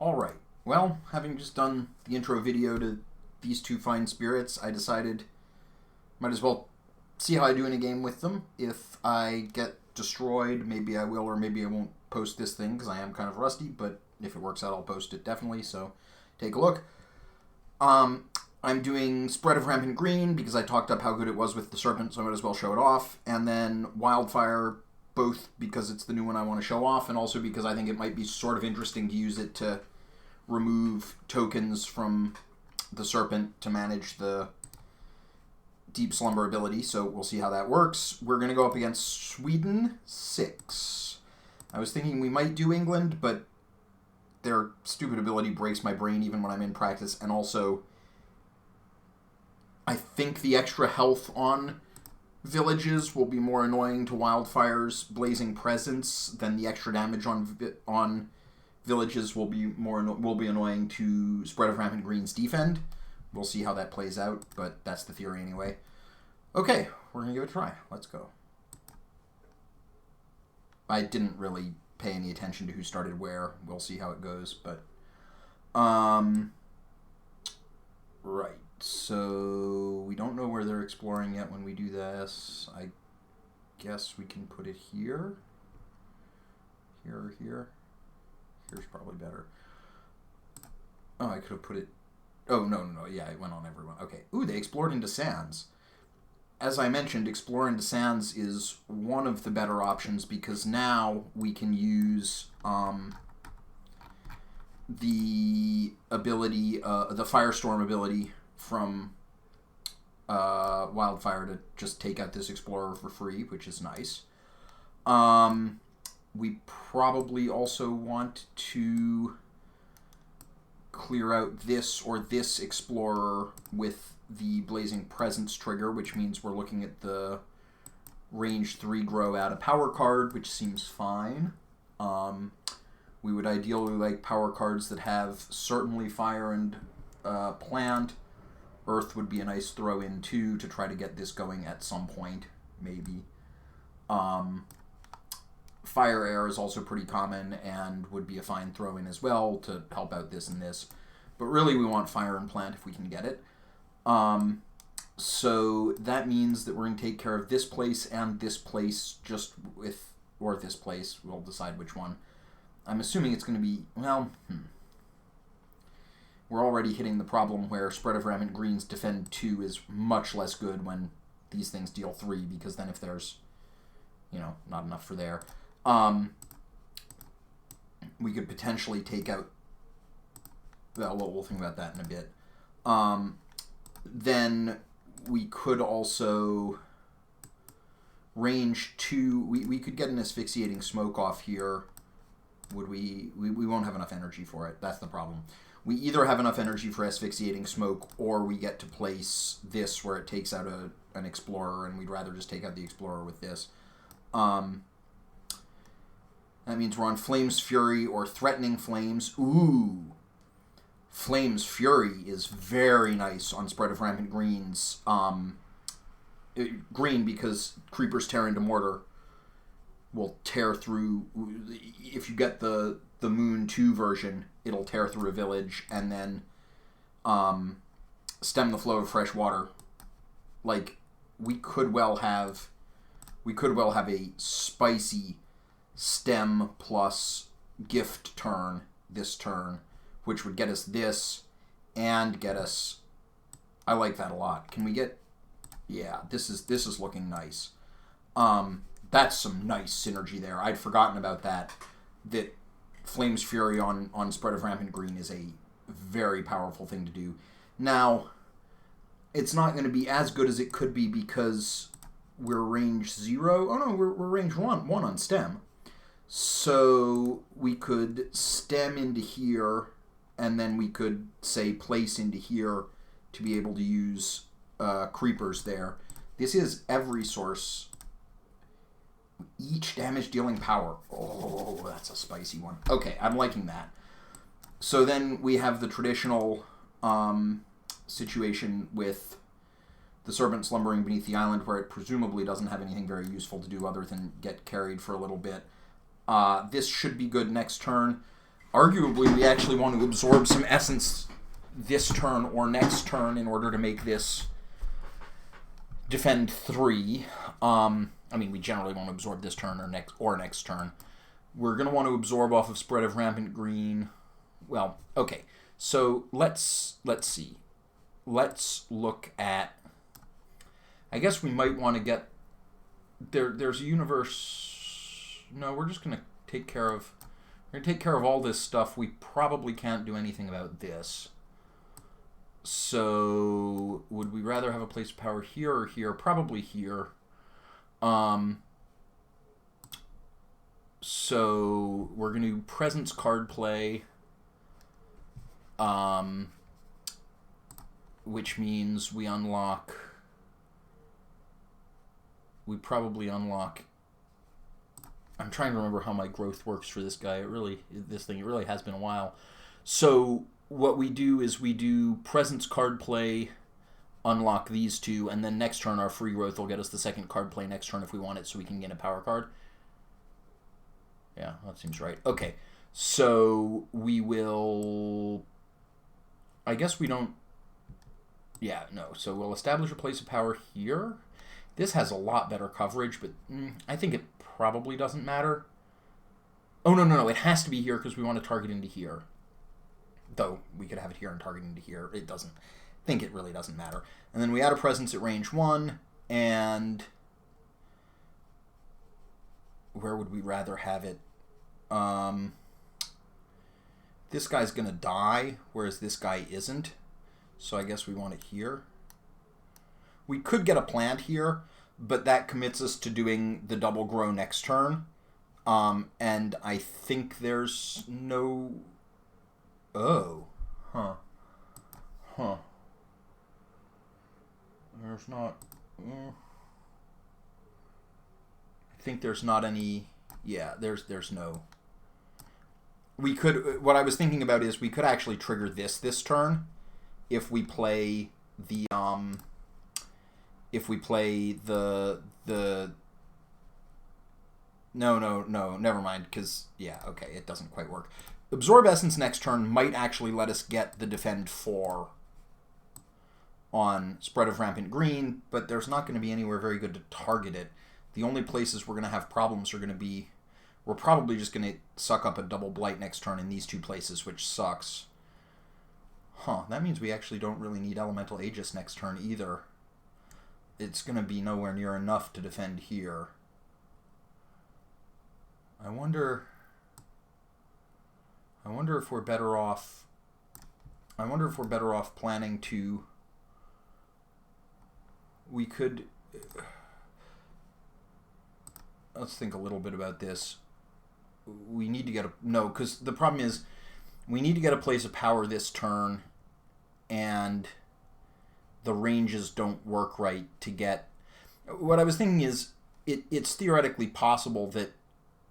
Alright, well, having just done the intro video to these two fine spirits, I decided might as well see how I do in a game with them. If I get destroyed, maybe I will or maybe I won't post this thing because I am kind of rusty, but if it works out, I'll post it definitely, so take a look. I'm doing Spread of Rampant Green because I talked up how good it was with the Serpent, so I might as well show it off. And then Wildfire, both because it's the new one I want to show off, and also because I think it might be sort of interesting to use it to remove tokens from the Serpent to manage the Deep Slumber ability, so we'll see how that works. We're going to go up against Sweden 6. I was thinking we might do England, but their stupid ability breaks my brain even when I'm in practice, and also I think the extra health on villages will be more annoying to Wildfire's Blazing Presence than the extra damage on villages will be annoying to Spread of Rampant Green's Defend. We'll see how that plays out, but that's the theory anyway. Okay, we're going to give it a try. Let's go. I didn't really pay any attention to who started where. We'll see how it goes, but right. So we don't know where they're exploring yet when we do this. I guess we can put it here. Here or here. Here's probably better. Oh, I could have put it... Oh, no. Yeah, it went on everyone. Okay. Ooh, they explored into sands. As I mentioned, explore into sands is one of the better options because now we can use the ability, the Firestorm ability from Wildfire to just take out this Explorer for free, which is nice. We probably also want to clear out this or this Explorer with the Blazing Presence trigger, which means we're looking at the range 3 grow out a power card, which seems fine. We would ideally like power cards that have certainly fire and plant. Earth would be a nice throw in too to try to get this going at some point, maybe. Fire air is also pretty common and would be a fine throw in as well to help out this and this. But really we want fire and plant if we can get it. So that means that we're going to take care of this place and this place just with, or this place, we'll decide which one. I'm assuming it's going to be, well, we're already hitting the problem where Spread of Rampant Green's Defend 2 is much less good when these things deal 3, because then if there's, not enough for there, we could potentially take out, well, we'll think about that in a bit. Then we could also range 2, we could get an Asphyxiating Smoke off here. Would we won't have enough energy for it. That's the problem. We either have enough energy for Asphyxiating Smoke, or we get to place this where it takes out an Explorer, and we'd rather just take out the Explorer with this. That means we're on Flame's Fury or Threatening Flames. Ooh! Flame's Fury is very nice on Spread of Rampant Green's green, because Creepers Tear into Mortar will tear through. If you get the Moon 2 version, it'll tear through a village, and then stem the flow of fresh water. Like, we could well have a spicy stem plus gift turn this turn, which would get us this and get us, I like that a lot. Can we get, yeah, this is looking nice. That's some nice synergy there. I'd forgotten about that Flame's Fury on Spread of Rampant Green is a very powerful thing to do. Now, it's not going to be as good as it could be because we're range 0. Oh no, we're range 1 on stem. So we could stem into here, and then we could, say, place into here to be able to use creepers there. This is every source. Each damage dealing power. Oh, that's a spicy one. Okay, I'm liking that. So then we have the traditional situation with the Serpent slumbering beneath the island, where it presumably doesn't have anything very useful to do other than get carried for a little bit. This should be good next turn. Arguably, we actually want to absorb some essence this turn or next turn in order to make this defend 3. I mean, we generally want to absorb this turn or next turn. We're going to want to absorb off of spread of Rampant Green. Well, okay. So let's see. Let's look at... I guess we might want to get... There's a universe... No, we're just going to take care of... We're going to take care of all this stuff. We probably can't do anything about this. So, would we rather have a place of power here or here? Probably here. So, we're going to do presence card play. Which means we unlock... We probably unlock... I'm trying to remember how my growth works for this guy. It really has been a while. So what we do is we do presence card play, unlock these two, and then next turn our free growth will get us the second card play next turn if we want it, so we can get a power card. Yeah, that seems right. Okay, so we will... I guess we don't... Yeah, no. So we'll establish a place of power here. This has a lot better coverage, but I think it probably doesn't matter. Oh, no. It has to be here because we want to target into here. Though we could have it here and target into here. It doesn't. I think it really doesn't matter. And then we add a presence at range 1. And where would we rather have it? This guy's going to die, whereas this guy isn't. So I guess we want it here. We could get a plant here, but that commits us to doing the double grow next turn. And I think there's no... Oh. Huh. There's not... I think there's not any... Yeah, there's no... We could... What I was thinking about is we could actually trigger this turn if we play the... If we play the no, never mind, because, yeah, okay, it doesn't quite work. Absorb Essence next turn might actually let us get the Defend 4 on Spread of Rampant Green, but there's not going to be anywhere very good to target it. The only places we're going to have problems are going to be... We're probably just going to suck up a double Blight next turn in these two places, which sucks. Huh, that means we actually don't really need Elemental Aegis next turn either. It's going to be nowhere near enough to defend here. I wonder if we're better off... I wonder if we're better off planning to... We could... Let's think a little bit about this. We need to get a... No, because the problem is we need to get a place of power this turn, and the ranges don't work right to get... What I was thinking is it's theoretically possible that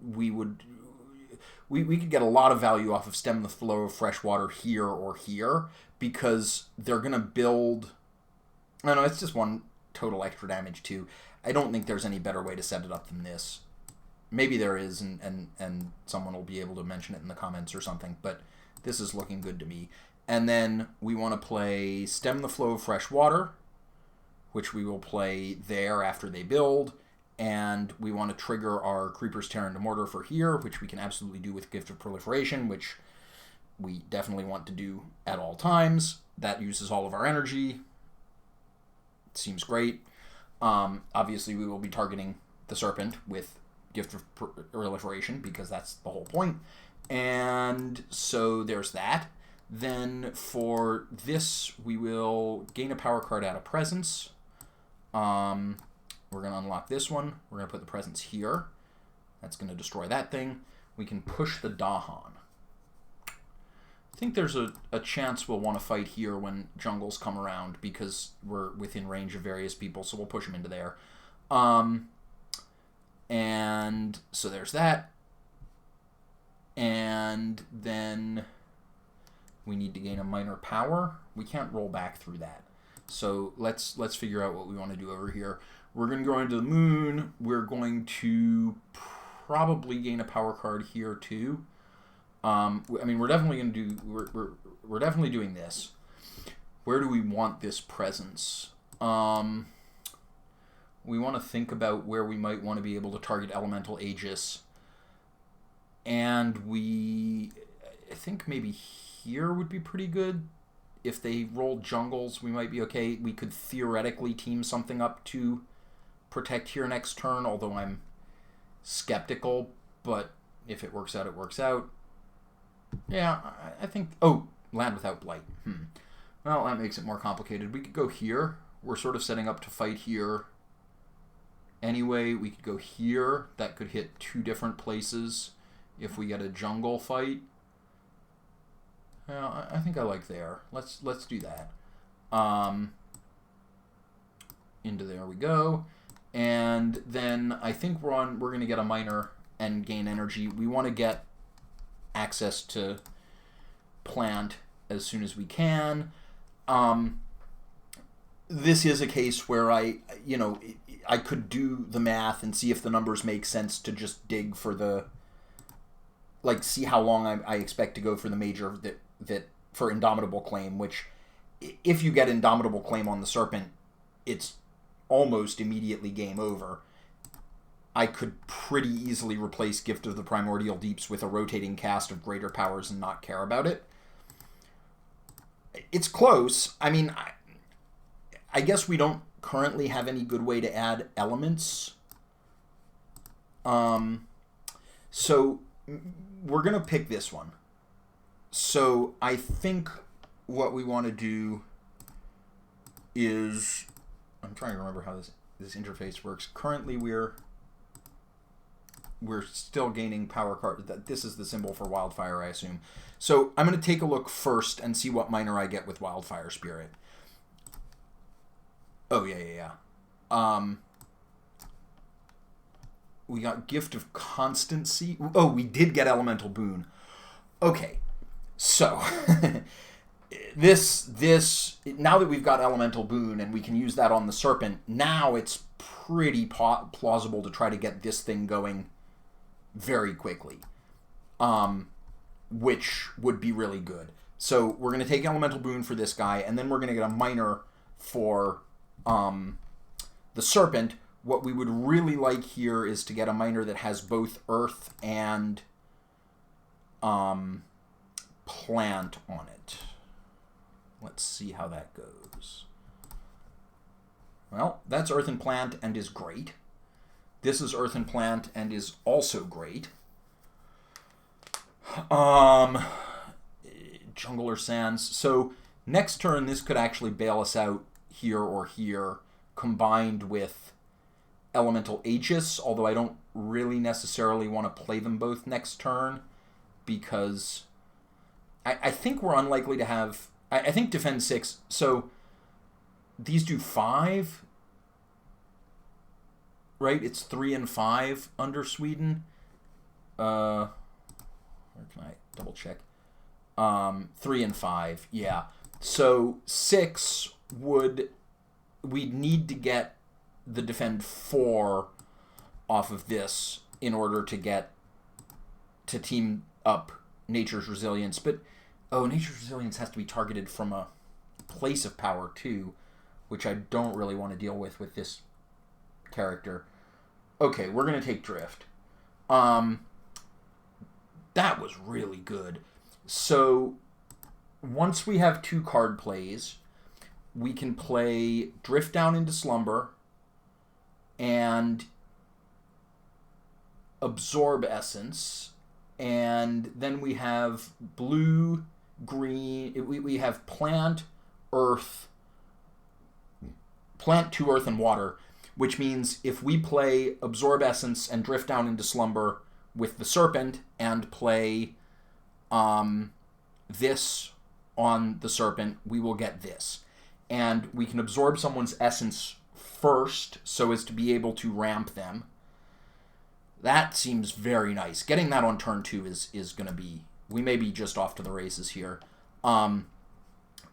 we could get a lot of value off of Stem the Flow of Fresh Water here or here, because they're going to build... No, it's just one total extra damage too. I don't think there's any better way to set it up than this. Maybe there is, and someone will be able to mention it in the comments or something, but this is looking good to me. And then we want to play Stem the Flow of Fresh Water, which we will play there after they build. And we want to trigger our Creepers Tear into Mortar for here, which we can absolutely do with Gift of Proliferation, which we definitely want to do at all times. That uses all of our energy. It seems great. Obviously, we will be targeting the Serpent with Gift of Proliferation, because that's the whole point. And so there's that. Then for this, we will gain a power card out of Presence. We're going to unlock this one. We're going to put the Presence here. That's going to destroy that thing. We can push the Dahan. I think there's a chance we'll want to fight here when jungles come around, because we're within range of various people, so we'll push them into there. And so there's that. And then we need to gain a minor power. We can't roll back through that. So let's figure out what we want to do over here. We're going to go into the moon. We're going to probably gain a power card here too. I mean, we're definitely going to do... We're definitely doing this. Where do we want this presence? We want to think about where we might want to be able to target Elemental Aegis. And I think maybe here would be pretty good. If they roll jungles, we might be okay. We could theoretically team something up to protect here next turn, although I'm skeptical. But if it works out, it works out. Yeah, I think... Oh, land without blight. Well, that makes it more complicated. We could go here. We're sort of setting up to fight here. Anyway, we could go here. That could hit 2 different places if we get a jungle fight. Yeah, I think I like there. Let's do that. Into there we go. And then I think we're going to get a miner and gain energy. We want to get access to plant as soon as we can. This is a case where I could do the math and see if the numbers make sense to just dig for the, like, see how long I expect to go for the major that for Indomitable Claim, which if you get Indomitable Claim on the Serpent, it's almost immediately game over. I could pretty easily replace Gift of the Primordial Deeps with a rotating cast of Greater Powers and not care about it. It's close. I mean, I guess we don't currently have any good way to add elements. So we're going to pick this one. So I think what we want to do is... I'm trying to remember how this interface works. Currently we're still gaining power card. This is the symbol for Wildfire, I assume. So I'm going to take a look first and see what miner I get with Wildfire Spirit. Oh, yeah. We got Gift of Constancy. Oh, we did get Elemental Boon. Okay, so this now that we've got Elemental Boon and we can use that on the Serpent, now it's pretty plausible to try to get this thing going very quickly, which would be really good. So we're going to take Elemental Boon for this guy, and then we're going to get a miner for the Serpent. What we would really like here is to get a miner that has both Earth and plant on it. Let's see how that goes. Well, that's Earth and Plant and is great. This is Earth and Plant and is also great. Jungle or Sands. So next turn, this could actually bail us out here or here, combined with Elemental Aegis, although I don't really necessarily want to play them both next turn, because I think we're unlikely to have... I think defend 6, so these do 5, right? It's 3 and 5 under Sweden. Where can I double check? 3 and 5, yeah. So 6 we'd need to get the defend 4 off of this in order to team up Nature's Resilience. But, Nature's Resilience has to be targeted from a place of power too, which I don't really want to deal with this character. Okay, we're going to take Drift. That was really good. So once we have 2 card plays, we can play Drift Down into Slumber and Absorb Essence, and then we have blue, green, we have Plant, Earth, Plant, 2 Earth, and Water, which means if we play Absorb Essence and Drift Down into Slumber with the Serpent and play this on the Serpent, we will get this. And we can absorb someone's essence first so as to be able to ramp them. That seems very nice. Getting that on turn 2 is going to be... We may be just off to the races here.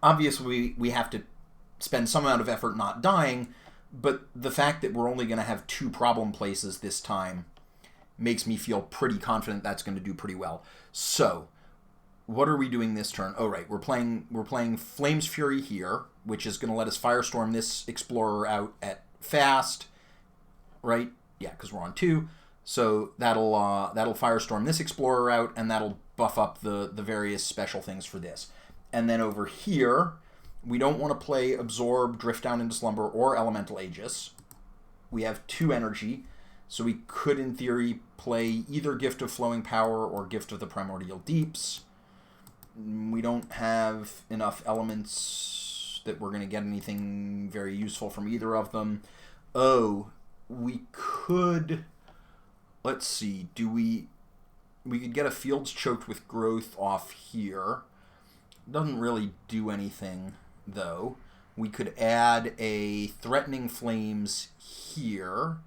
Obviously, we have to spend some amount of effort not dying, but the fact that we're only going to have 2 problem places this time makes me feel pretty confident that's going to do pretty well. So, what are we doing this turn? Oh, right. We're playing Flame's Fury here, which is going to let us Firestorm this Explorer out at fast, right? Yeah, because we're on 2. So that'll Firestorm this Explorer out, and that'll buff up the various special things for this. And then over here, we don't want to play Absorb, Drift Down into Slumber, or Elemental Aegis. We have 2 energy, so we could, in theory, play either Gift of Flowing Power or Gift of the Primordial Deeps. We don't have enough elements that we're going to get anything very useful from either of them. Oh, we could... Let's see, we could get a Fields Choked with Growth off here. Doesn't really do anything, though. We could add a Threatening Flames here.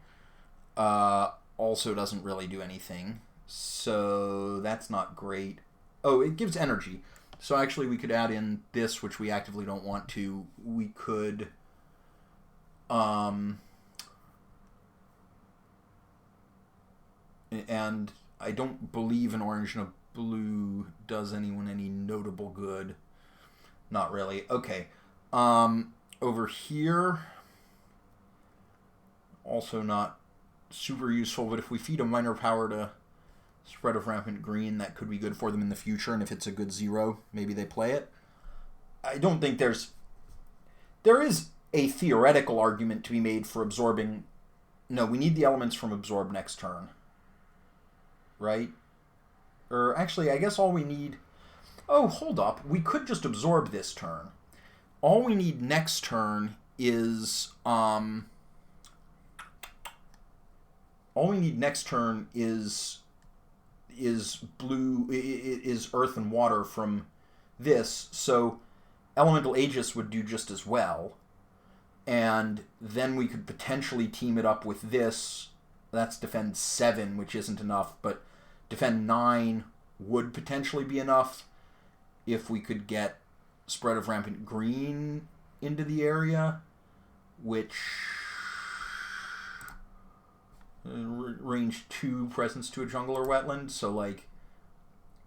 Also doesn't really do anything. So that's not great. Oh, it gives energy. So actually we could add in this, which we actively don't want to. We could... And I don't believe an orange and a blue does anyone any notable good. Not really. Okay. Over here, also not super useful, but if we feed a minor power to Spread of Rampant Green, that could be good for them in the future, and if it's a good 0, maybe they play it. I don't think there is a theoretical argument to be made for absorbing... No, we need the elements from Absorb next turn. Right? Or actually, I guess all we need... Oh, hold up. We could just absorb this turn. All we need next turn is... All we need next turn is blue... is Earth and Water from this. So Elemental Aegis would do just as well. And then we could potentially team it up with this. That's Defend 7, which isn't enough, but Defend 9 would potentially be enough if we could get Spread of Rampant Green into the area, which range 2 presence to a jungle or wetland, so like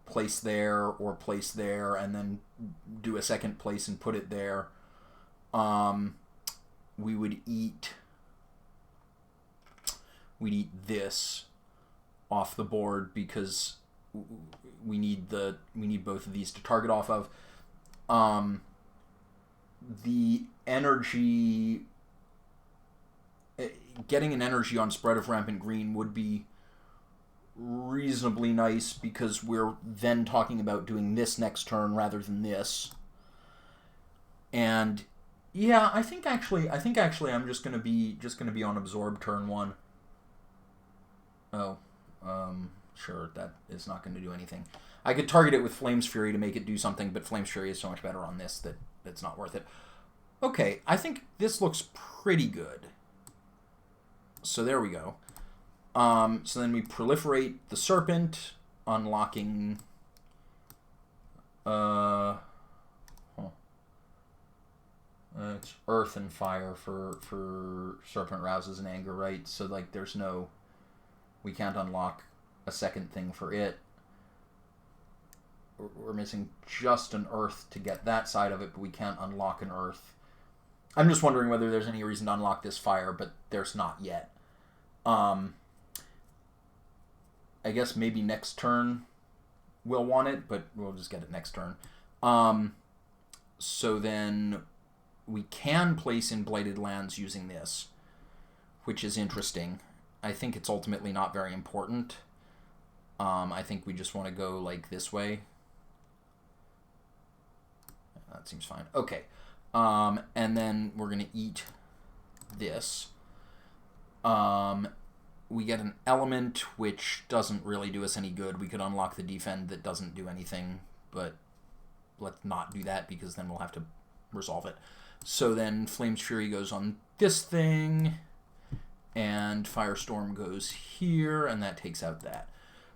place there or place there and then do a second place and put it there. We'd eat this off the board because we need both of these to target off of. The energy, getting an energy on Spread of Rampant Green would be reasonably nice because we're then talking about doing this next turn rather than this. And yeah, I think actually I'm just gonna be on Absorb turn 1. Oh, sure, that is not going to do anything. I could target it with Flame's Fury to make it do something, but Flame's Fury is so much better on this that it's not worth it. Okay, I think this looks pretty good. So there we go. So then we proliferate the Serpent, unlocking... it's Earth and Fire for Serpent Rouses and Anger, right? So, like, there's no... We can't unlock a second thing for it. We're missing just an Earth to get that side of it, but we can't unlock an Earth. I'm just wondering whether there's any reason to unlock this Fire, but there's not yet. I guess maybe next turn we'll want it, but we'll just get it next turn. So then we can place in Blighted Lands using this, which is interesting. I think it's ultimately not very important. I think we just want to go like this way. That seems fine. Okay. And then we're going to eat this. We get an element, which doesn't really do us any good. We could unlock the defend that doesn't do anything, but let's not do that because then we'll have to resolve it. So then Flame's Fury goes on this thing, and Firestorm goes here, and that takes out that.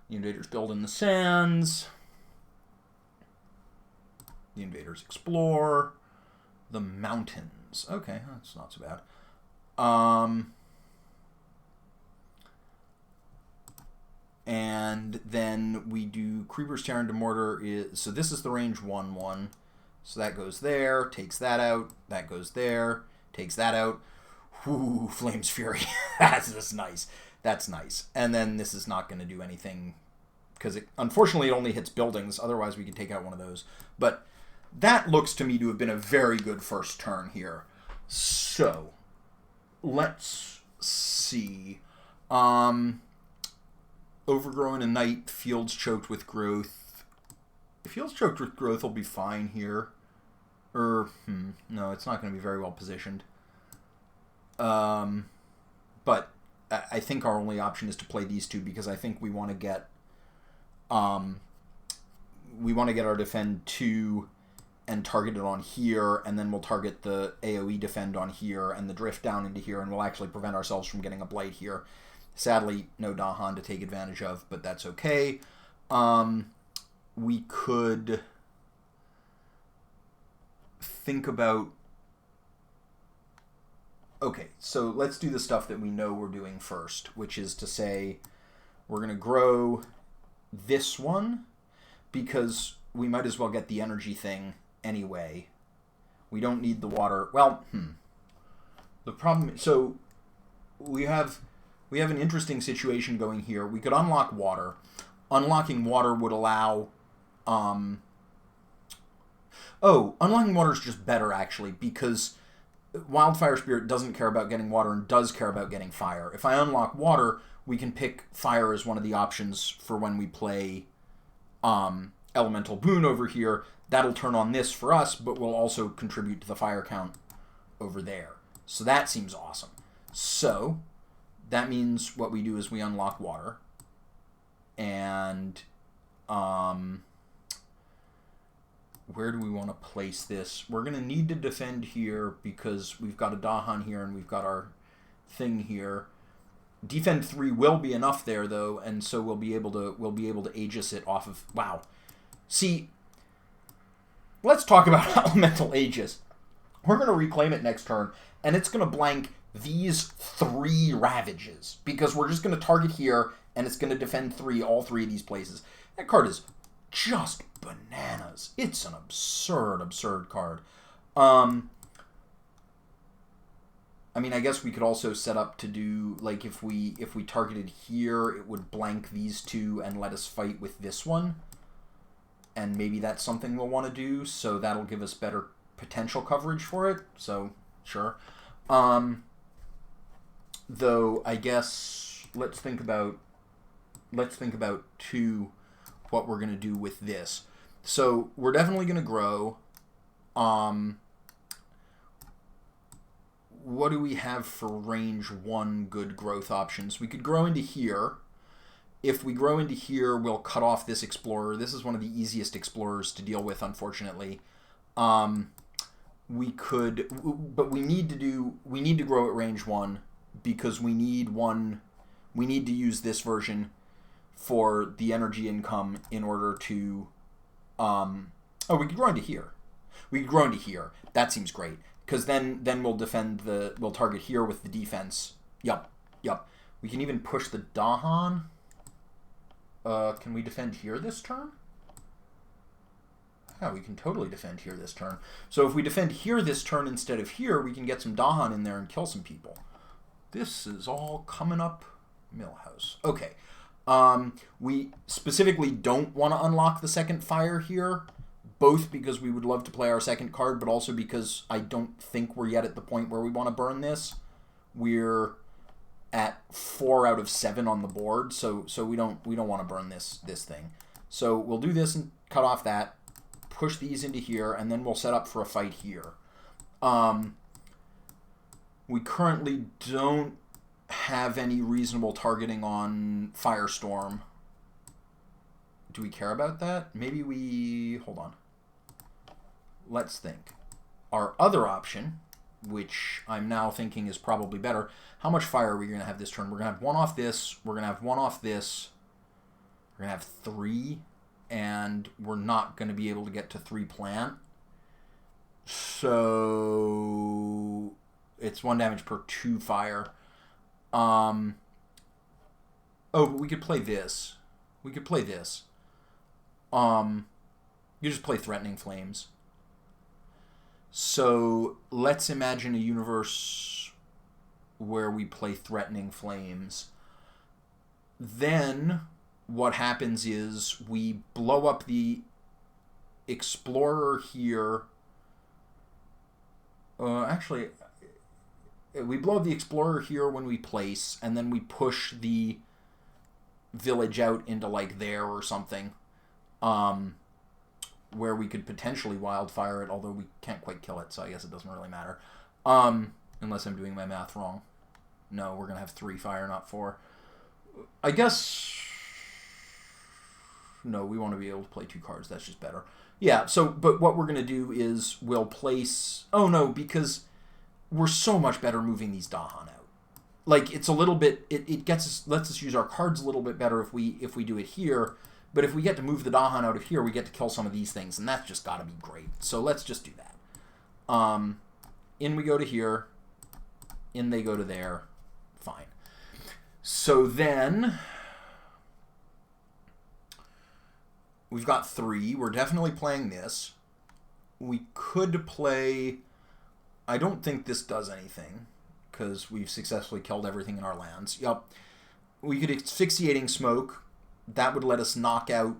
The invaders build in the sands. The invaders explore the mountains. Okay, that's not so bad. And then we do Creeper's Tear into Mortar. So this is the range 1/1. So that goes there, takes that out. That goes there, takes that out. Whoo, Flame's Fury. That's nice. That's nice. And then this is not going to do anything because unfortunately it only hits buildings. Otherwise we could take out one of those. But that looks to me to have been a very good first turn here. So let's see. Overgrown and Night, Fields Choked with Growth. Fields Choked with Growth will be fine here. No, it's not going to be very well positioned. But I think our only option is to play these two because I think we want to get our defend 2 and target it on here, and then we'll target the AoE defend on here and the drift down into here, and we'll actually prevent ourselves from getting a blight here. Sadly, no Dahan to take advantage of, but that's okay. We could think about... Okay, so let's do the stuff that we know we're doing first, which is to say we're going to grow this one because we might as well get the energy thing anyway. We don't need the water. Well, the problem... So we have an interesting situation going here. We could unlock water. Unlocking water would allow... unlocking water is just better, actually, because Wildfire Spirit doesn't care about getting water and does care about getting fire. If I unlock water, we can pick fire as one of the options for when we play Elemental Boon over here. That'll turn on this for us, but will also contribute to the fire count over there. So that seems awesome. So that means what we do is we unlock water. And where do we want to place this? We're going to need to defend here because we've got a Dahan here and we've got our thing here. Defend 3 will be enough there though, and so we'll be able to Aegis it off of... Wow. See, let's talk about Elemental Aegis. We're going to reclaim it next turn, and it's going to blank these 3 Ravages because we're just going to target here, and it's going to defend 3, all 3 of these places. That card is just bananas. It's an absurd card. I mean, I guess we could also set up to do, like, if we targeted here, it would blank these 2 and let us fight with this one. And maybe that's something we'll want to do, so that'll give us better potential coverage for it. So, sure. Though, I guess, let's think about too, what we're going to do with this. So, we're definitely going to grow. What do we have for range 1 good growth options? We could grow into here. If we grow into here, we'll cut off this Explorer. This is one of the easiest Explorers to deal with, unfortunately. We could, but we need to grow at range 1 because we need to use this version for the energy income in order to, we could grow into here. We could grow into here. That seems great. Because then we'll we'll target here with the defense. Yup. We can even push the Dahan. Can we defend here this turn? Yeah, we can totally defend here this turn. So if we defend here this turn instead of here, we can get some Dahan in there and kill some people. This is all coming up Millhouse. Okay. We specifically don't want to unlock the second fire here. Both because we would love to play our second card, but also because I don't think we're yet at the point where we want to burn this. We're at 4 out of 7 on the board, so we don't want to burn this thing. So we'll do this and cut off that, push these into here, and then we'll set up for a fight here. We currently don't have any reasonable targeting on Firestorm. Do we care about that? Maybe we... Hold on. Let's think. Our other option, which I'm now thinking is probably better, how much fire are we going to have this turn? We're going to have 1 off this, we're going to have 1 off this, we're going to have 3, and we're not going to be able to get to 3 plant. So it's 1 damage per 2 fire. Oh, but we could play this. We could play this. You just play Threatening Flames. So let's imagine a universe where we play Threatening Flames. Then what happens is we blow up the Explorer here. Actually, we blow up the Explorer here when we place, and then we push the village out into like there or something, where we could potentially Wildfire it, although we can't quite kill it, so I guess it doesn't really matter. Unless I'm doing my math wrong. No, we're going to have 3 fire, not 4. I guess... No, we want to be able to play 2 cards. That's just better. Yeah, so, but what we're going to do is we'll place... Oh, no, because we're so much better moving these Dahan out. Like, it's a little bit... It gets us, lets us use our cards a little bit better if we do it here. But if we get to move the Dahan out of here, we get to kill some of these things, and that's just got to be great. So let's just do that. In we go to here. In they go to there. Fine. So then... We've got 3. We're definitely playing this. We could play... I don't think this does anything, because we've successfully killed everything in our lands. Yup. We could Asphyxiating Smoke. That would let us knock out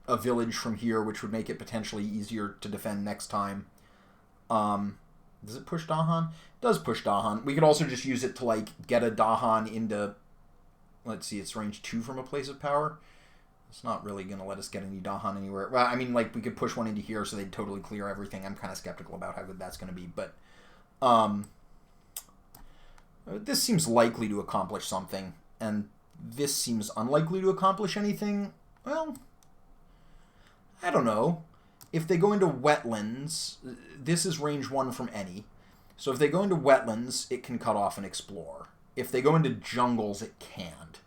a village from here, which would make it potentially easier to defend next time. Does it push Dahan? It does push Dahan. We could also just use it to, like, get a Dahan into... Let's see, it's range 2 from a place of power. It's not really going to let us get any Dahan anywhere. Well, I mean, like, we could push one into here so they'd totally clear everything. I'm kind of skeptical about how good that's going to be. But this seems likely to accomplish something. And this seems unlikely to accomplish anything. Well, I don't know. If they go into wetlands, this is range 1 from any. So if they go into wetlands, it can cut off and explore. If they go into jungles, it can't.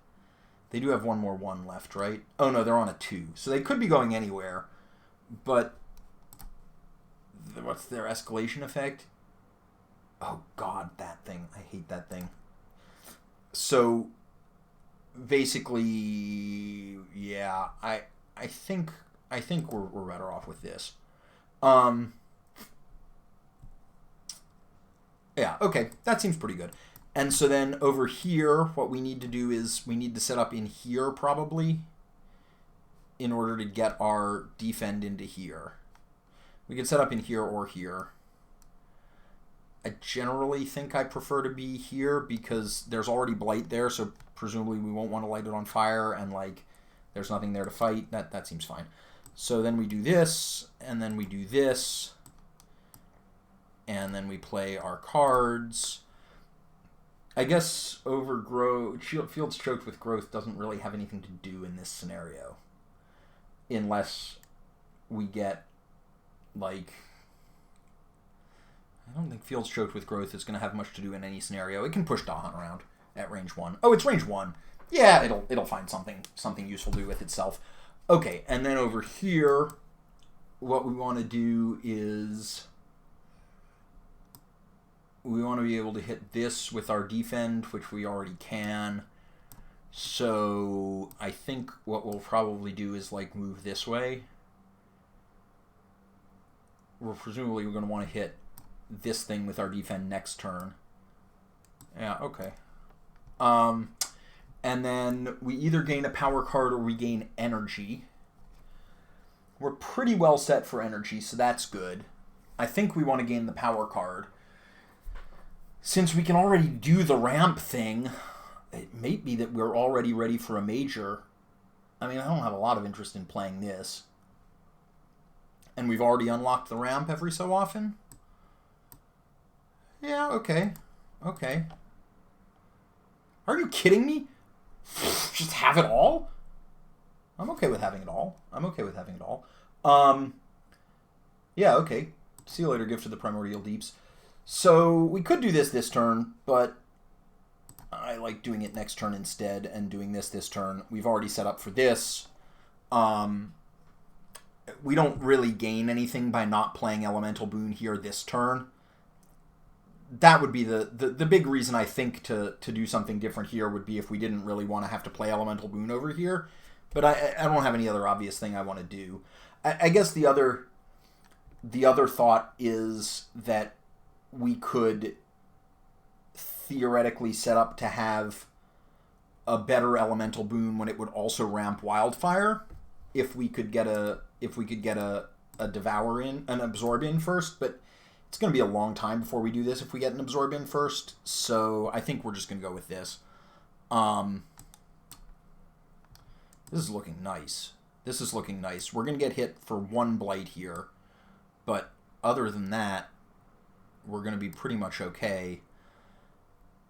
They do have one more 1 left, right? Oh, no, they're on a 2. So they could be going anywhere. But what's their escalation effect? Oh, God, that thing. I hate that thing. So basically, yeah, I think we're better off with this. Yeah, okay, that seems pretty good. And so then over here, what we need to do is we need to set up in here probably in order to get our defend into here. We can set up in here or here. I generally think I prefer to be here because there's already blight there, so presumably we won't want to light it on fire, and like there's nothing there to fight. That seems fine. So then we do this, and then we do this, and then we play our cards. I guess Fields Choked with Growth doesn't really have anything to do in this scenario. Unless we get, like... I don't think Fields Choked with Growth is going to have much to do in any scenario. It can push Dahan around at range 1. Oh, it's range 1. Yeah, it'll find something useful to do with itself. Okay, and then over here, what we want to do is... We want to be able to hit this with our defend, which we already can. So I think what we'll probably do is like move this way. We're presumably going to want to hit this thing with our defend next turn. Yeah, okay. And then we either gain a power card or we gain energy. We're pretty well set for energy, so that's good. I think we want to gain the power card. Since we can already do the ramp thing, it may be that we're already ready for a major. I mean, I don't have a lot of interest in playing this. And we've already unlocked the ramp every so often. Yeah, okay. Okay. Are you kidding me? Just have it all? I'm okay with having it all. Yeah, okay. See you later, Gift of the Primordial Deeps. So we could do this turn, but I like doing it next turn instead and doing this turn. We've already set up for this. We don't really gain anything by not playing Elemental Boon here this turn. that would be the big reason I think to do something different here would be if we didn't really want to have to play Elemental Boon over here. But I don't have any other obvious thing I want to do. I guess the other thought is that we could theoretically set up to have a better Elemental Boon when it would also ramp Wildfire if we could get a Devour in, an Absorb in first, but it's going to be a long time before we do this if we get an Absorb in first, so I think we're just going to go with this. This is looking nice. This is looking nice. We're going to get hit for 1 Blight here, but other than that, we're going to be pretty much okay.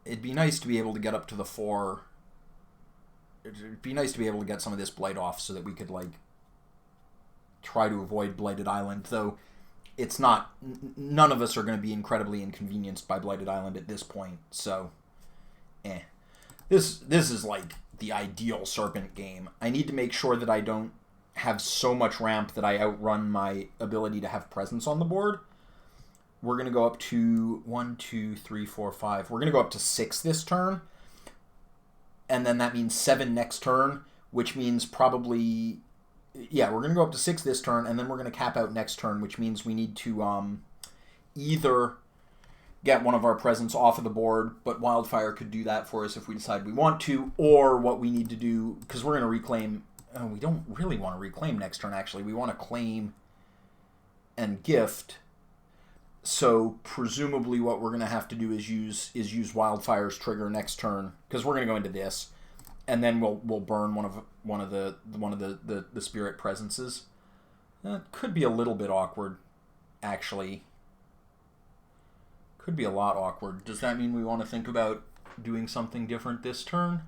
It'd be nice to be able to get up to the 4. It'd be nice to be able to get some of this Blight off so that we could, like, try to avoid Blighted Island, though it's not... None of us are going to be incredibly inconvenienced by Blighted Island at this point, so... This is, like, the ideal Serpent game. I need to make sure that I don't have so much ramp that I outrun my ability to have presence on the board. We're going to go up to 1, 2, 3, 4, 5. We're going to go up to 6 this turn. And then that means 7 next turn, which means probably... Yeah, we're going to go up to 6 this turn, and then we're going to cap out next turn, which means we need to either get one of our presence off of the board, but Wildfire could do that for us if we decide we want to, or what we need to do, because we're going to reclaim... Oh, we don't really want to reclaim next turn, actually. We want to claim and gift. So presumably what we're going to have to do is use Wildfire's trigger next turn, because we're going to go into this, and then we'll burn one of the spirit presences. That could be a little bit awkward, actually. Could be a lot awkward. Does that mean we want to think about doing something different this turn?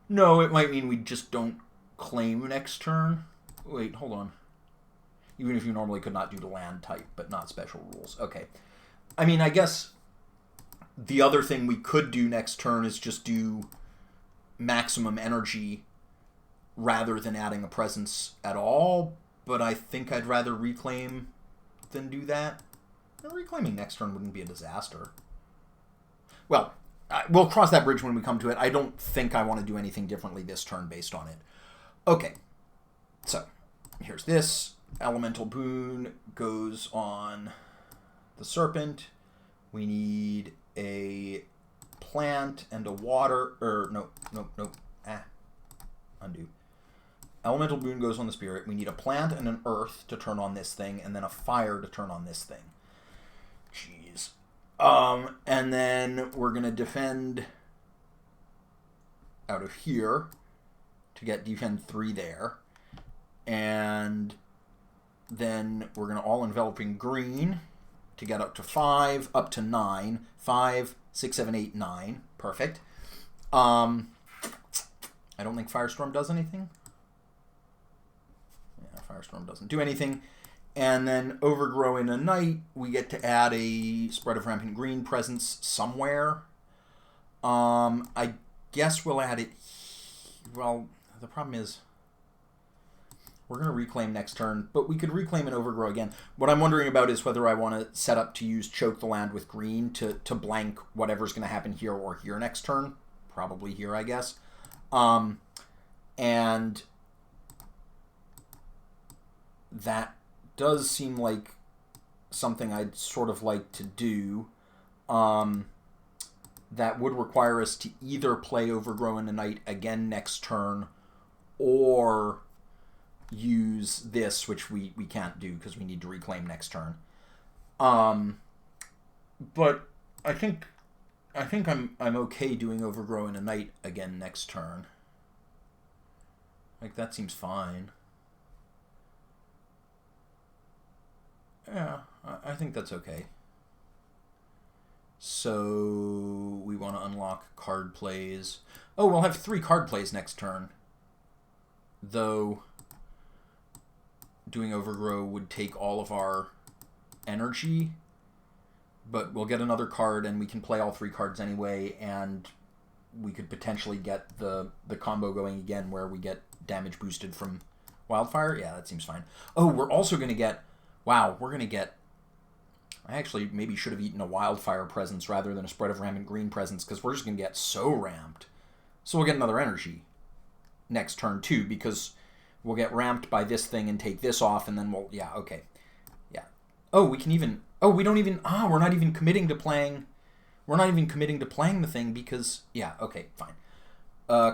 No, it might mean we just don't claim next turn. Wait, hold on. Even if you normally could not do the land type, but not special rules. Okay. I mean, I guess the other thing we could do next turn is just do maximum energy rather than adding a presence at all, but I think I'd rather reclaim than do that. Reclaiming next turn wouldn't be a disaster. Well, we'll cross that bridge when we come to it. I don't think I want to do anything differently this turn based on it. Okay. So, here's this. Elemental Boon goes on the Serpent. We need a plant and a water... No. Undo. Elemental Boon goes on the Spirit. We need a plant and an earth to turn on this thing, and then a fire to turn on this thing. Jeez. And then we're going to defend out of here to get defend 3 there. And then we're going to all-enveloping green to get up to 5, up to 9. 5, 6, 7, 8, 9. Perfect. I don't think Firestorm does anything. Yeah, Firestorm doesn't do anything. And then Overgrow in a Night, we get to add a Spread of Rampant Green presence somewhere. I guess we'll add it... Well, the problem is we're going to reclaim next turn, but we could reclaim and Overgrow again. What I'm wondering about is whether I want to set up to use Choke the Land with green to blank whatever's going to happen here or here next turn. Probably here, I guess. And that does seem like something I'd sort of like to do. That would require us to either play Overgrow in a Night again next turn or use this, which we can't do because we need to reclaim next turn. But I think I'm okay doing Overgrow in a Night again next turn. Like, that seems fine. Yeah, I think that's okay. So we want to unlock card plays. Oh, we'll have 3 card plays next turn. Though doing Overgrow would take all of our energy. But we'll get another card and we can play all 3 cards anyway, and we could potentially get the combo going again where we get damage boosted from Wildfire. Yeah, that seems fine. Oh, we're also going to get... Wow, we're going to get I actually maybe should have eaten a Wildfire presence rather than a spread of Rampant Green presence, because we're just going to get so ramped. So we'll get another energy next turn, too, because we'll get ramped by this thing and take this off, and then we'll... Yeah, okay. Yeah. Oh, we can even... Oh, we don't even... we're not even committing to playing... We're not even committing to playing the thing because... Yeah, okay, fine.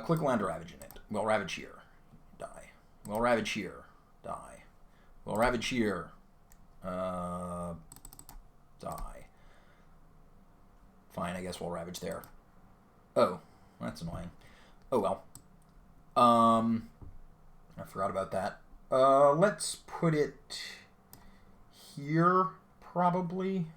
Click land ravage in it. We'll ravage here. Die. We'll ravage here. Die. We'll ravage here. Die. Fine, I guess we'll ravage there. Oh, that's annoying. Oh well. I forgot about that. Let's put it here, probably.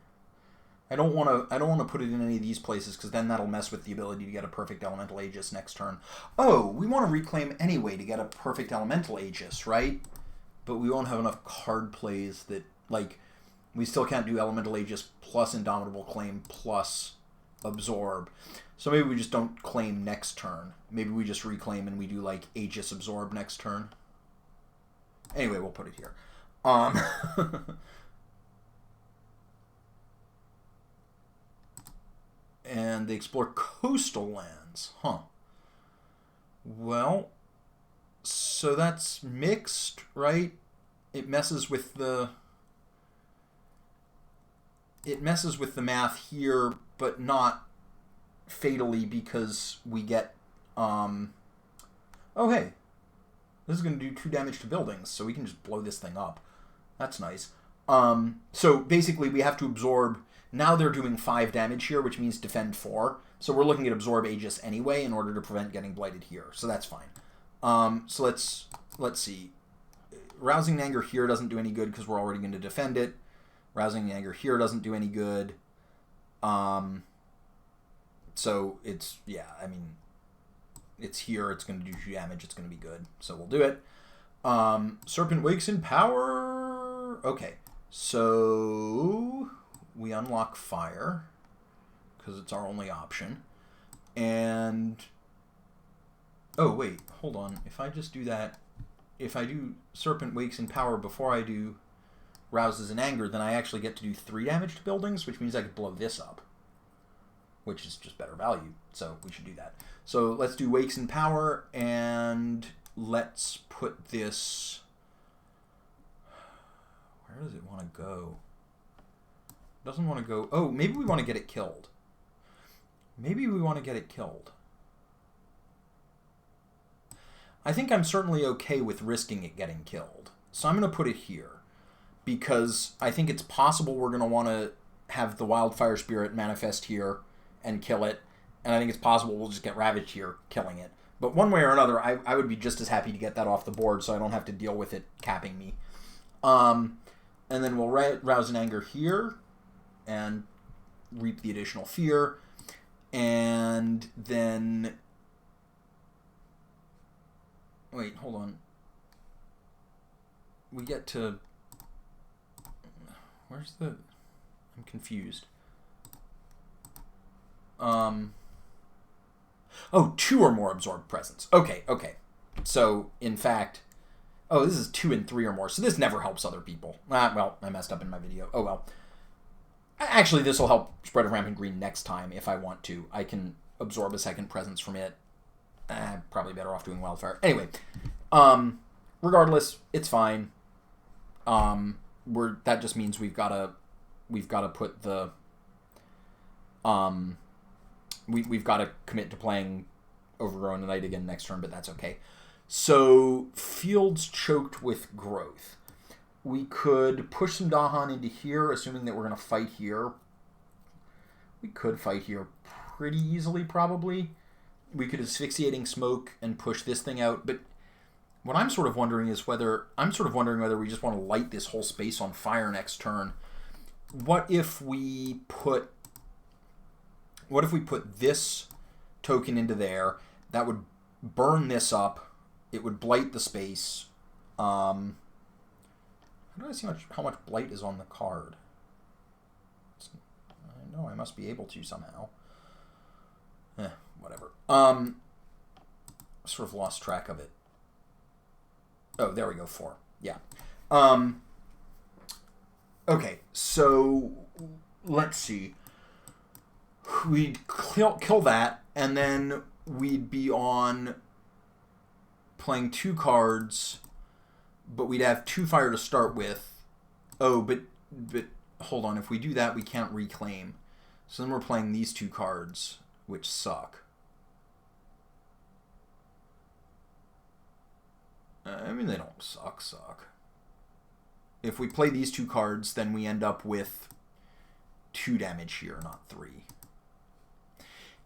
I don't want to put it in any of these places, because then that'll mess with the ability to get a perfect Elemental Aegis next turn. Oh, we want to reclaim anyway to get a perfect Elemental Aegis, right? But we won't have enough card plays that, like, we still can't do Elemental Aegis plus Indomitable Claim plus Absorb. So maybe we just don't claim next turn. Maybe we just reclaim and we do, like, Aegis Absorb next turn. Anyway, we'll put it here. And they explore coastal lands. Huh. Well, so that's mixed, right? It messes with the... It messes with the math here, but not fatally, because we get... Oh, hey. This is going to do 2 damage to buildings, so we can just blow this thing up. That's nice. So basically we have to absorb... Now they're doing 5 damage here, which means defend 4. So we're looking at absorb Aegis anyway in order to prevent getting blighted here. So that's fine. So let's see. Rousing Anger here doesn't do any good because we're already going to defend it. Rousing Anger here doesn't do any good. So it's, yeah, I mean, it's here. It's going to do 2 damage. It's going to be good. So we'll do it. Serpent wakes in power. Okay. So... we unlock fire, because it's our only option. And... oh, wait, hold on. If I just do that, if I do Serpent Wakes in Power before I do Rouses in Anger, then I actually get to do 3 damage to buildings, which means I could blow this up, which is just better value. So we should do that. So let's do Wakes in Power, and let's put this... where does it want to go? Doesn't want to go... oh, maybe we want to get it killed. Maybe we want to get it killed. I think I'm certainly okay with risking it getting killed. So I'm going to put it here. Because I think it's possible we're going to want to have the Wildfire Spirit manifest here and kill it. And I think it's possible we'll just get Ravaged here, killing it. But one way or another, I would be just as happy to get that off the board so I don't have to deal with it capping me. And then we'll Rouse in Anger here. And reap the additional fear. And then... wait, hold on. We get to... where's the... I'm confused. Oh, 2 or more absorbed presence. Okay. So, in fact... oh, this is 2 and 3 or more. So this never helps other people. Well, I messed up in my video. Oh, well. Actually, this will help Spread of Rampant Green next time if I want to. I can absorb a second presence from it. Probably better off doing Wildfire. Anyway, regardless, it's fine. That just means we've got to put the we've got to commit to playing Overgrown Night again next turn, but that's okay. So fields choked with growth. We could push some Dahan into here, assuming that we're going to fight here. We could fight here pretty easily, probably. We could Asphyxiating Smoke and push this thing out, but what I'm sort of wondering is whether... I'm sort of wondering whether we just want to light this whole space on fire next turn. What if we put... what if we put this token into there? That would burn this up. It would blight the space. How do I see how much blight is on the card? I know I must be able to somehow. Whatever. Sort of lost track of it. Oh, there we go, 4. Yeah. Okay, so let's see. We'd kill that, and then we'd be on playing 2 cards, but we'd have 2 fire to start with. Oh, but hold on. If we do that, we can't reclaim. So then we're playing these 2 cards, which suck. I mean, they don't suck. If we play these 2 cards, then we end up with 2 damage here, not 3.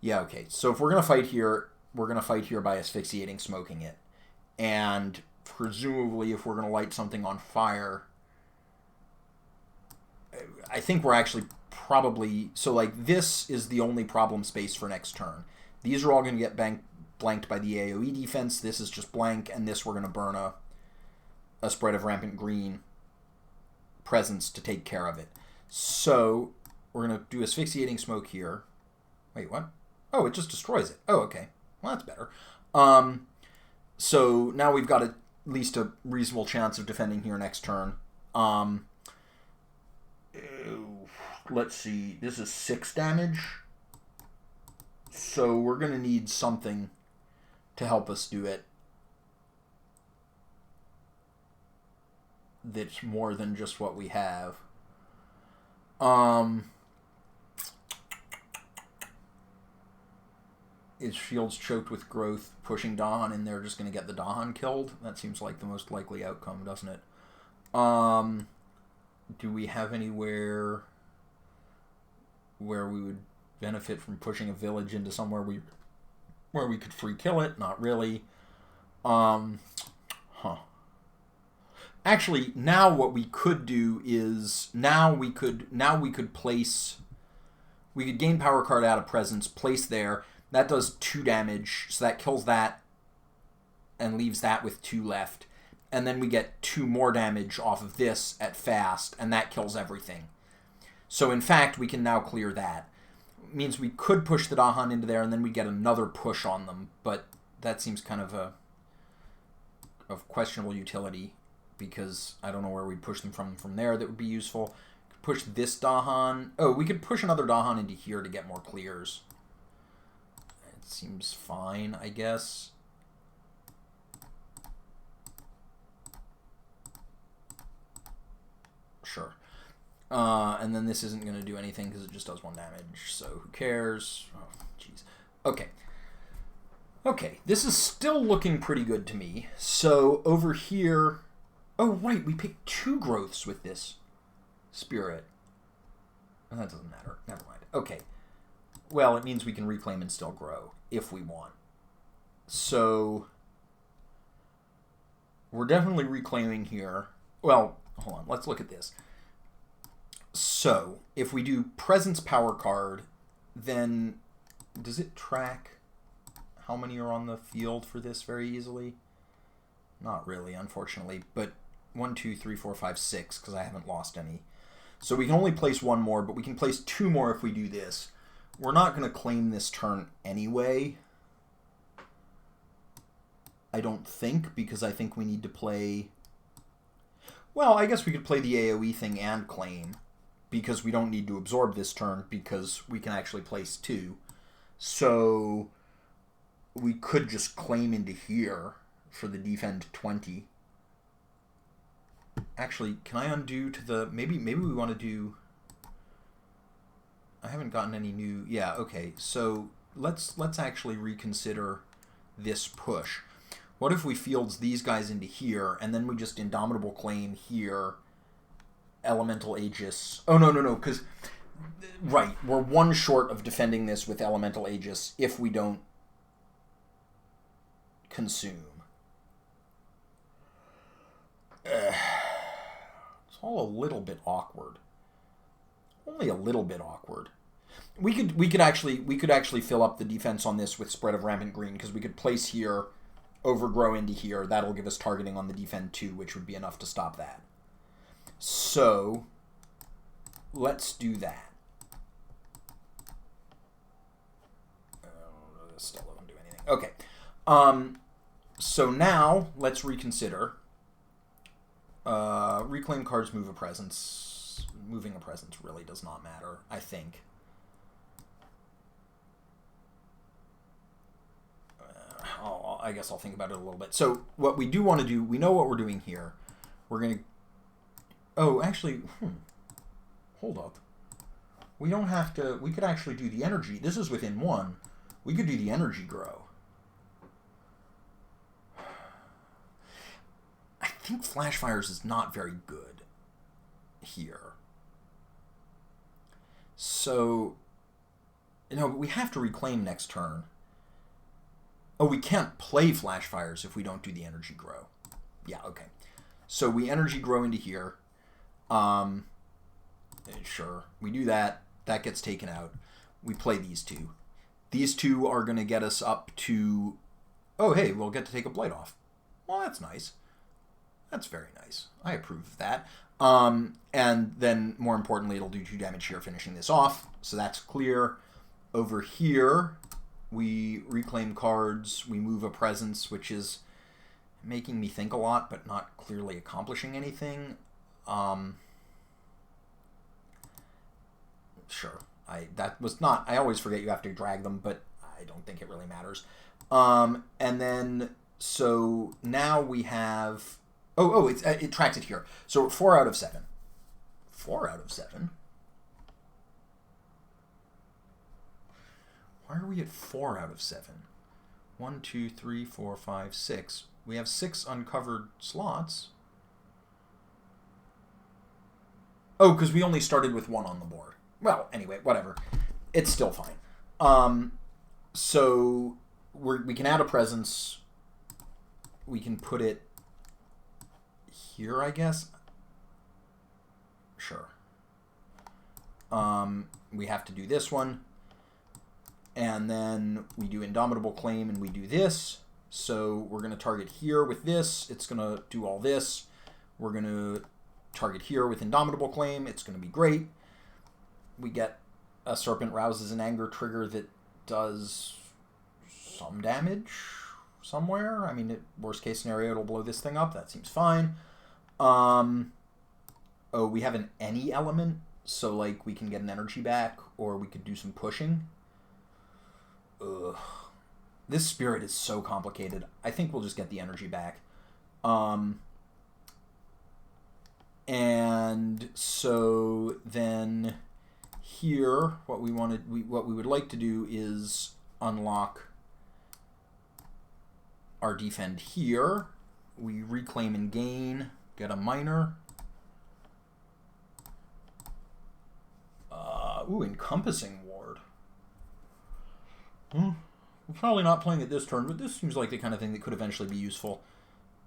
Yeah, okay. So if we're going to fight here, we're going to fight here by asphyxiating, smoking it. And presumably, if we're going to light something on fire, I think we're actually probably... So, like, this is the only problem space for next turn. These are all going to get blanked by the AoE defense. This is just blank, and this we're going to burn a spread of Rampant Green presence to take care of it. So, we're going to do asphyxiating smoke here. Wait, what? Oh, it just destroys it. Oh, okay. Well, that's better. So now we've got at least a reasonable chance of defending here next turn. Let's see. This is 6 damage. So we're going to need something to help us do it that's more than just what we have. Is Shields choked with growth, pushing Dahan in there, just going to get the Dahan killed? That seems like the most likely outcome, doesn't it? Do we have anywhere where we would benefit from pushing a village into somewhere where we could free kill it? Not really. Actually, now what we could do is we could gain power card out of presence, place there. That does 2 damage, so that kills that and leaves that with 2 left. And then we get 2 more damage off of this at fast, and that kills everything. So in fact, we can now clear that. It means we could push the Dahan into there, and then we get another push on them, but that seems kind of of questionable utility, because I don't know where we'd push them from there that would be useful. Push this Dahan. Oh, we could push another Dahan into here to get more clears. Seems fine, I guess. Sure. And then this isn't going to do anything because it just does 1 damage, so who cares? Oh, jeez. Okay. Okay, this is still looking pretty good to me. So over here... Oh, right, we picked 2 growths with this spirit. Oh, that doesn't matter. Never mind. Okay. Well, it means we can reclaim and still grow, if we want. So, we're definitely reclaiming here. Well, hold on, let's look at this. So, if we do Presence Power Card, then does it track how many are on the field for this very easily? Not really, unfortunately, but 1, 2, 3, 4, 5, 6, because I haven't lost any. So we can only place 1 more, but we can place 2 more if we do this. We're not going to claim this turn anyway. I don't think, because I think we need to play... Well, I guess we could play the AoE thing and claim, because we don't need to absorb this turn, because we can actually place 2. So we could just claim into here for the defend 20. Actually, can I undo to the... Maybe we want to do... I haven't gotten any new... Yeah, okay. So let's actually reconsider this push. What if we fields these guys into here, and then we just Indomitable claim here, Elemental Aegis... Oh, no, because... Right, we're 1 short of defending this with Elemental Aegis if we don't consume. It's all a little bit awkward. Only a little bit awkward. We could actually fill up the defense on this with spread of Rampant Green, because we could place here, overgrow into here. That'll give us targeting on the defend 2, which would be enough to stop that. So let's do that. Still doesn't do anything. Okay. So now let's reconsider. Reclaim cards, move a presence. presence. Moving a presence really does not matter, I think. I guess I'll think about it a little bit. So what we do want to do, we know what we're doing here. We're going to... Oh, actually, hold up. We don't have to... We could actually do the energy. This is within 1. We could do the energy grow. I think Flash Fires is not very good here. So, no, we have to reclaim next turn. Oh, we can't play Flash Fires if we don't do the energy grow. Yeah, okay. So we energy grow into here. Sure, we do that. That gets taken out. We play these two. These two are going to get us up to... Oh, hey, we'll get to take a blight off. Well, that's nice. That's very nice. I approve of that. And then, more importantly, it'll do 2 damage here, finishing this off. So that's clear. Over here, we reclaim cards. We move a presence, which is making me think a lot, but not clearly accomplishing anything. Sure. That was not... I always forget you have to drag them, but I don't think it really matters. And then, so now we have... it tracks it here. So we're 4 out of 7. 4 out of 7? Why are we at 4 out of 7? 1, 2, 3, 4, 5, 6. We have 6 uncovered slots. Oh, because we only started with 1 on the board. Well, anyway, whatever. It's still fine. So we can add a presence. We can put it here, I guess. Sure. We have to do this one. And then we do Indomitable Claim and we do this. So we're going to target here with this. It's going to do all this. We're going to target here with Indomitable Claim. It's going to be great. We get a Serpent rouses an anger trigger that does some damage somewhere. I mean, worst case scenario, it'll blow this thing up. That seems fine. Oh, we have an any element. So, like, we can get an energy back or we could do some pushing. Ugh. This spirit is so complicated. I think we'll just get the energy back. And so then here, what we would like to do is unlock our defend here. We reclaim and gain, get a minor. Encompassing ward. We're probably not playing it this turn, but this seems like the kind of thing that could eventually be useful.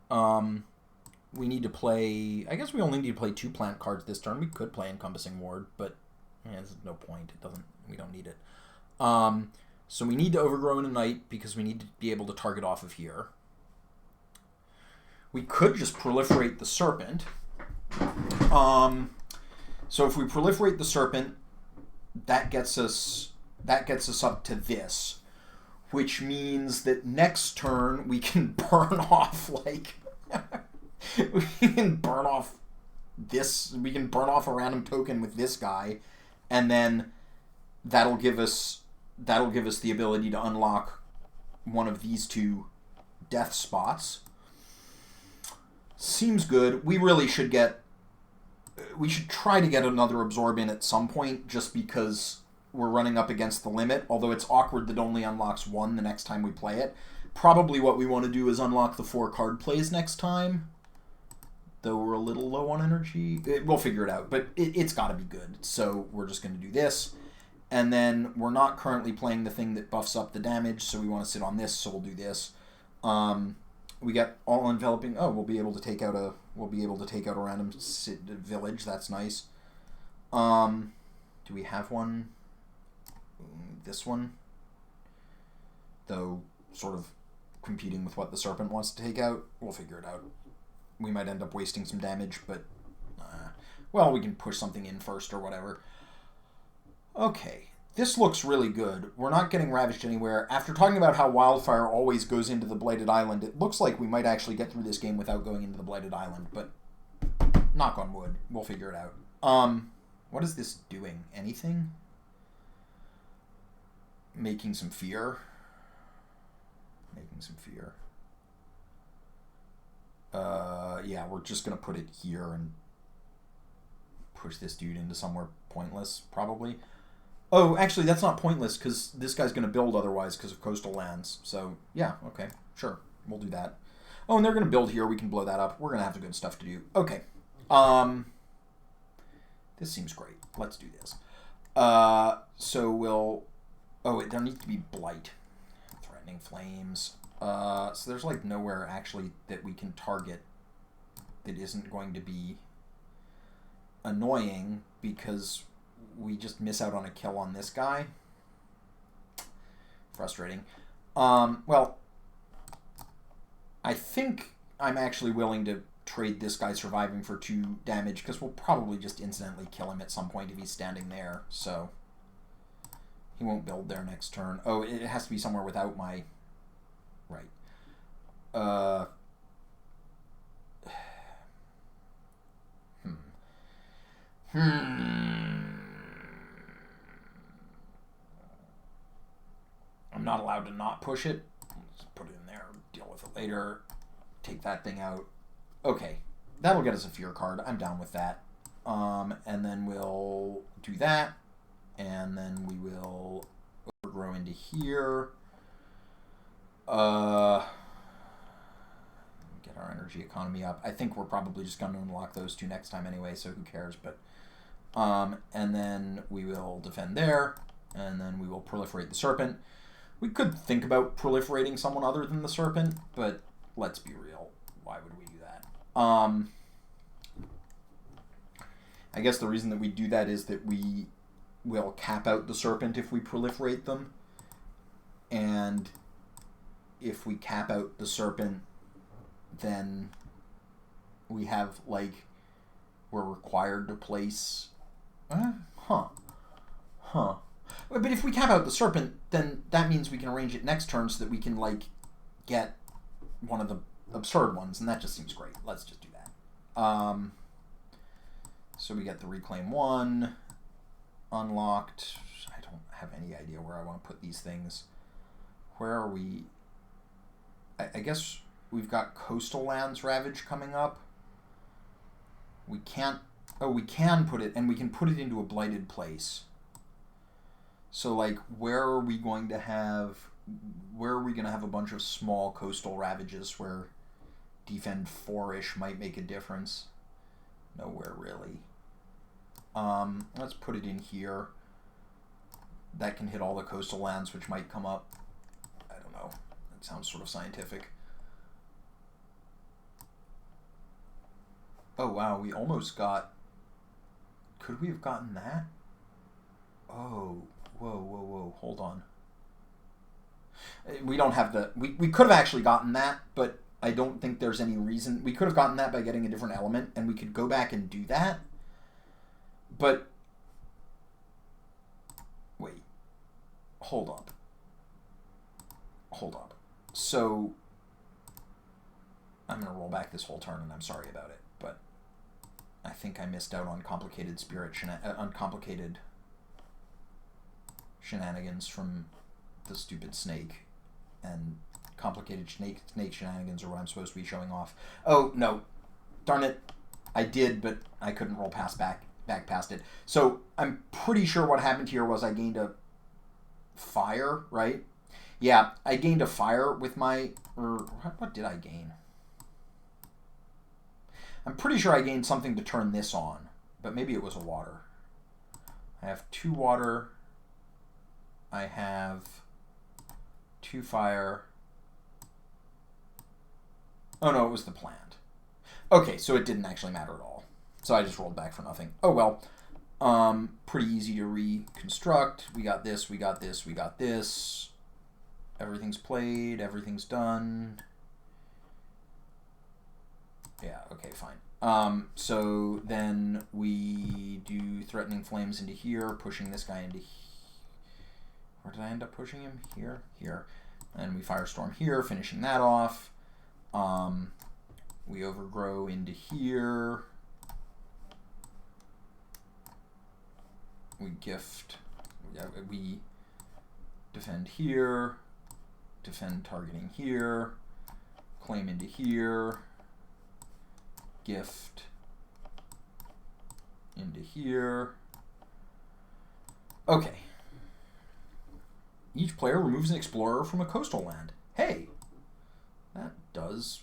We need to play... I guess we only need to play 2 plant cards this turn. We could play Encompassing Ward, but there's no point. We don't need it. So we need to overgrow in a night because we need to be able to target off of here. We could just proliferate the Serpent. So if we proliferate the Serpent, that gets us up to this, which means that next turn we can burn off like we can burn off this. We can burn off a random token with this guy, and then that'll give us the ability to unlock one of these 2 death spots. Seems good. We really should try to get another absorb in at some point, just because we're running up against the limit, although it's awkward that only unlocks 1 the next time we play it. Probably what we want to do is unlock the 4 card plays next time, though we're a little low on energy. We'll figure it out, but it's got to be good. So we're just going to do this, and then we're not currently playing the thing that buffs up the damage, so we want to sit on this, so we'll do this. We got all enveloping. Oh, we'll be able to take out a random village. That's nice. Do we have one? This one, though, sort of competing with what the Serpent wants to take out. We'll figure it out. We might end up wasting some damage, but well, we can push something in first or whatever. Okay, this looks really good. We're not getting ravaged anywhere. After talking about how Wildfire always goes into the Blighted Island, it looks like we might actually get through this game without going into the Blighted Island, but knock on wood, we'll figure it out. What is this doing? Anything? Making some fear. Making some fear. Yeah, we're just gonna put it here and push this dude into somewhere pointless, probably. Oh, actually, that's not pointless, because this guy's gonna build otherwise because of coastal lands. So, yeah, okay, sure. We'll do that. Oh, and they're gonna build here. We can blow that up. We're gonna have the good stuff to do. Okay. This seems great. Let's do this. So we'll... Oh, wait, there needs to be blight. Threatening flames. So there's like nowhere actually that we can target that isn't going to be annoying, because we just miss out on a kill on this guy. Frustrating. Well, I think I'm actually willing to trade this guy surviving for 2 damage, because we'll probably just incidentally kill him at some point if he's standing there, so he won't build there next turn. Oh, it has to be somewhere without my... Right. I'm not allowed to not push it. Let's put it in there, deal with it later. Take that thing out. Okay, that'll get us a fear card. I'm down with that. And then we'll do that. And then we will overgrow into here. Get our energy economy up. I think we're probably just going to unlock those 2 next time anyway, so who cares? But and then we will defend there, and then we will proliferate the Serpent. We could think about proliferating someone other than the Serpent, but let's be real. Why would we do that? I guess the reason that we do that is that we will cap out the Serpent if we proliferate them. And if we cap out the Serpent, then we have, like, we're required to place... But if we cap out the Serpent, then that means we can arrange it next turn so that we can, like, get one of the absurd ones, and that just seems great. Let's just do that. So we get the Reclaim 1 unlocked. I don't have any idea where I want to put these things. Where are we? I guess we've got Coastal Lands Ravage coming up. We can't... Oh, we can put it, and we can put it into a blighted place. So, like, where are we going to have a bunch of small coastal ravages where defend 4-ish might make a difference? Nowhere, really. Let's put it in here. That can hit all the coastal lands, which might come up. I don't know. That sounds sort of scientific. Oh, wow, we almost got... Could we have gotten that? Oh, whoa, hold on. We don't have the... We could have actually gotten that, but I don't think there's any reason... We could have gotten that by getting a different element, and we could go back and do that. But... Wait. Hold up. So... I'm going to roll back this whole turn, and I'm sorry about it, but... I think I missed out on complicated uncomplicated shenanigans from the stupid snake, and complicated snake shenanigans are what I'm supposed to be showing off. Oh no, darn it! I did, but I couldn't roll back past it. So I'm pretty sure what happened here was I gained a fire, right? Yeah, I gained a fire with my... Or what did I gain? I'm pretty sure I gained something to turn this on, but maybe it was a water. I have 2 water. I have 2 fire. Oh no, it was the plant. Okay, so it didn't actually matter at all. So I just rolled back for nothing. Oh well. Pretty easy to reconstruct. We got this, we got this, we got this. Everything's played, everything's done. Yeah, okay, fine. So then we do Threatening Flames into here, pushing this guy into here. Where did I end up pushing him? Here. And we Firestorm here, finishing that off. We overgrow into here. We gift. Yeah, we defend here. Defend targeting here. Claim into here. Gift into here. Okay. Each player removes an explorer from a coastal land. Hey, that does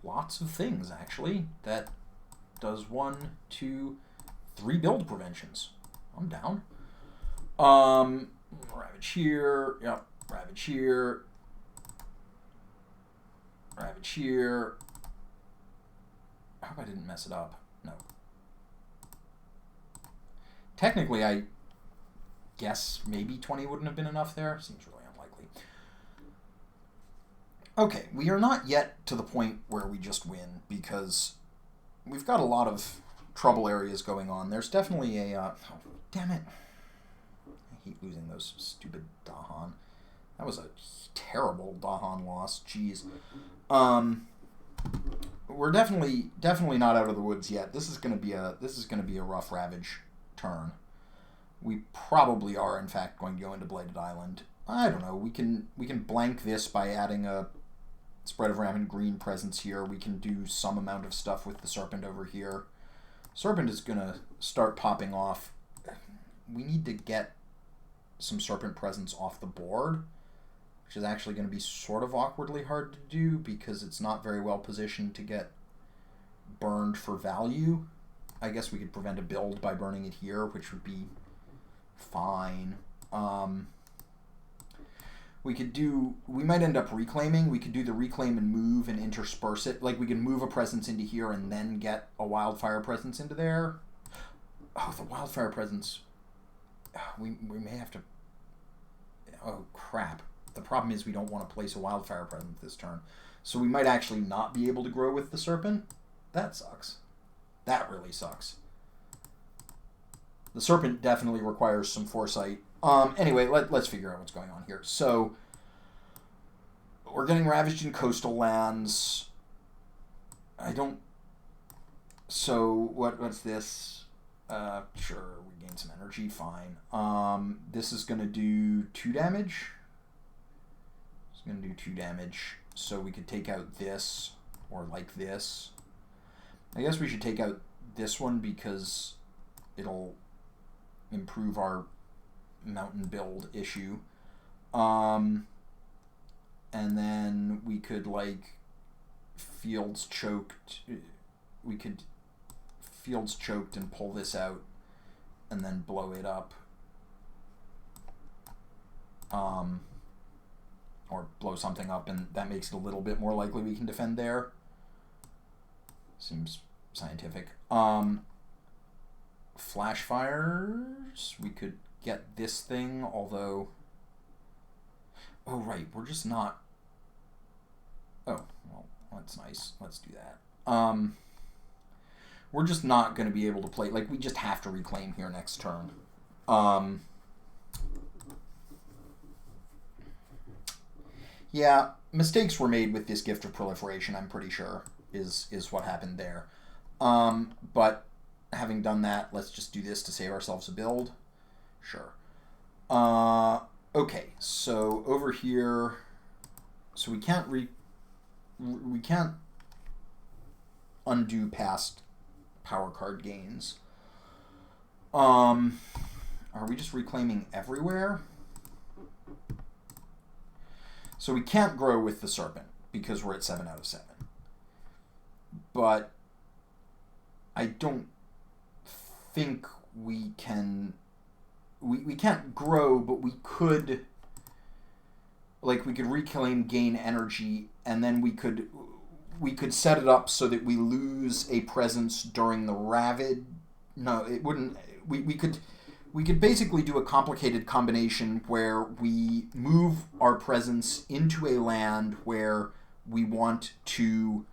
lots of things, actually. That does 1, 2, 3 build preventions. I'm down. Ravage here. Yep. Ravage here. Ravage here. I hope I didn't mess it up. No. Technically, I guess maybe 20 wouldn't have been enough there. Seems really unlikely. Okay, we are not yet to the point where we just win, because we've got a lot of trouble areas going on. There's definitely a... oh, damn it. I hate losing those stupid Dahan. That was a terrible Dahan loss. Jeez. We're definitely not out of the woods yet. This is going to be a rough Ravage turn. We probably are, in fact, going to go into Blighted Island. I don't know. We can blank this by adding a Spread of Rampant Green presence here. We can do some amount of stuff with the Serpent over here. Serpent is going to start popping off. We need to get some Serpent presence off the board, which is actually going to be sort of awkwardly hard to do because it's not very well positioned to get burned for value. I guess we could prevent a build by burning it here, which would be fine. We might end up reclaiming. We could do the reclaim and move and intersperse it. Like, we can move a presence into here and then get a Wildfire presence into there. Oh, the Wildfire presence. We may have to... Oh, crap. The problem is we don't want to place a Wildfire presence this turn. So we might actually not be able to grow with the Serpent. That sucks. That really sucks. The Serpent definitely requires some foresight. Anyway, let's figure out what's going on here. So, we're getting ravaged in coastal lands. So, what's this? Sure, we gain some energy, fine. This is going to do 2 damage. It's going to do 2 damage. So we could take out this, or like this. I guess we should take out this one because it'll improve our mountain build issue. And then we could, like, fields choked. We could fields choked and pull this out and then blow it up. Or blow something up, and that makes it a little bit more likely we can defend there. Seems scientific. Flash fires. We could get this thing, although... Oh, right. We're just not... Oh, well, that's nice. Let's do that. We're just not going to be able to play... Like, we just have to reclaim here next turn. Yeah, mistakes were made with this Gift of Proliferation, I'm pretty sure, is what happened there. But having done that, let's just do this to save ourselves a build. Sure. Okay, so over here, so we can't undo past power card gains. Are we just reclaiming everywhere? So we can't grow with the Serpent because we're at 7 out of 7. But I don't think we can... We can't grow, but we could... Like, we could reclaim, gain energy, and then we could set it up so that we lose a presence during the Ravid. No, it wouldn't... We could basically do a complicated combination where we move our presence into a land where we want to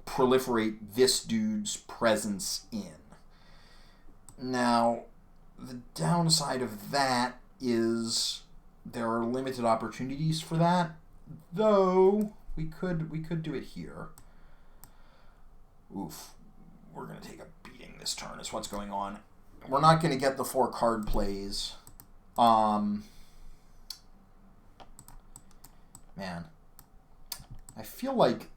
proliferate this dude's presence in. Now, the downside of that is there are limited opportunities for that, though we could do it here. Oof. We're going to take a beating this turn is what's going on. we're not going to get the 4 card plays. Man, I feel like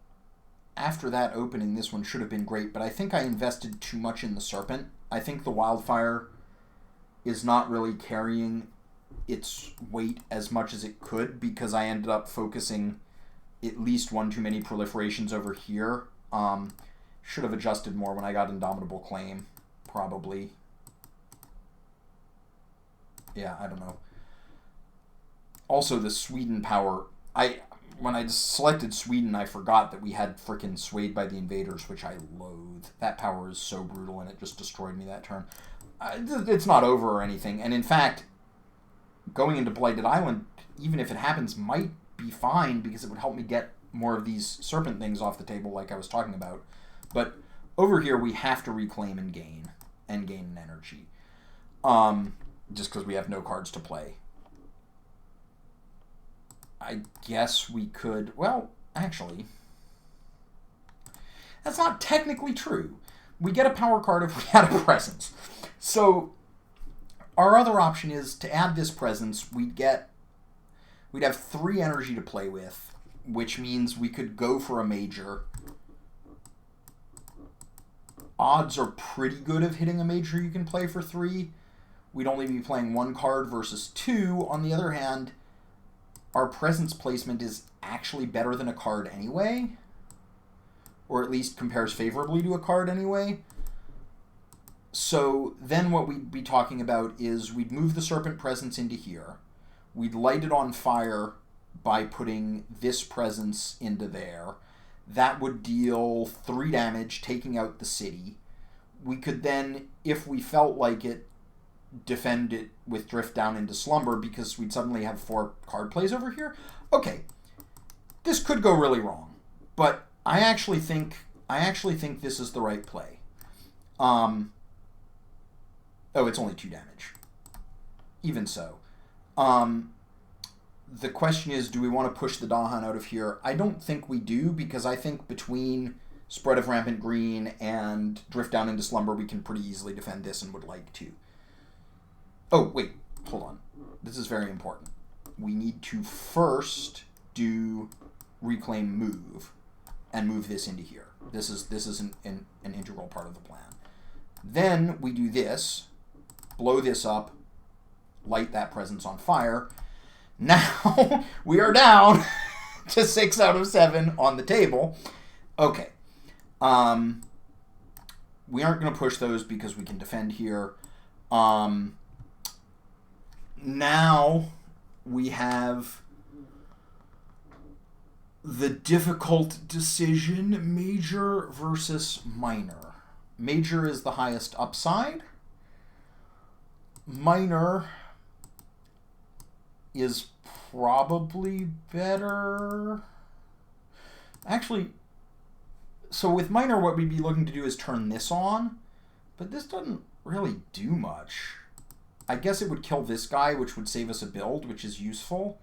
after that opening, this one should have been great, but I think I invested too much in the Serpent. I think the Wildfire is not really carrying its weight as much as it could because I ended up focusing at least one too many proliferations over here. Should have adjusted more when I got Indomitable Claim, probably. Yeah, I don't know. Also, the Sweden power. When I selected Sweden, I forgot that we had frickin' Swayed by the Invaders, which I loathe. That power is so brutal, and it just destroyed me that turn. It's not over or anything, and in fact, going into Blighted Island, even if it happens, might be fine because it would help me get more of these Serpent things off the table like I was talking about. But over here, we have to reclaim and gain an energy. Just because we have no cards to play. I guess we could... Well, actually, that's not technically true. We get a power card if we had a presence. So, our other option is to add this presence, we'd have 3 energy to play with, which means we could go for a major. Odds are pretty good of hitting a major you can play for 3. We'd only be playing 1 card versus 2. On the other hand, our presence placement is actually better than a card anyway. Or at least compares favorably to a card anyway. So then what we'd be talking about is we'd move the Serpent presence into here. We'd light it on fire by putting this presence into there. That would deal 3 damage, taking out the city. We could then, if we felt like it, defend it with Drift Down into Slumber because we'd suddenly have 4 card plays over here. Okay, this could go really wrong, but I actually think this is the right play. Oh, it's only 2 damage. Even so. The question is, do we want to push the Dahan out of here? I don't think we do, because I think between Spread of Rampant Green and Drift Down into Slumber, we can pretty easily defend this and would like to. Oh, wait. Hold on. This is very important. We need to first do Reclaim Move and move this into here. This is an integral part of the plan. Then we do this, blow this up, light that presence on fire. Now we are down to 6 out of 7 on the table. Okay. We aren't going to push those because we can defend here. Now we have the difficult decision, major versus minor. Major is the highest upside. Minor is probably better. Actually, so with minor, what we'd be looking to do is turn this on, but this doesn't really do much. I guess it would kill this guy, which would save us a build, which is useful.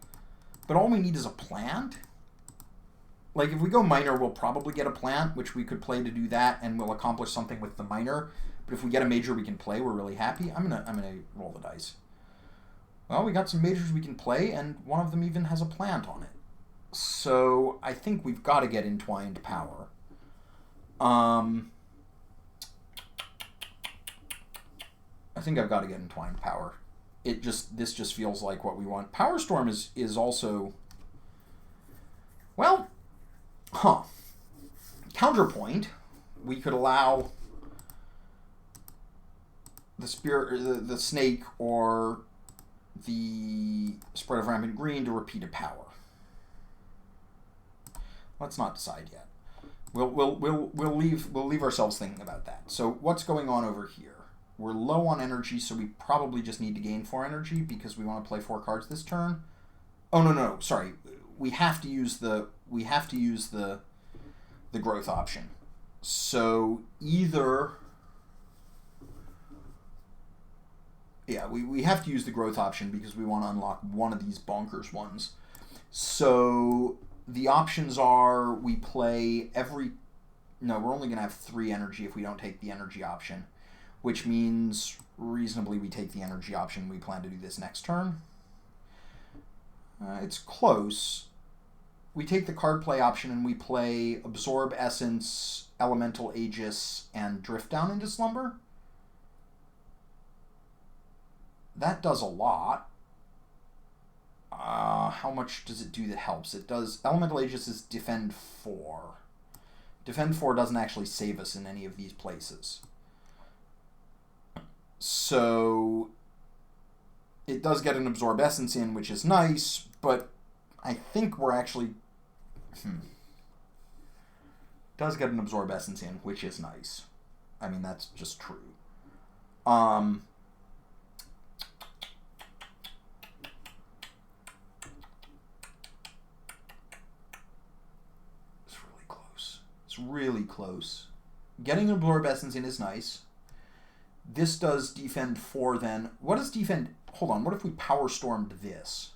But all we need is a plant. Like, if we go minor, we'll probably get a plant, which we could play to do that, and we'll accomplish something with the minor. But if we get a major we can play, we're really happy. I'm gonna roll the dice. Well, we got some majors we can play, and one of them even has a plant on it. So I think we've got to get Entwined Power. I think I've got to get Entwined Power. This just feels like what we want. Power Storm is also, well, counterpoint. We could allow the spirit, the snake, or the Spread of Rampant Green to repeat a power. Let's not decide yet. We'll leave ourselves thinking about that. So what's going on over here? We're low on energy, so we probably just need to gain 4 energy because we want to play 4 cards this turn. Oh no, sorry. We have to use the growth option. So either, yeah, we have to use the growth option because we want to unlock one of these bonkers ones. So the options are we play no, we're only going to have 3 energy if we don't take the energy option, which means reasonably we take the energy option. We plan to do this next turn. It's close. We take the card play option and we play Absorb Essence, Elemental Aegis, and Drift Down into Slumber. That does a lot. How much does it do that helps? It does... Elemental Aegis is Defend 4. Defend 4 doesn't actually save us in any of these places. So... it does get an Absorb Essence in, which is nice, but I think we're actually... does get an Absorb Essence in, which is nice. I mean, that's just true. It's really close. It's really close. Getting an Absorb Essence in is nice. This does Defend 4 then. What does Defend... Hold on, what if we Power Stormed this?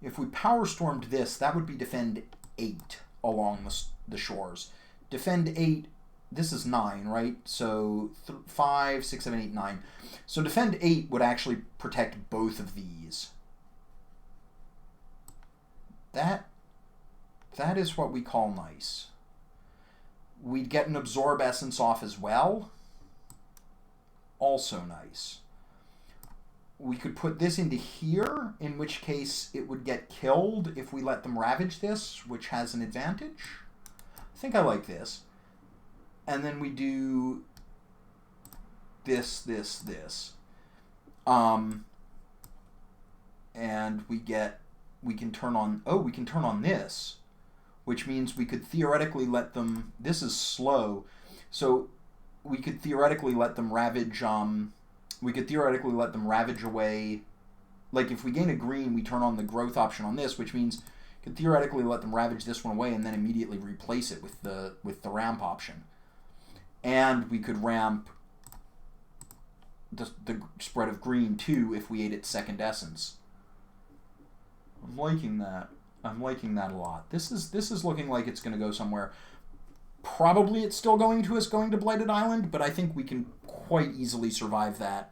If we Power Stormed this, that would be Defend 8 along the shores. Defend 8, this is 9, right? So 5, 6, 7, 8, 9. So Defend 8 would actually protect both of these. That is what we call nice. We'd get an Absorb Essence off as well. Also nice. We could put this into here, in which case it would get killed if we let them ravage this, which has an advantage. I think I like this. And then we do this. And we can turn on this, which means we could theoretically let them, this is slow, so we could theoretically let them ravage, away. Like, if we gain a green, we turn on the growth option on this, which means we could theoretically let them ravage this one away and then immediately replace it with the ramp option. And we could ramp the spread of green, too, if we ate its second essence. I'm liking that. I'm liking that a lot. This is looking like it's going to go somewhere. Probably it's still going to Blighted Island, but I think we can quite easily survive that.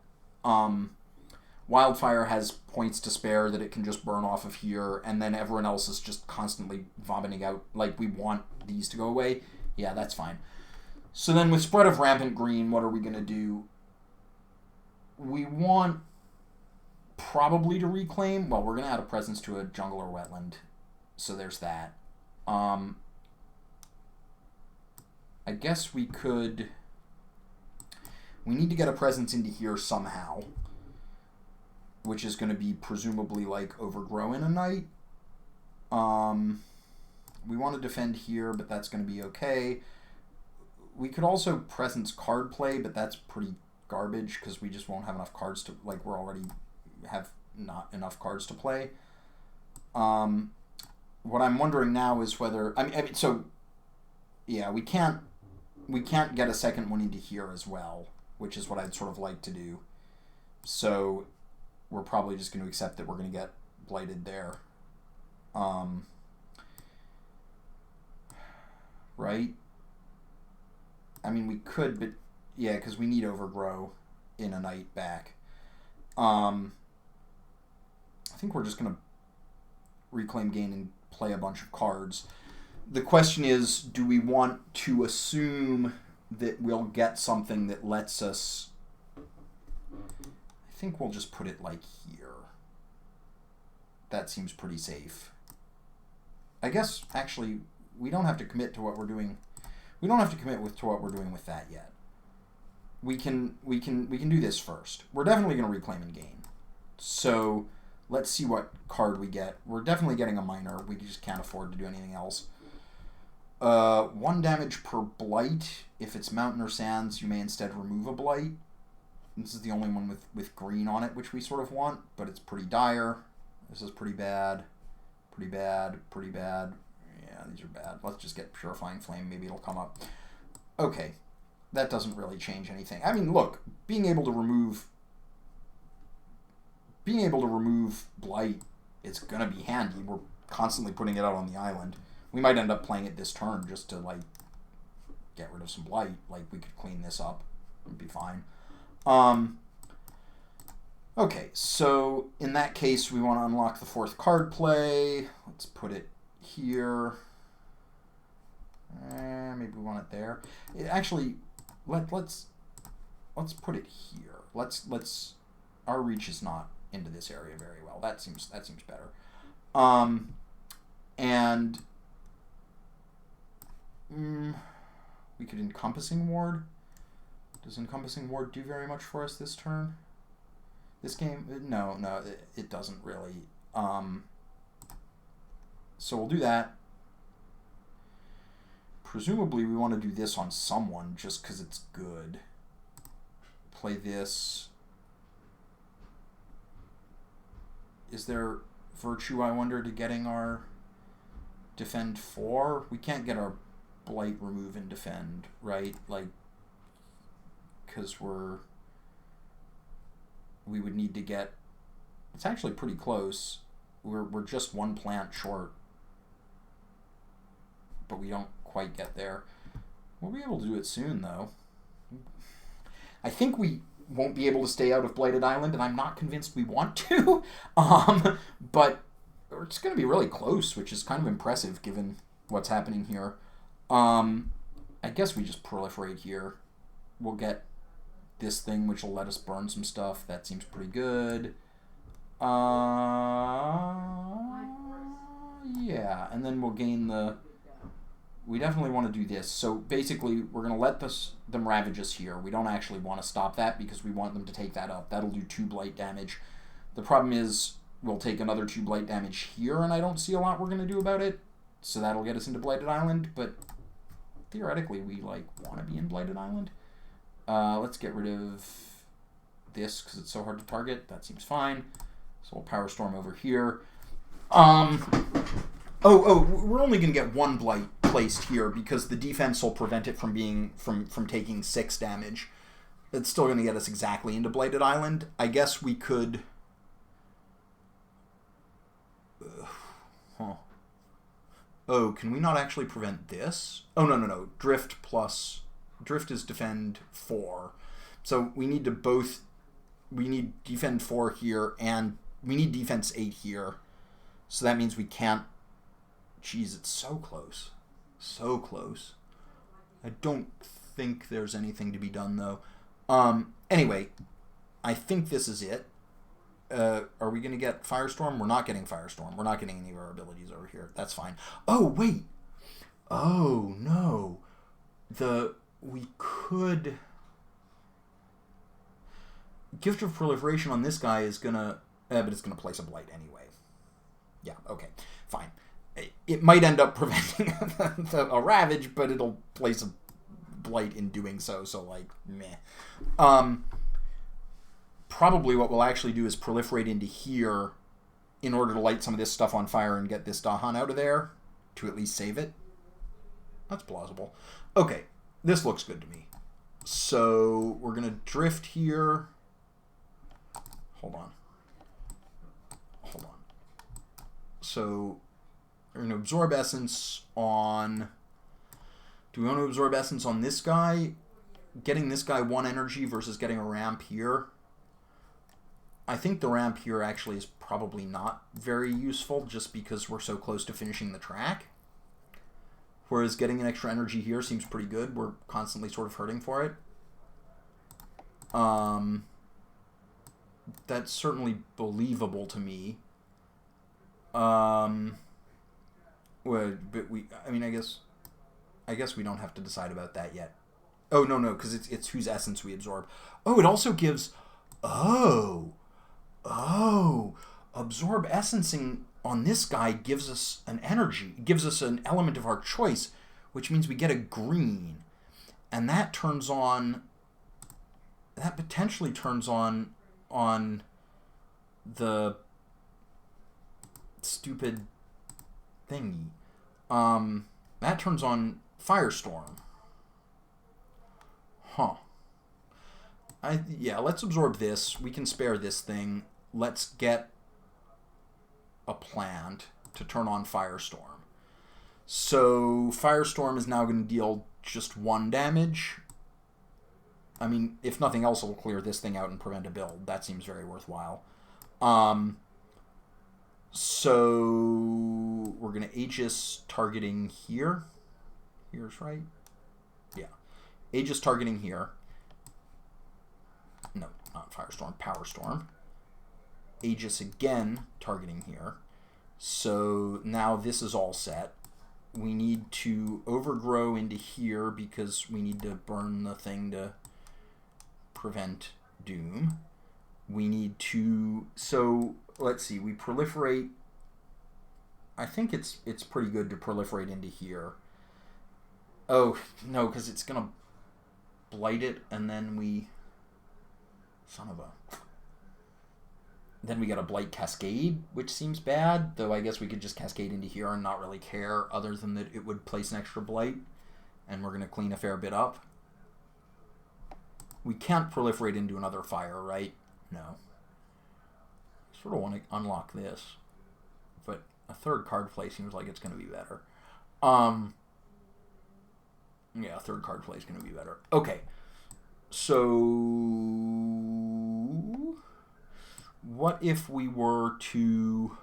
Wildfire has points to spare that it can just burn off of here, and then everyone else is just constantly vomiting out, like, we want these to go away. Yeah, that's fine. So then with Spread of Rampant Green, what are we going to do? We want probably to reclaim. Well, we're going to add a presence to a jungle or wetland, so there's that. I guess we could... We need to get a presence into here somehow, which is going to be presumably like Overgrow in a night. We want to defend here, but that's going to be okay. We could also presence card play, but that's pretty garbage because we just won't have enough cards to, like, we're already have not enough cards to play. What I'm wondering now is whether, I mean, so yeah, we can't get a second one into here as well, which is what I'd sort of like to do. So we're probably just going to accept that we're going to get blighted there. Right? I mean, we could, but yeah, because we need Overgrow in a night back. I think we're just going to reclaim gain and play a bunch of cards. The question is, do we want to assume that we'll get something that lets us... I think we'll just put it like here. That seems pretty safe. I guess, actually, we don't have to commit to what we're doing. We don't have to commit to what we're doing with that yet. We can do this first. We're definitely going to reclaim and gain. So let's see what card we get. We're definitely getting a minor. We just can't afford to do anything else. 1 damage per blight. If it's mountain or sands, you may instead remove a blight. This is the only one with green on it, which we sort of want, but it's pretty dire. This is pretty bad. Pretty bad. Pretty bad. Yeah, these are bad. Let's just get Purifying Flame. Maybe it'll come up. Okay. That doesn't really change anything. I mean, look, being able to remove blight is going to be handy. We're constantly putting it out on the island. We might end up playing it this turn just to, like, get rid of some blight. Like, we could clean this up. It'd be fine. Okay, so in that case, we want to unlock the 4th card play. Let's put it here. Maybe we want it there. Actually, let's put it here. Let's our reach is not into this area very well. That seems better. And we could Encompassing Ward. Does Encompassing Ward do very much for us this turn? This game? No, it doesn't really. So we'll do that. Presumably we want to do this on someone just because it's good. Play this. Is there virtue, I wonder, to getting our defend 4? We can't get our blight, remove, and defend, right? Like, because we would need to get... It's actually pretty close. We're just 1 plant short. But we don't quite get there. We'll be able to do it soon, though. I think we won't be able to stay out of Blighted Island, and I'm not convinced we want to. But it's going to be really close, which is kind of impressive given what's happening here. I guess we just proliferate here. We'll get this thing, which will let us burn some stuff. That seems pretty good. Yeah, and then we'll gain the... We definitely want to do this. So basically, we're going to let them ravage us here. We don't actually want to stop that because we want them to take that up. That'll do 2 blight damage. The problem is we'll take another 2 blight damage here, and I don't see a lot we're going to do about it. So that'll get us into Blighted Island, but theoretically we want to be in Blighted Island. Let's get rid of this because it's so hard to target. That seems fine. So we'll Power Storm over here. We're only going to get 1 blight placed here because the defense will prevent it from being from taking 6 damage. It's still going to get us exactly into Blighted Island. I guess we could... Oh, can we not actually prevent this? Oh, no. Drift is defend 4. So we need to both... We need defend 4 here, and we need defense 8 here. So that means we can't... Jeez, it's so close. So close. I don't think there's anything to be done, though. Anyway, I think this is it. Are we going to get Firestorm? We're not getting Firestorm. We're not getting any of our abilities over here. That's fine. Oh, wait. Oh, no. We could... Gift of Proliferation on this guy is going to... but it's going to place a blight anyway. Yeah, okay. Fine. It might end up preventing a ravage, but it'll place a blight in doing so, meh. Probably what we'll actually do is proliferate into here in order to light some of this stuff on fire and get this Dahan out of there to at least save it. That's plausible. Okay, this looks good to me. So we're going to drift here. Hold on. So we're going to absorb essence on... Do we want to absorb essence on this guy? Getting this guy 1 energy versus getting a ramp here. I think the ramp here actually is probably not very useful just because we're so close to finishing the track. Whereas getting an extra energy here seems pretty good. We're constantly sort of hurting for it. That's certainly believable to me. Well, but I guess we don't have to decide about that yet. Oh, no, because it's whose essence we absorb. Oh, it also gives... Oh, absorb essencing on this guy gives us an energy, gives us an element of our choice, which means we get a green. And that turns on... That potentially turns on the stupid thingy. That turns on Firestorm. Huh. Let's absorb this. We can spare this thing. Let's get a plant to turn on Firestorm. So Firestorm is now going to deal just 1 damage. I mean, if nothing else, it'll clear this thing out and prevent a build. That seems very worthwhile. So we're going to Aegis targeting here. Here's right. Yeah. Aegis targeting here. No, not Firestorm, Power Storm. Aegis again targeting here. So now this is all set. We need to overgrow into here because we need to burn the thing to prevent doom. We need to, so let's see, we proliferate. I think it's pretty good to proliferate into here. Oh, no, because it's going to blight it, and then we, son of a, then we got a blight cascade, which seems bad, though I guess we could just cascade into here and not really care, other than that it would place an extra blight, and we're going to clean a fair bit up. We can't proliferate into another fire, right? No. I sort of want to unlock this, but a third card play seems like it's going to be better. Yeah, a third card play is going to be better. Okay, so what if we were to...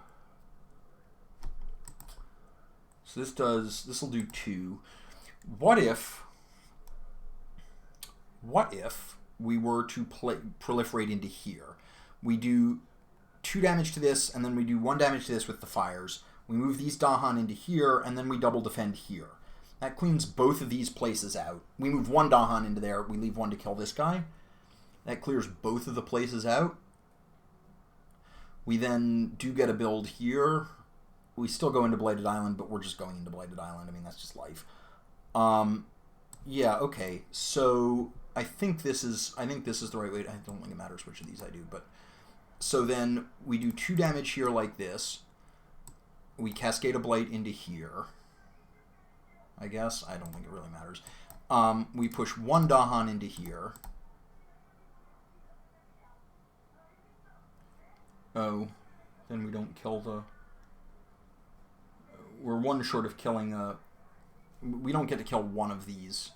So this will do 2. What if we were to proliferate into here? We do 2 damage to this, and then we do 1 damage to this with the fires. We move these Dahan into here, and then we double defend here. That cleans both of these places out. We move 1 Dahan into there, we leave 1 to kill this guy. That clears both of the places out. We then do get a build here. We still go into Blighted Island, but we're just going into Blighted Island. I mean, that's just life. Yeah, okay. So I think this is the right way. I don't think it matters which of these I do, but so then we do 2 damage here like this. We cascade a blight into here. I guess I don't think it really matters. We push 1 Dahan into here. Oh, then we don't kill the... We're 1 short of killing a... We don't get to kill one of these.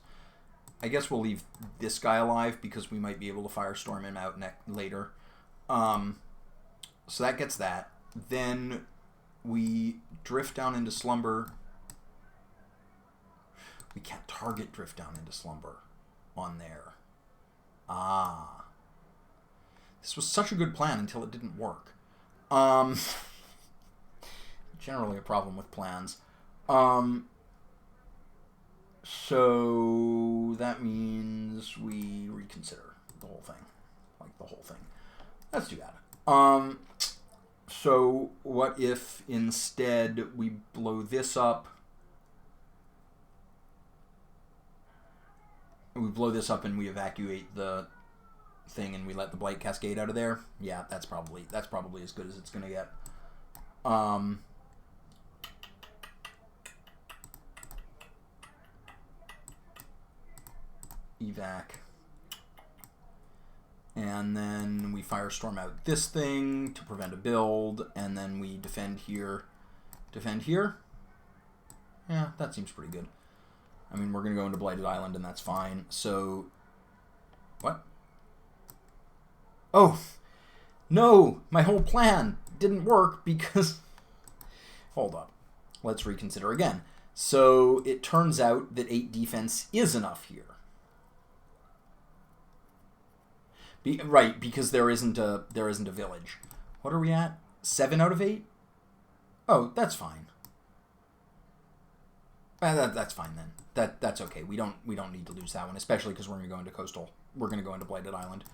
I guess we'll leave this guy alive because we might be able to Firestorm him out later. So that gets that. Then we drift down into Slumber. We can't target drift down into Slumber on there. Ah. This was such a good plan until it didn't work. Generally a problem with plans. So that means we reconsider the whole thing. Like the whole thing. Let's do that. So what if instead we blow this up? We blow this up and we evacuate the thing and we let the blight cascade out of there. Yeah, that's probably as good as it's gonna get. Evac. And then we Firestorm out this thing to prevent a build, and then we defend here. Defend here? Yeah, that seems pretty good. I mean, we're going to go into Blighted Island, and that's fine. So, what? Oh, no! My whole plan didn't work because... Hold up. Let's reconsider again. So, it turns out that 8 defense is enough here. Right, because there isn't a village. What are we at? 7 out of 8? Oh, that's fine. That's fine then. That's okay. We don't need to lose that one, especially because we're going to go into coastal. We're going to go into Blighted Island.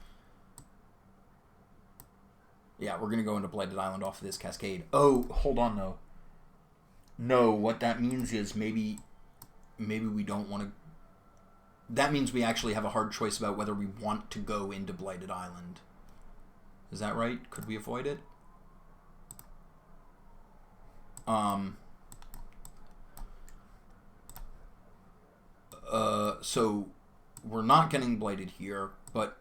Yeah, we're going to go into Blighted Island off of this cascade. Oh, hold on though. No, what that means is maybe we don't want to. That means we actually have a hard choice about whether we want to go into Blighted Island. Is that right? Could we avoid it? So we're not getting blighted here, but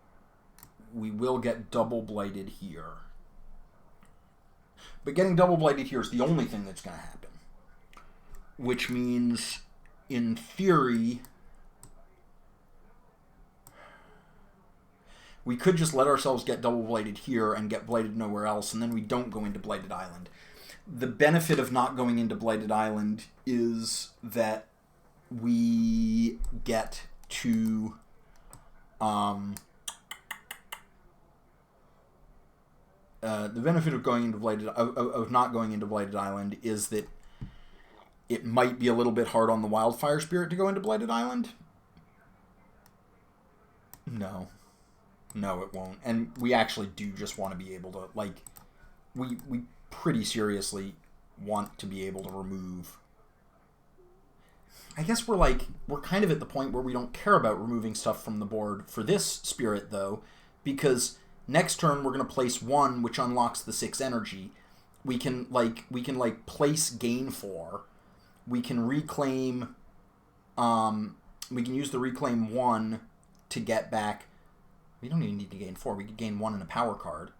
we will get double blighted here. But getting double blighted here is the only thing that's going to happen. Which means, in theory... We could just let ourselves get double blighted here and get blighted nowhere else, and then we don't go into Blighted Island. The benefit of not going into Blighted Island is that we get to the benefit of going into of not going into Blighted Island is that it might be a little bit hard on the Wildfire Spirit to go into Blighted Island. No, it won't. And we actually do just want to be able to, like, we pretty seriously want to be able to remove. I guess we're kind of at the point where we don't care about removing stuff from the board for this spirit, though, because next turn we're going to place 1, which unlocks the 6 energy. We can place gain 4. We can reclaim, we can use the reclaim 1 to get back. We don't even need to gain 4. We could gain 1 in a power card.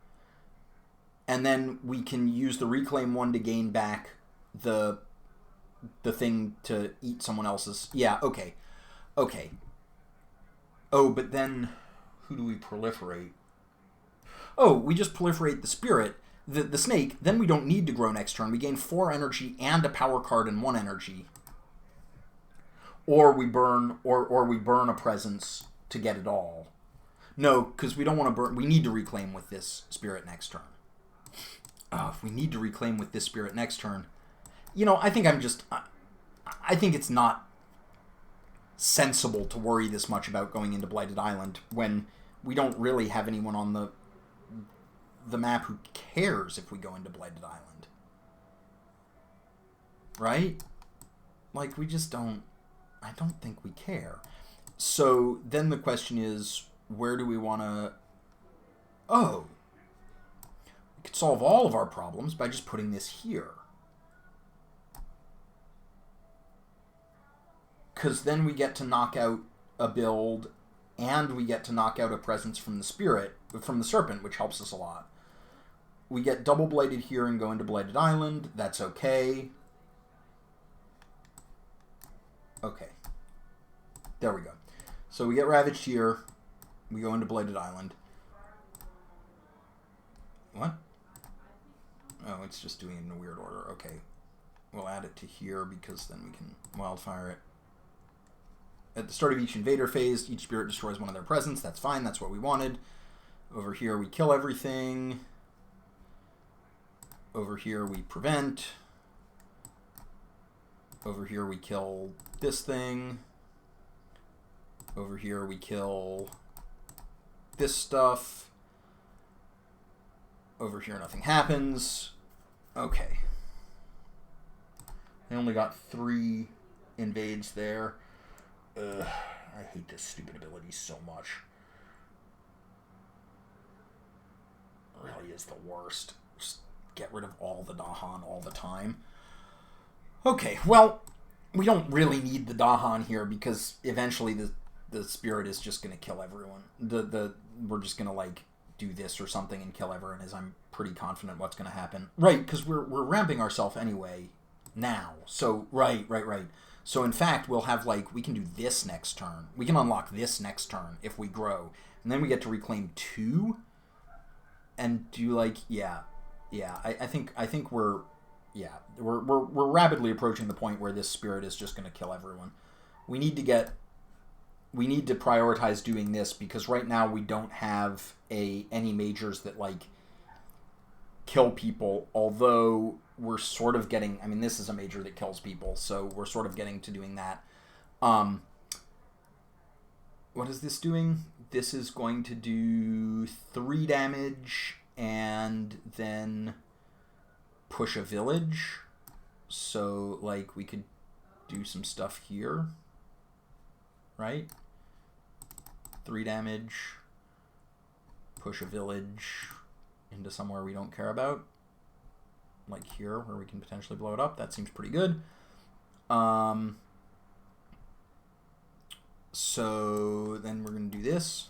And then we can use the reclaim 1 to gain back the thing to eat someone else's. Yeah, okay. Oh, but then who do we proliferate? Oh, we just proliferate the spirit, the snake. Then we don't need to grow next turn. We gain 4 energy and a power card and 1 energy. Or we burn a presence to get it all. No, because we don't want to burn. We need to reclaim with this spirit next turn. If we need to reclaim with this spirit next turn, I think I think it's not sensible to worry this much about going into Blighted Island when we don't really have anyone on the map who cares if we go into Blighted Island. Right? Like, we just don't. I don't think we care. So then the question is, where do we want to... Oh. We could solve all of our problems by just putting this here. Because then we get to knock out a build, and we get to knock out a presence from the Serpent, which helps us a lot. We get double blighted here and go into Blighted Island. That's okay. Okay. There we go. So we get Ravaged here. We go into Blighted Island. What? Oh, it's just doing it in a weird order. Okay. We'll add it to here because then we can Wildfire it. At the start of each invader phase, each spirit destroys one of their presence. That's fine. That's what we wanted. Over here, we kill everything. Over here, we prevent. Over here, we kill this thing. Over here, we kill this stuff. Over here, nothing happens. Okay. I only got 3 invades there. Ugh, I hate this stupid ability so much. It really is the worst. Just get rid of all the Dahan all the time. Okay, well, we don't really need the Dahan here because eventually the spirit is just going to kill everyone. We're just going to, like, do this or something and kill everyone, as I'm pretty confident what's going to happen. Right, because we're ramping ourselves anyway now. So, right. So, in fact, we'll have, like, we can do this next turn. We can unlock this next turn if we grow. And then we get to reclaim 2 and do, like, yeah. I think we're rapidly approaching the point where this spirit is just going to kill everyone. We need to prioritize doing this because right now we don't have any majors that, like, kill people, although we're sort of getting... I mean, this is a major that kills people, so we're sort of getting to doing that. What is this doing? This is going to do 3 damage and then push a village. So, like, we could do some stuff here. Right? 3 damage. Push a village into somewhere we don't care about. Like here, where we can potentially blow it up. That seems pretty good. So then we're going to do this.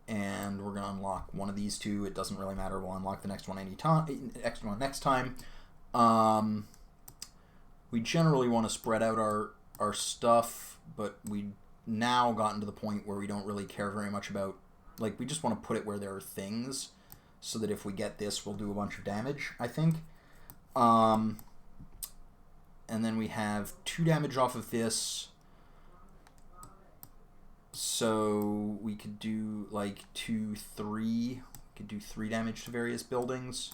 And we're going to unlock one of these 2. It doesn't really matter. We'll unlock the next one next time. We generally want to spread out our stuff, but we now gotten to the point where we don't really care very much about Like, we just want to put it where there are things, so that if we get this, we'll do a bunch of damage, I think. And then we have 2 damage off of this. So we could do, like, 2, 3. We could do 3 damage to various buildings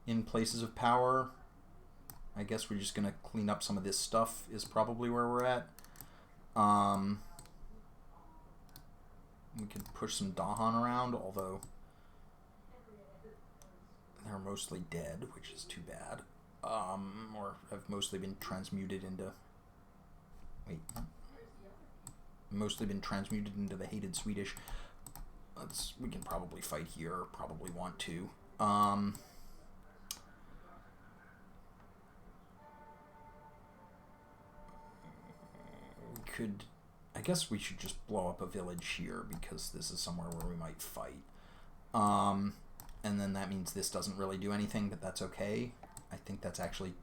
in places of power. I guess we're just going to clean up some of this stuff is probably where we're at. We could push some Dahan around, although they're mostly dead, which is too bad. Or have mostly been transmuted into... Wait. Mostly been transmuted into the hated Swedish. We can probably fight here, probably want to. We could... I guess we should just blow up a village here because this is somewhere where we might fight. And then that means this doesn't really do anything, but that's okay. I think that's actually...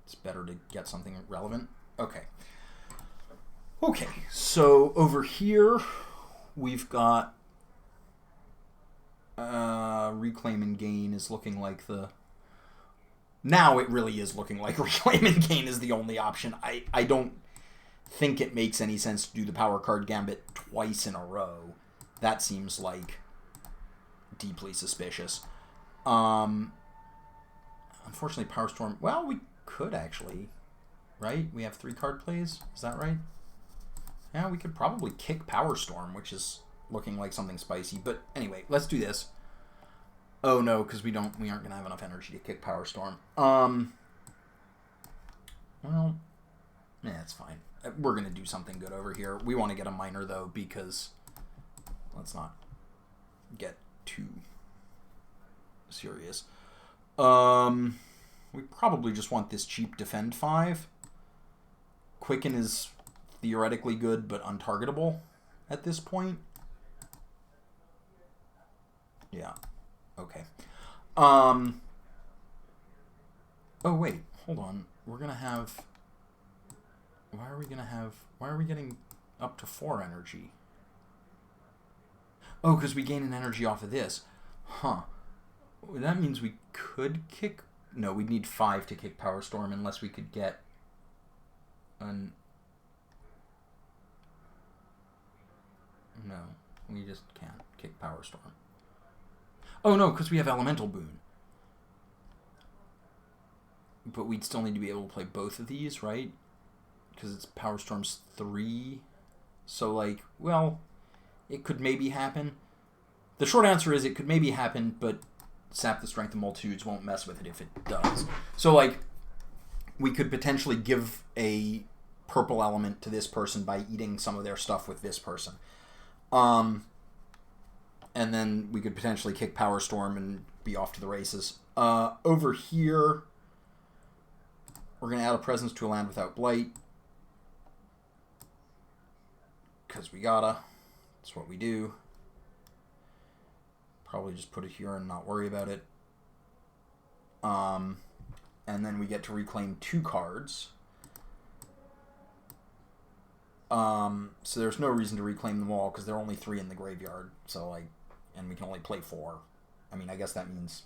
It's better to get something relevant. Okay. Okay, so over here we've got Reclaim and Gain is looking like the... Now it really is looking like Reclaim and Gain is the only option. I don't think it makes any sense to do the power card gambit twice in a row. That seems like deeply suspicious. Unfortunately, Power Storm... Well, we could actually, right? We have 3 card plays. Is that right? Yeah, we could probably kick Power Storm, which is looking like something spicy. But anyway, let's do this. Oh no, because we aren't going to have enough energy to kick Power Storm. Well, yeah, it's fine. We're going to do something good over here. We want to get a minor, though, because let's not get too serious. We probably just want this cheap Defend 5. Quicken is theoretically good, but untargetable at this point. Yeah. Okay. Oh, wait. Hold on. We're going to have... Why are we getting up to 4 energy? Oh, because we gain an energy off of this. Huh. That means we could kick... No, we'd need 5 to kick Power Storm unless we could get an... No, we just can't kick Power Storm. Oh, no, because we have Elemental Boon. But we'd still need to be able to play both of these, right? Because it's Power Storm's 3. So, like, well, it could maybe happen. The short answer is it could maybe happen, but Sap the Strength of Multitudes won't mess with it if it does. So, like, we could potentially give a purple element to this person by eating some of their stuff with this person. And then we could potentially kick Power Storm and be off to the races. Over here, we're going to add a presence to a land without blight. Because we gotta. That's what we do. Probably just put it here and not worry about it. And then we get to reclaim 2 cards. So there's no reason to reclaim them all because there are only 3 in the graveyard. So, like, and we can only play 4. I mean, I guess that means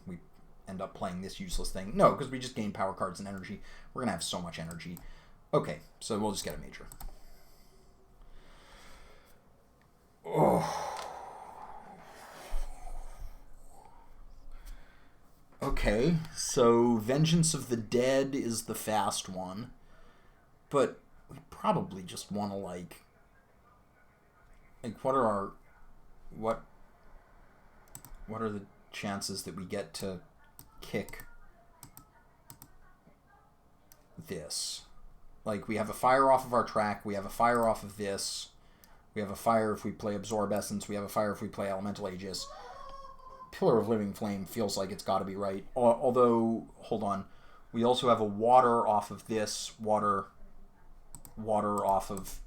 we end up playing this useless thing. No, because we just gain power cards and energy. We're going to have so much energy. Okay, so we'll just get a major. Oh. Okay, so Vengeance of the Dead is the fast one. But we probably just want to, like, what are the chances that we get to kick this? Like, we have a fire off of our track, we have a fire off of this, we have a fire if we play Absorb Essence, we have a fire if we play Elemental Aegis. Pillar of Living Flame feels like it's got to be right. Although, hold on, we also have a water off of this, water off of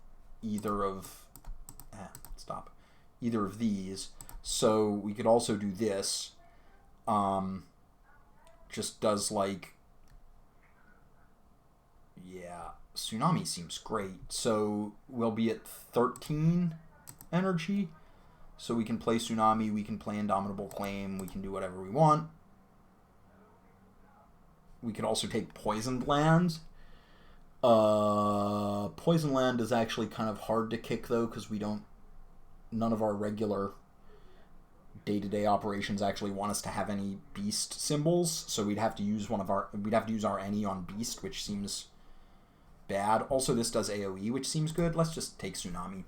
either of either of these. So we could also do this. Just does, like, yeah, Tsunami seems great. So we'll be at 13 energy. So we can play Tsunami, we can play Indomitable Claim, we can do whatever we want. We could also take Poisoned Lands. Poison Land is actually kind of hard to kick, though, because none of our regular day-to-day operations actually want us to have any beast symbols, so we'd have to use our any on beast, which seems bad. Also, this does AoE, which seems good. Let's just take Tsunami.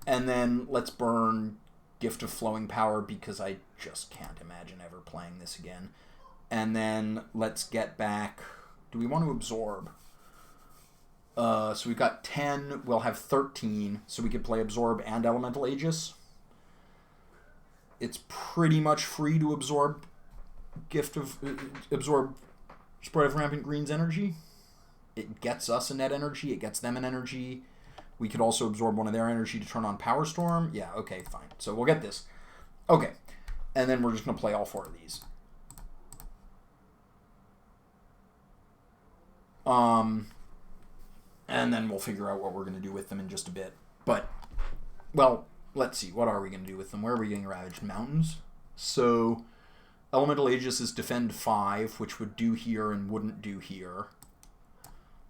And then let's burn Gift of Flowing Power, because I just can't imagine ever playing this again. And then let's get back... Do we want to absorb? So we've got 10. We'll have 13. So we could play Absorb and Elemental Aegis. It's pretty much free to absorb Sprite of Rampant Green's energy. It gets us a net energy. It gets them an energy. We could also absorb one of their energy to turn on Power Storm. Yeah, okay, fine. So we'll get this. Okay. And then we're just going to play all 4 of these. And then we'll figure out what we're going to do with them in just a bit. But, well, let's see. What are we going to do with them? Where are we getting Ravaged? Mountains. So, Elemental Aegis is Defend 5, which would do here and wouldn't do here.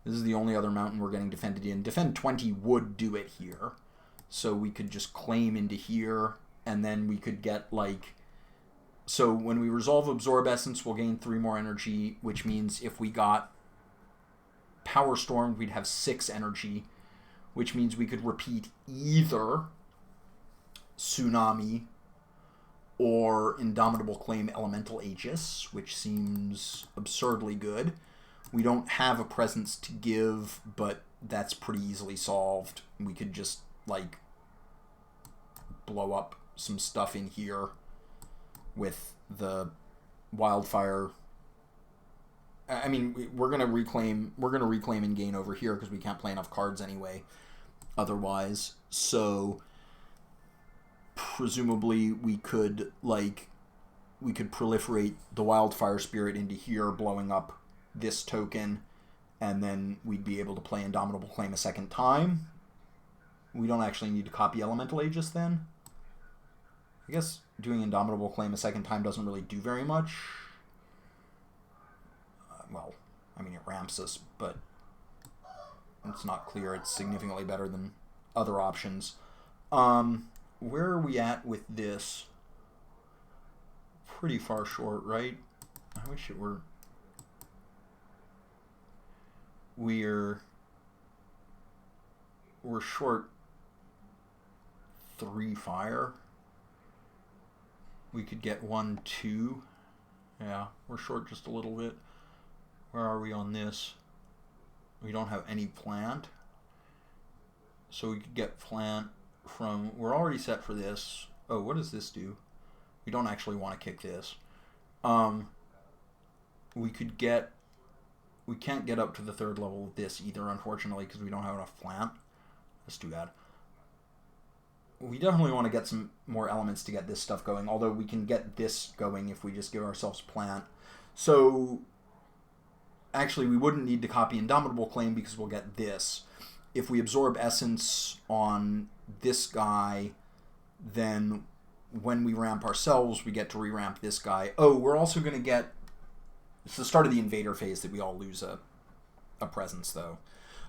This is the only other mountain we're getting defended in. Defend 20 would do it here. So we could just claim into here, and then we could get, like... So when we resolve Absorb Essence, we'll gain 3 more energy, which means if we got Power Storm, we'd have 6 energy, which means we could repeat either Tsunami or Indomitable Claim Elemental Aegis, which seems absurdly good. We don't have a presence to give, but that's pretty easily solved. We could just, like, blow up some stuff in here with the Wildfire. I mean, we're gonna reclaim and gain over here because we can't play enough cards anyway otherwise. So presumably we could proliferate the Wildfire Spirit into here, blowing up this token, and then we'd be able to play Indomitable Claim a second time. We don't actually need to copy Elemental Aegis then. I guess doing Indomitable Claim a second time doesn't really do very much. Well, I mean, it ramps us, but it's not clear it's significantly better than other options. Where are we at with this? Pretty far short, right? I wish it were... We're short 3 fire. We could get 1, 2. Yeah, we're short just a little bit. Where are we on this? We don't have any plant. So we could get plant from... We're already set for this. Oh, what does this do? We don't actually want to kick this. We could get... We can't get up to the 3rd level of this either, unfortunately, because we don't have enough plant. That's too bad. We definitely want to get some more elements to get this stuff going, although we can get this going if we just give ourselves plant. So, actually, we wouldn't need to copy Indomitable Claim because we'll get this. If we absorb Essence on this guy, then when we ramp ourselves, we get to re-ramp this guy. Oh, we're also going to get... It's the start of the Invader phase that we all lose a presence, though.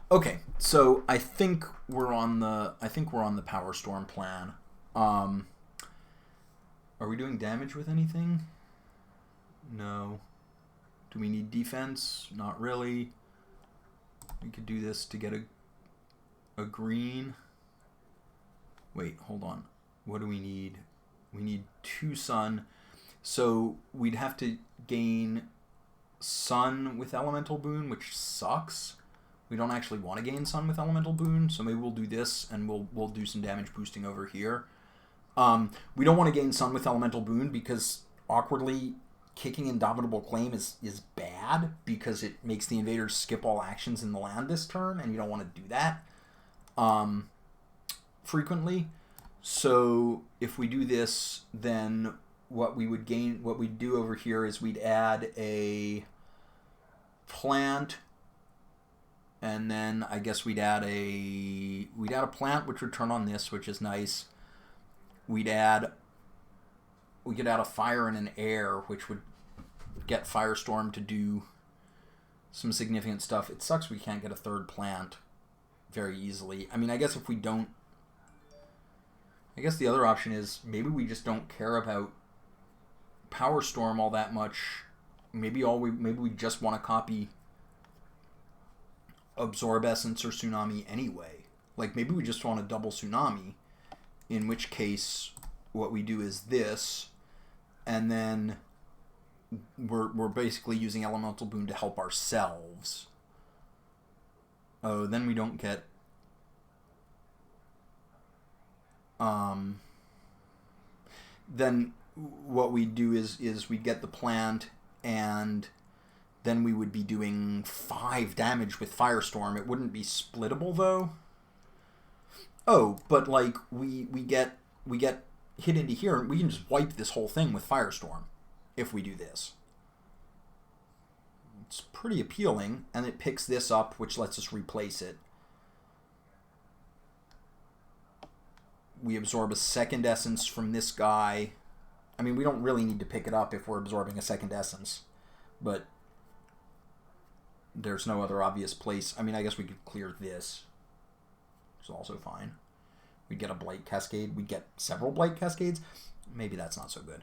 Okay, so I think we're on the Power Storm plan. Are we doing damage with anything? No. Do we need defense? Not really. We could do this to get a green. Wait, hold on. What do we need? We need 2 sun. So we'd have to gain sun with Elemental Boon, which sucks. We don't actually want to gain sun with Elemental Boon, so maybe we'll do this, and we'll do some damage boosting over here. We don't want to gain sun with Elemental Boon because, awkwardly, kicking Indomitable Claim is bad because it makes the invaders skip all actions in the land this turn, and you don't want to do that frequently. So if we do this, then what we'd do over here is we'd add a plant And then I guess we'd add a plant which would turn on this, which is nice. We could add a fire and an air, which would get Firestorm to do some significant stuff. It sucks we can't get a third plant very easily. I mean, I guess if we don't... I guess the other option is maybe we just don't care about Power Storm all that much. Maybe we just want to copy Absorb Essence or Tsunami anyway. Like, maybe we just want to double Tsunami, in which case what we do is this, and then we're basically using Elemental Boon to help ourselves. Oh, then we don't get... Then what we do is we get the plant, and then we would be doing 5 damage with Firestorm. It wouldn't be splittable, though. Oh, but, like, we get hit into here, and we can just wipe this whole thing with Firestorm if we do this. It's pretty appealing, and it picks this up, which lets us replace it. We absorb a second essence from this guy. I mean, we don't really need to pick it up if we're absorbing a second essence, but there's no other obvious place. I mean, I guess we could clear this, which is also fine. We'd get a Blight Cascade. We'd get several Blight Cascades. Maybe that's not so good.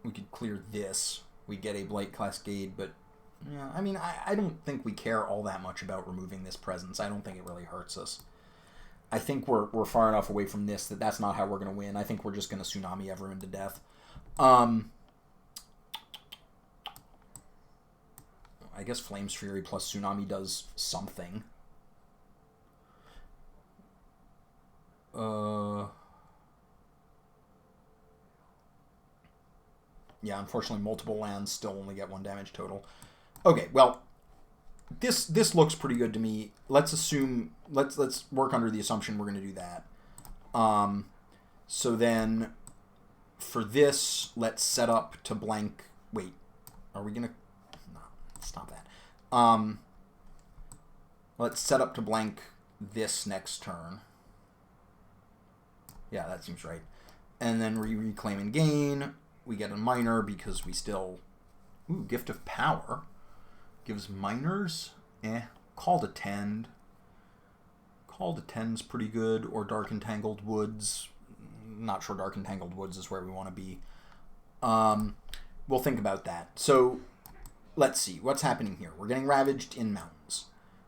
We could clear this. We'd get a Blight Cascade, but yeah, I mean, I don't think we care all that much about removing this presence. I don't think it really hurts us. I think we're far enough away from this that that's not how we're going to win. I think we're just going to Tsunami everyone to death. I guess Flame's Fury plus Tsunami does something. Yeah, unfortunately, multiple lands still only get 1 damage total. Okay, well, this looks pretty good to me. Let's work under the assumption we're going to do that. So then, for this, let's set up to blank. Wait, are we going to? No, stop that. Let's set up to blank this next turn. Yeah, that seems right. And then we reclaim and gain. We get a minor because we still... Ooh, Gift of Power. Gives minors? Call to Tend. Call to Tend's pretty good. Or Dark Entangled Woods. Not sure Dark Entangled Woods is where we want to be. We'll think about that. So, let's see. What's happening here? We're getting ravaged in mountains.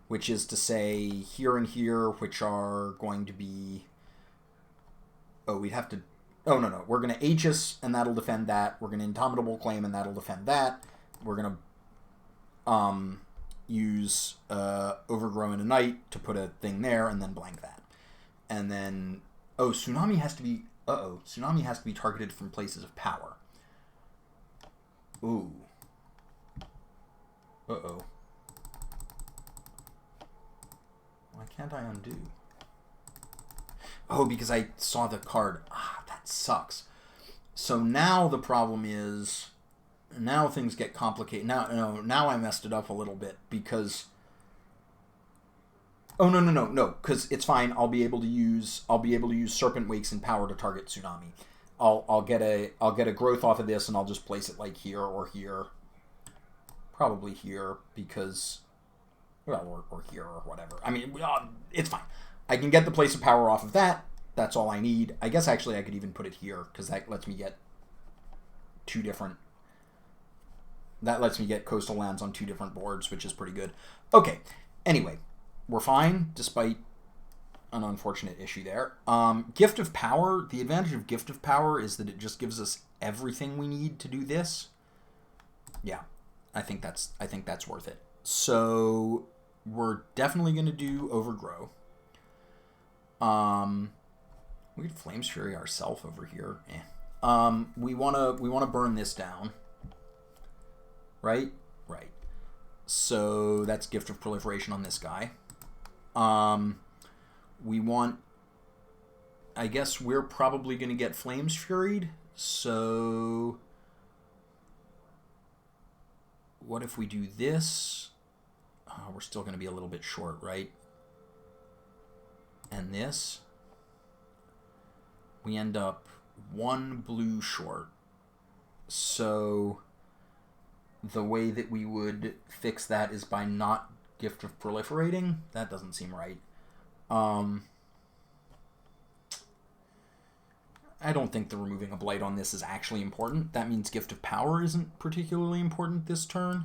Which is to say, here and here, which are going to be... Oh, we'd have to... Oh, no. We're going to Aegis, and that'll defend that. We're going to Indomitable Claim, and that'll defend that. We're going to use Overgrow in a Night to put a thing there, and then blank that. And then... Oh, Tsunami has to be... Uh-oh. Tsunami has to be targeted from places of power. Ooh. Uh-oh. Why can't I undo? Oh, because I saw the card. Ah, that sucks. So now the problem is, now things get complicated. Now I messed it up a little bit because. Oh no! Because it's fine. I'll be able to use Serpent Wakes and Power to target Tsunami. I'll get a growth off of this, and I'll just place it like here or here. Probably here because, well, or here or whatever. I mean, it's fine. I can get the place of power off of that. That's all I need. I guess actually I could even put it here because that lets me get 2 different... That lets me get coastal lands on 2 different boards, which is pretty good. Okay. Anyway, we're fine despite an unfortunate issue there. Gift of Power. The advantage of Gift of Power is that it just gives us everything we need to do this. Yeah, I think that's worth it. So we're definitely going to do Overgrow. We could Flames Fury ourselves over here. We wanna burn this down. Right? Right. So that's Gift of Proliferation on this guy. We want... I guess we're probably gonna get Flames Furied, so... what if we do this? We're still going to be a little bit short, right? And this. We end up 1 blue short. So the way that we would fix that is by not Gift of Proliferating. That doesn't seem right. I don't think the removing a blight on this is actually important. That means Gift of Power isn't particularly important this turn.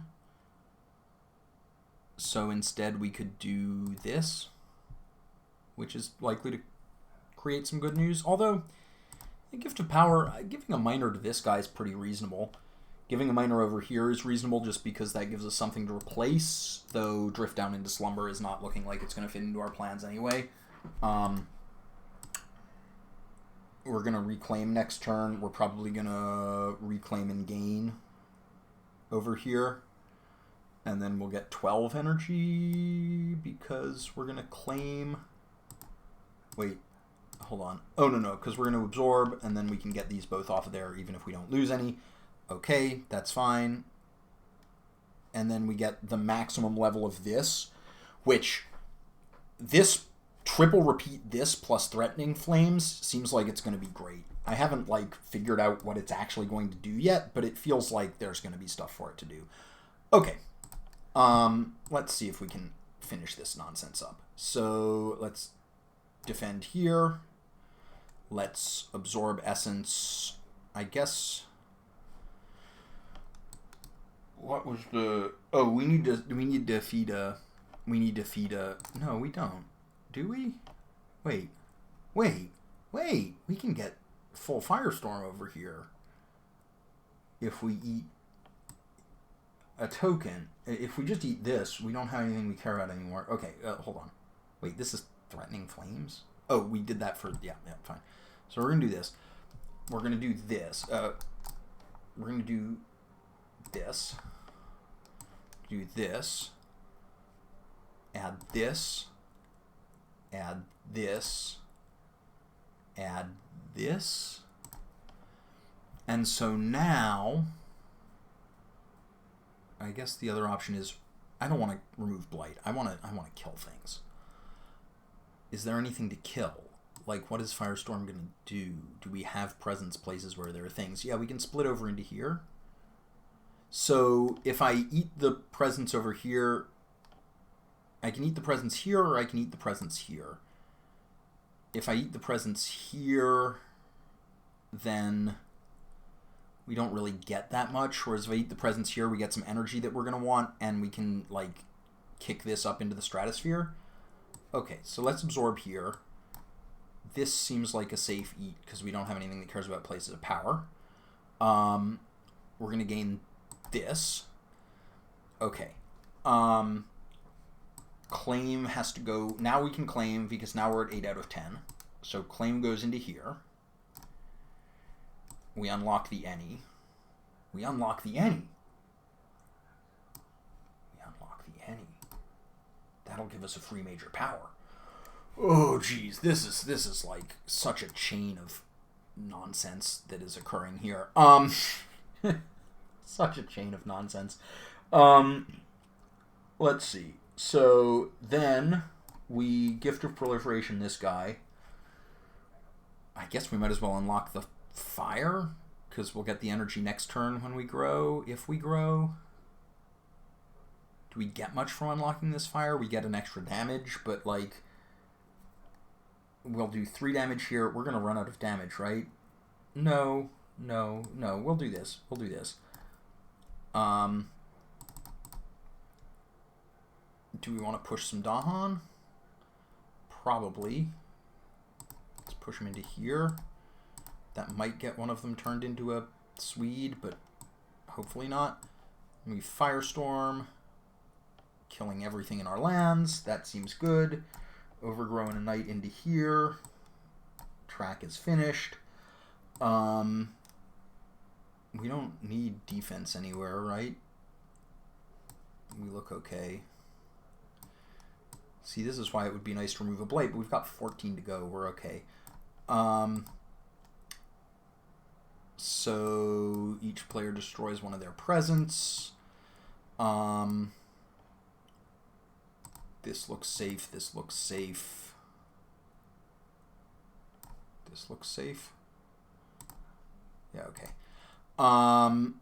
So instead we could do this, which is likely to create some good news. Although, the Gift of Power, giving a minor to this guy is pretty reasonable. Giving a minor over here is reasonable just because that gives us something to replace, though Drift Down into Slumber is not looking like it's going to fit into our plans anyway. We're going to reclaim next turn. We're probably going to reclaim and gain over here. And then we'll get 12 energy because we're going to claim... Wait, hold on. Oh, no, because we're going to absorb, and then we can get these both off of there even if we don't lose any. Okay, that's fine. And then we get the maximum level of this, which this triple repeat this plus Threatening Flames seems like it's going to be great. I haven't, figured out what it's actually going to do yet, but it feels like there's going to be stuff for it to do. Okay. Let's see if we can finish this nonsense up. So let's defend here. Let's absorb Essence. I guess... What was the... Oh, we need to feed a... No, we don't. Do we? Wait. We can get full Firestorm over here if we eat a token. If we just eat this, we don't have anything we care about anymore. Okay, hold on. Wait, this is Threatening Flames? Oh, we did that for... Yeah, fine. So we're going to do this. We're going to do this. We're going to do this. Do this. Add this. Add this. Add this. And so now... I guess the other option is I don't want to remove Blight. I want to kill things. Is there anything to kill? What is Firestorm going to do? Do we have presence places where there are things? Yeah, we can split over into here. So if I eat the presence over here, I can eat the presence here or I can eat the presence here. If I eat the presence here, then we don't really get that much. Whereas if I eat the presence here, we get some energy that we're going to want, and we can, kick this up into the stratosphere. Okay, so let's absorb here. This seems like a safe eat, because we don't have anything that cares about places of power. We're going to gain this. Okay. Claim has to go... Now we can claim, because now we're at 8 out of 10. So claim goes into here. We unlock the any. We unlock the any. We unlock the any. That'll give us a free major power. Oh, geez. This is such a chain of nonsense that is occurring here. Such a chain of nonsense. Let's see. So then we Gift of Proliferation this guy. I guess we might as well unlock the fire, because we'll get the energy next turn when we grow, if we grow. Do we get much from unlocking this fire? We get an extra damage, but we'll do 3 damage here. We're going to run out of damage, right? No. We'll do this. Do we want to push some Dahan? Probably. Let's push them into here. That might get one of them turned into a Swede, but hopefully not. We Firestorm, killing everything in our lands. That seems good. Overgrowing a Knight into here. Track is finished. We don't need defense anywhere, right? We look okay. See, this is why it would be nice to remove a Blight, but we've got 14 to go. We're okay. So each player destroys one of their presents. This looks safe. This looks safe. This looks safe. Yeah, okay.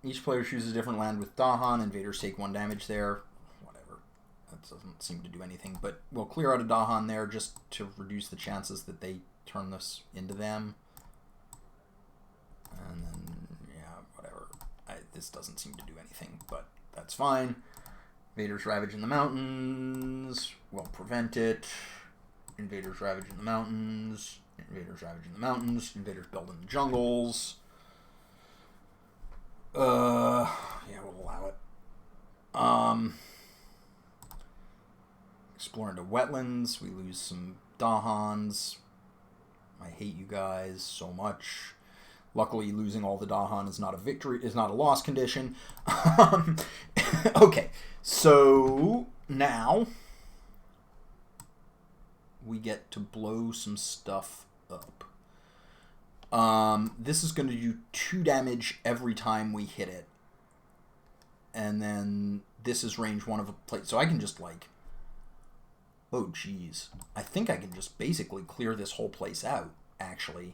Each player chooses a different land with Dahan. Invaders take 1 damage there. Whatever. That doesn't seem to do anything. But we'll clear out a Dahan there just to reduce the chances that they turn this into them. And then, yeah, whatever. This doesn't seem to do anything, but that's fine. Invaders ravage in the mountains. We'll prevent it. Invaders ravage in the mountains. Invaders ravage in the mountains. Invaders build in the jungles. Yeah, we'll allow it. Explore into wetlands. We lose some Dahans. I hate you guys so much. Luckily, losing all the Dahan is not a victory, is not a loss condition. Okay, so now we get to blow some stuff up. This is going to do 2 damage every time we hit it. And then this is range 1 of a plate. So I can just like... Oh, geez. I think I can just basically clear this whole place out, actually.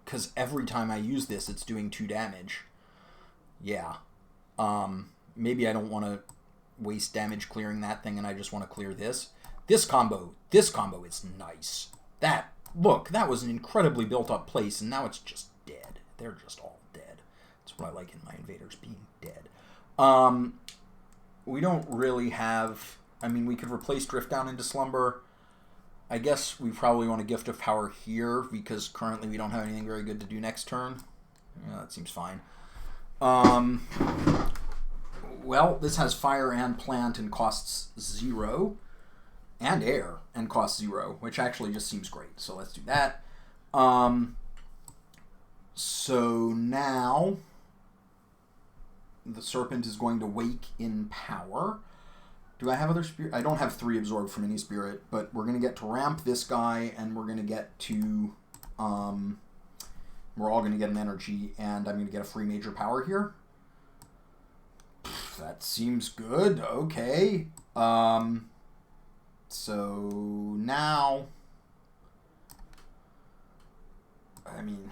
Because every time I use this, it's doing 2 damage. Yeah. Maybe I don't want to waste damage clearing that thing, and I just want to clear this. This combo is nice. Look, that was an incredibly built-up place, and now it's just dead. They're just all dead. That's what I like in my invaders, being dead. We don't really have... I mean, we could replace Drift Down into Slumber. I guess we probably want a Gift of Power here, because currently we don't have anything very good to do next turn. Yeah, that seems fine. Well, this has Fire and Plant and costs 0. And Air and costs 0, which actually just seems great. So let's do that. So now the Serpent is going to wake in power. Do I have other spirit? I don't have 3 absorbed from any spirit, but we're going to get to ramp this guy, and we're going to get to... we're all going to get an energy, and I'm going to get a free major power here. That seems good. Okay. So now... I mean...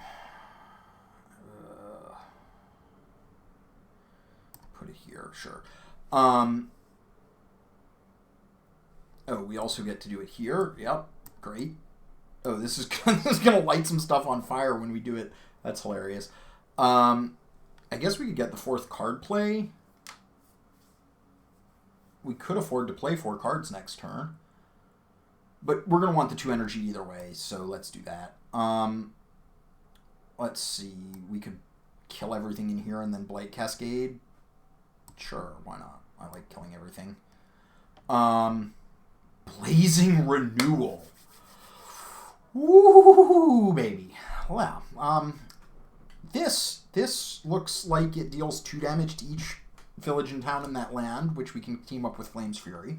put it here, sure. Oh, we also get to do it here. Yep, great. Oh, this is going to light some stuff on fire when we do it. That's hilarious. I guess we could get the 4th card play. We could afford to play 4 cards next turn. But we're going to want the 2 energy either way, so let's do that. Let's see. We could kill everything in here and then Blight Cascade. Sure, why not? I like killing everything. Blazing Renewal. Woo, baby. Well, this looks like it deals 2 damage to each village and town in that land, which we can team up with Flame's Fury.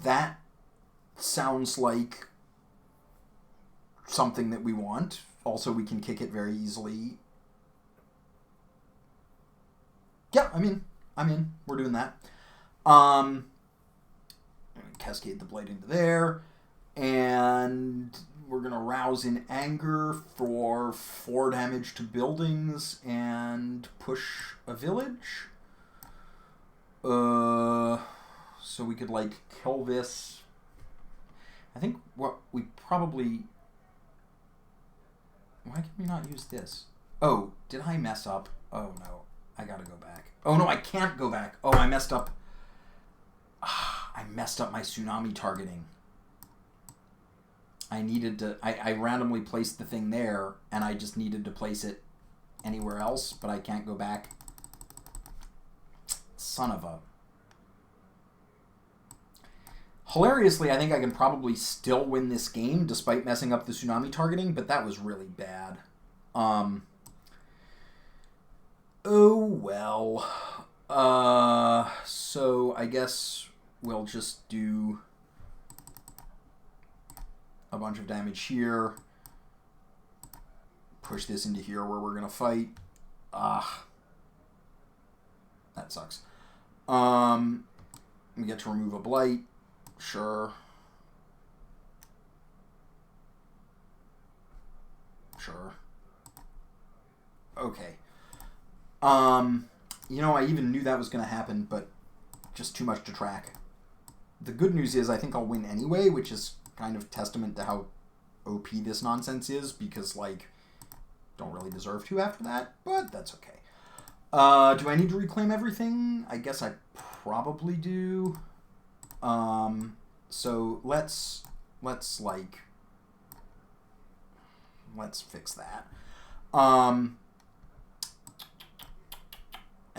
That sounds like something that we want. Also, we can kick it very easily. Yeah, I'm in. We're doing that. Cascade the Blight into there. And we're going to Rouse in Anger for 4 damage to buildings and push a village. So we could, like, kill this. I think what we probably... Why can we not use this? Oh, did I mess up? Oh, no. I gotta go back. Oh, no, I can't go back. Oh, I messed up. I messed up my tsunami targeting. I needed to... I randomly placed the thing there, and I just needed to place it anywhere else, but I can't go back. Son of a... Hilariously, I think I can probably still win this game, despite messing up the tsunami targeting, but that was really bad. Oh, well. So I guess we'll just do a bunch of damage here. Push this into here where we're going to fight. Ah. That sucks. We get to remove a blight. Sure. Sure. Okay. You know, I even knew that was going to happen, but just too much to track. The good news is I think I'll win anyway, which is kind of testament to how OP this nonsense is, because, like, don't really deserve to after that, but that's okay. Do I need to reclaim everything? I guess I probably do. So let's fix that.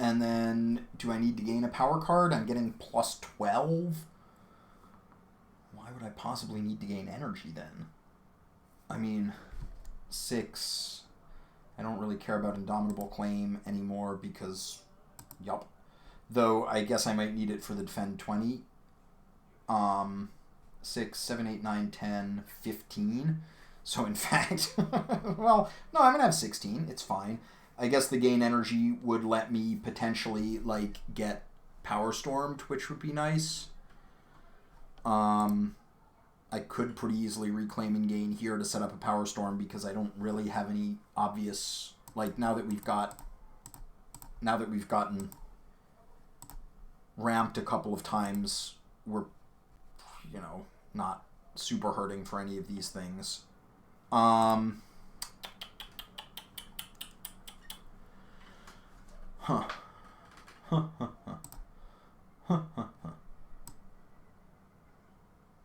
And then, do I need to gain a power card? I'm getting plus 12. Why would I possibly need to gain energy then? I mean, 6. I don't really care about Indomitable Claim anymore because, yup. Though, I guess I might need it for the Defend 20. 6, 7, 8, 9, 10, 15. So, in fact, well, no, I'm going to have 16. It's fine. I guess the gain energy would let me potentially, like, get Power Stormed, which would be nice. I could pretty easily reclaim and gain here to set up a Power Storm because I don't really have any obvious, like, now that we've gotten ramped a couple of times, we're, you know, not super hurting for any of these things.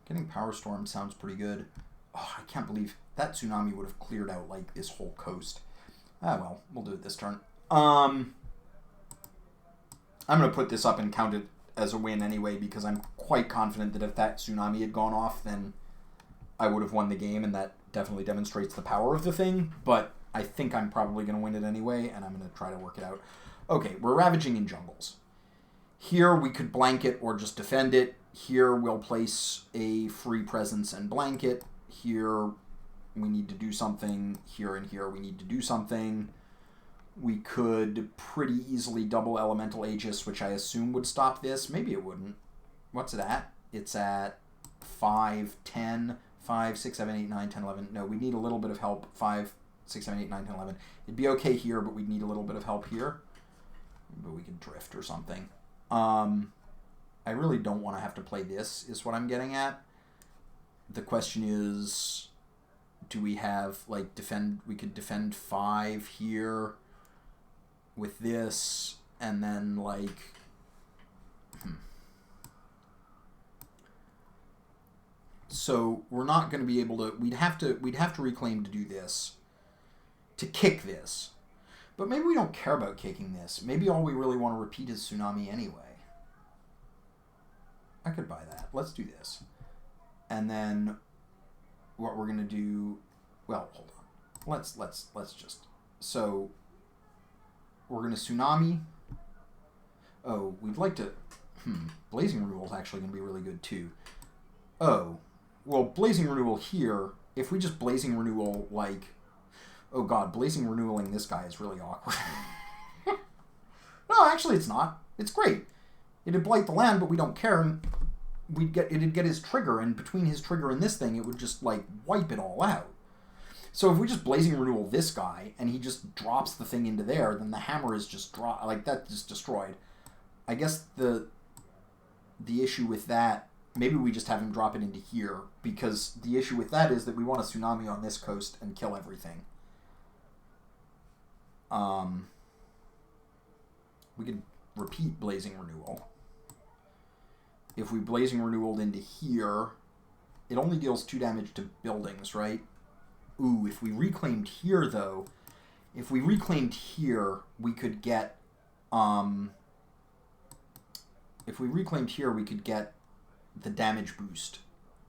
Getting Power Storm sounds pretty good. Oh, I can't believe that tsunami would have cleared out, like, this whole coast. Ah, well, we'll do it this turn. I'm going to put this up and count it as a win anyway, because I'm quite confident that if that tsunami had gone off, then I would have won the game, and that definitely demonstrates the power of the thing. But I think I'm probably going to win it anyway, and I'm going to try to work it out. Okay, we're ravaging in jungles. Here we could blanket or just defend it. Here we'll place a free presence and blanket. Here we need to do something. Here and here we need to do something. We could pretty easily double Elemental Aegis, which I assume would stop this. Maybe it wouldn't. What's it at? It's at 5, 10, 5, 6, 7, 8, 9, 10, 11. No, we need a little bit of help. 5, 6, 7, 8, 9, 10, 11. It'd be okay here, but we'd need a little bit of help here. But we could drift or something. I really don't want to have to play this, is what I'm getting at. The question is, do we have, like, defend... We could defend 5 here with this, and then, like... So, we're not going to be able to... We'd have to reclaim to do this. To kick this. But maybe we don't care about kicking this. Maybe all we really want to repeat is Tsunami anyway. I could buy that. Let's do this. And then what we're going to do... Well, hold on. Let's just... So, we're going to Tsunami. Oh, we'd like to... Blazing Renewal is actually going to be really good, too. Oh. Well, Blazing Renewal here, if we just Blazing Renewal, like... Oh god, Blazing Renewaling this guy is really awkward. No, actually it's not. It's great. It'd blight the land, but we don't care, and it'd get his trigger, and between his trigger and this thing, it would just, like, wipe it all out. So if we just Blazing Renewal this guy, and he just drops the thing into there, then the hammer is just that's just destroyed. I guess the issue with that, maybe we just have him drop it into here, because the issue with that is that we want a Tsunami on this coast and kill everything. We could repeat Blazing Renewal. If we Blazing Renewaled into here, it only deals 2 damage to buildings, right? Ooh, if we reclaimed here, though, if we reclaimed here, we could get, if we reclaimed here, we could get the damage boost.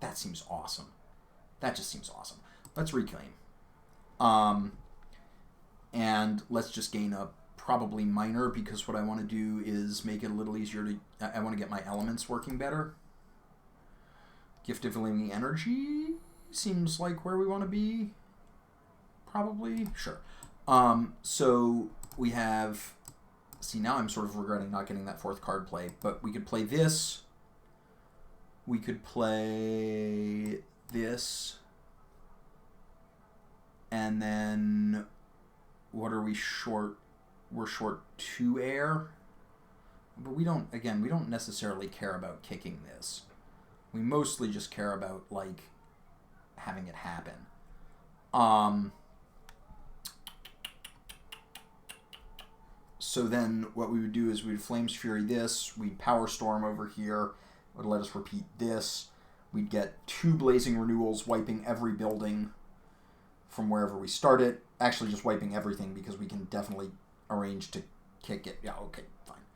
That seems awesome. That just seems awesome. Let's reclaim. And let's just gain a probably minor, because what I want to do is make it a little easier to... I want to get my elements working better. Gift of Living Energy? seems like where we want to be. Probably. Sure. So we have... See, now I'm sort of regretting not getting that 4th card play, but we could play this. We could play this. And then what are we short? We're short 2 air. But we don't necessarily care about kicking this. We mostly just care about, like, having it happen. So then what we would do is we'd Flames Fury this, we'd Power Storm over here, it would let us repeat this. We'd get 2 Blazing Renewals, wiping every building from wherever we start it. Actually, just wiping everything, because we can definitely arrange to kick it. Yeah, okay, fine.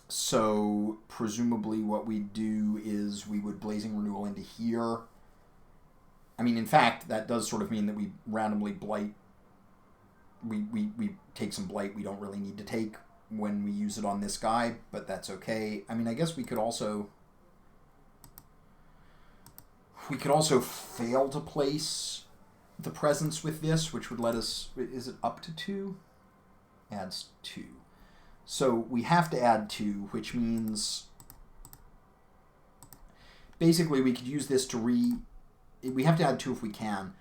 So presumably what we'd do is we would Blazing Renewal into here. I mean, in fact, that does sort of mean that we randomly blight. We take some blight we don't really need to take when we use it on this guy, but that's okay. I mean, I guess we could also fail to place the presence with this, which would let us... Is it up to 2? Adds 2. So we have to add 2, which means... Basically, we could use this to We have to add 2 if we can.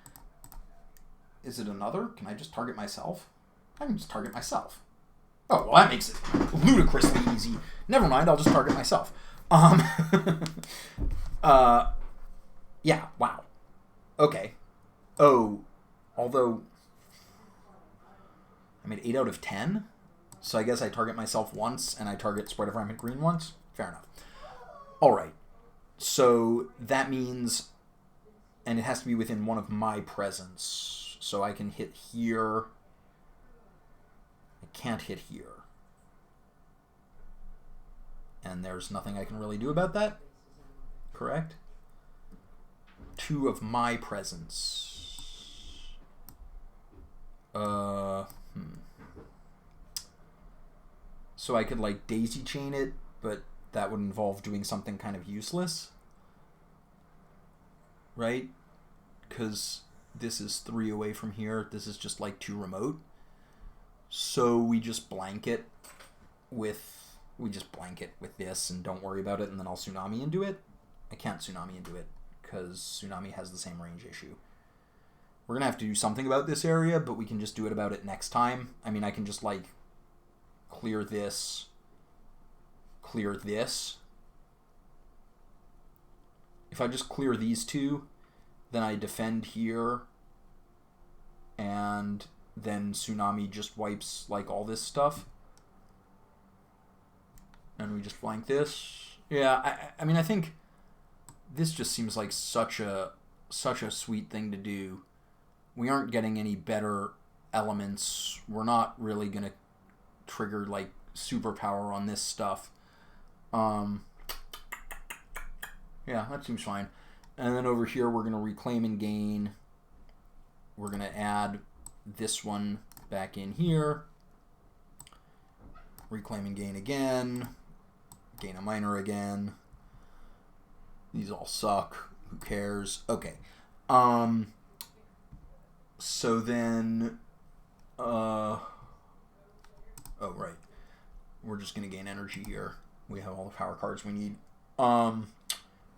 Is it another? Can I just target myself? I can just target myself. Oh, well, that makes it ludicrously easy. Never mind, I'll just target myself. Yeah, wow. Okay. Oh, although I made 8 out of 10, so I guess I target myself once, and I target Sprite of Rampant Green once. Fair enough. All right. So that means... And it has to be within one of my presence. So I can hit here. I can't hit here. And there's nothing I can really do about that. Correct? 2 of my presence. So I could, like, daisy chain it, but that would involve doing something kind of useless. Right? Because this is 3 away from here. This is just like too remote. So we just blanket with this and don't worry about it, and then I'll Tsunami into it. I can't Tsunami into it because Tsunami has the same range issue. We're going to have to do something about this area, but we can just do it about it next time. I mean, I can just, like, clear this. If I just clear these 2, then I defend here, and then Tsunami just wipes, like, all this stuff. And we just flank this. Yeah, I mean, I think this just seems like such a sweet thing to do. We aren't getting any better elements. We're not really going to trigger, like, superpower on this stuff. Yeah, that seems fine. And then over here, we're going to reclaim and gain. We're going to add this one back in here. Reclaim and gain again. Gain a minor again. These all suck. Who cares? Okay. So then... oh, right. We're just going to gain energy here. We have all the power cards we need.